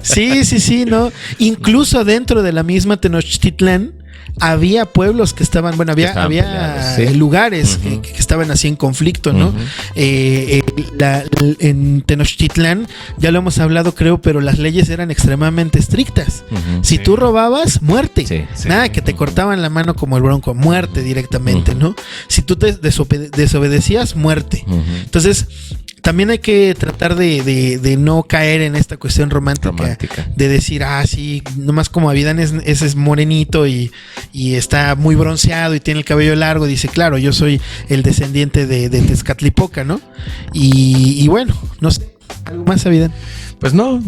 Sí, ¿no? Incluso dentro de la misma Tenochtitlán había pueblos que estaban, había lugares que estaban así en conflicto, ¿no? En Tenochtitlán, ya lo hemos hablado creo, pero las leyes eran extremadamente estrictas. Si tú robabas, muerte. Nada, que te cortaban la mano como el Bronco, muerte directamente, ¿no? Si tú te desobedecías, muerte. Entonces, también hay que tratar de no caer en esta cuestión romántica. De decir, sí, nomás como Avidán ese es morenito y está muy bronceado y tiene el cabello largo, dice, claro, yo soy el descendiente de Tezcatlipoca, ¿no? Y bueno, no sé, ¿algo más, Avidán? Pues no,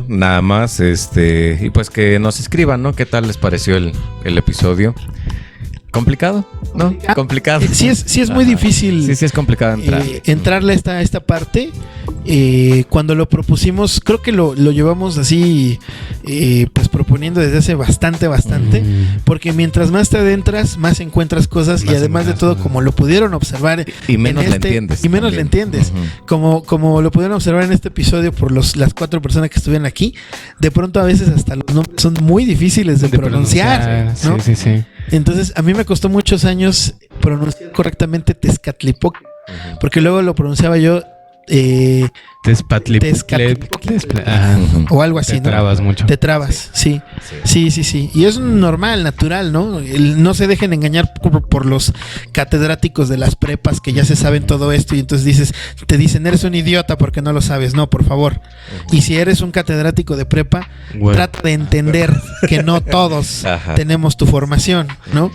nada más, y pues que nos escriban, ¿no? ¿Qué tal les pareció el episodio? ¿Complicado? ¿No? Complicado. Sí es muy difícil. Sí es complicado entrarle a esta parte. Cuando lo propusimos, creo que lo llevamos así, pues proponiendo desde hace bastante, porque mientras más te adentras, más encuentras cosas y además de todo, como lo pudieron observar y menos le entiendes. Y menos le entiendes. Como lo pudieron observar en este episodio por las 4 personas que estuvieron aquí, de pronto a veces hasta los nombres son muy difíciles de pronunciar, ¿no? Sí. Entonces, a mí me costó muchos años pronunciar correctamente Tezcatlipoca, porque luego lo pronunciaba yo o algo así, te ¿no? trabas mucho. Te trabas, sí. Sí. Y es normal, natural, ¿no? No se dejen engañar por los catedráticos de las prepas que ya se saben todo esto y entonces te dicen, eres un idiota porque no lo sabes. No, por favor. Y si eres un catedrático de prepa, trata de entender que no todos tenemos tu formación, ¿no?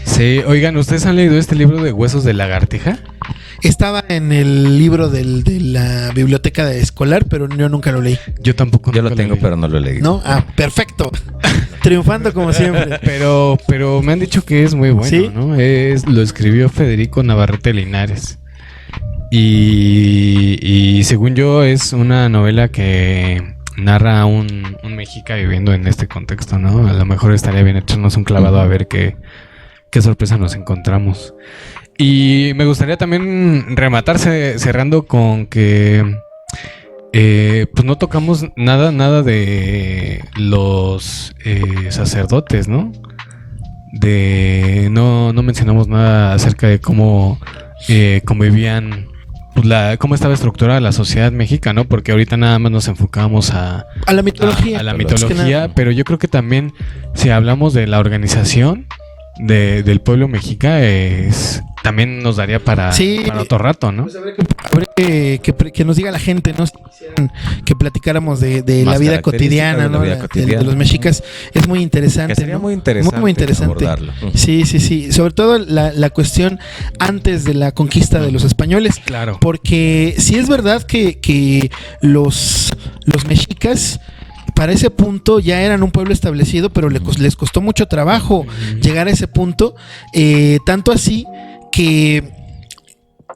Sí, oigan, ¿ustedes han leído este libro de Huesos de Lagartija? Estaba en el libro de la biblioteca escolar, pero yo nunca lo leí. Yo tampoco. Yo lo nunca tengo, leí. pero no lo he leído. ¿No? Ah, perfecto. Triunfando como siempre. Pero me han dicho que es muy bueno, ¿Sí? ¿no? Lo escribió Federico Navarrete Linares. Y según yo es una novela que narra a un mexica viviendo en este contexto, ¿no? A lo mejor estaría bien echarnos un clavado a ver qué sorpresa nos encontramos. Y me gustaría también rematarse cerrando con que pues no tocamos nada de los sacerdotes, ¿no? No mencionamos nada acerca de cómo convivían, pues cómo estaba estructurada la sociedad mexicana, ¿no? Porque ahorita nada más nos enfocamos a la mitología. A la mitología, pero yo creo que también si hablamos de la organización del pueblo mexica también nos daría para otro rato, ¿no? Pues habría que nos diga la gente, ¿no? Si quisieran que platicáramos de la vida cotidiana, ¿no? De los mexicas. Es muy interesante. Que sería, ¿no? Muy interesante. Muy interesante. Abordarlo. Sí. Sobre todo la cuestión antes de la conquista de los españoles. Claro. Porque sí es verdad que los mexicas para ese punto ya eran un pueblo establecido, pero les costó mucho trabajo llegar a ese punto, tanto así que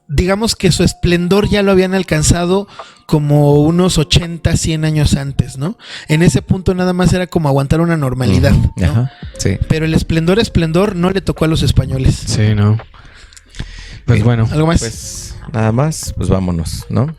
digamos que su esplendor ya lo habían alcanzado como unos 80, 100 años antes, ¿no? En ese punto nada más era como aguantar una normalidad, ¿no? Ajá, sí. Pero el esplendor no le tocó a los españoles. Sí, ¿no? Pues bueno. ¿Algo más? Pues nada más, pues vámonos, ¿no?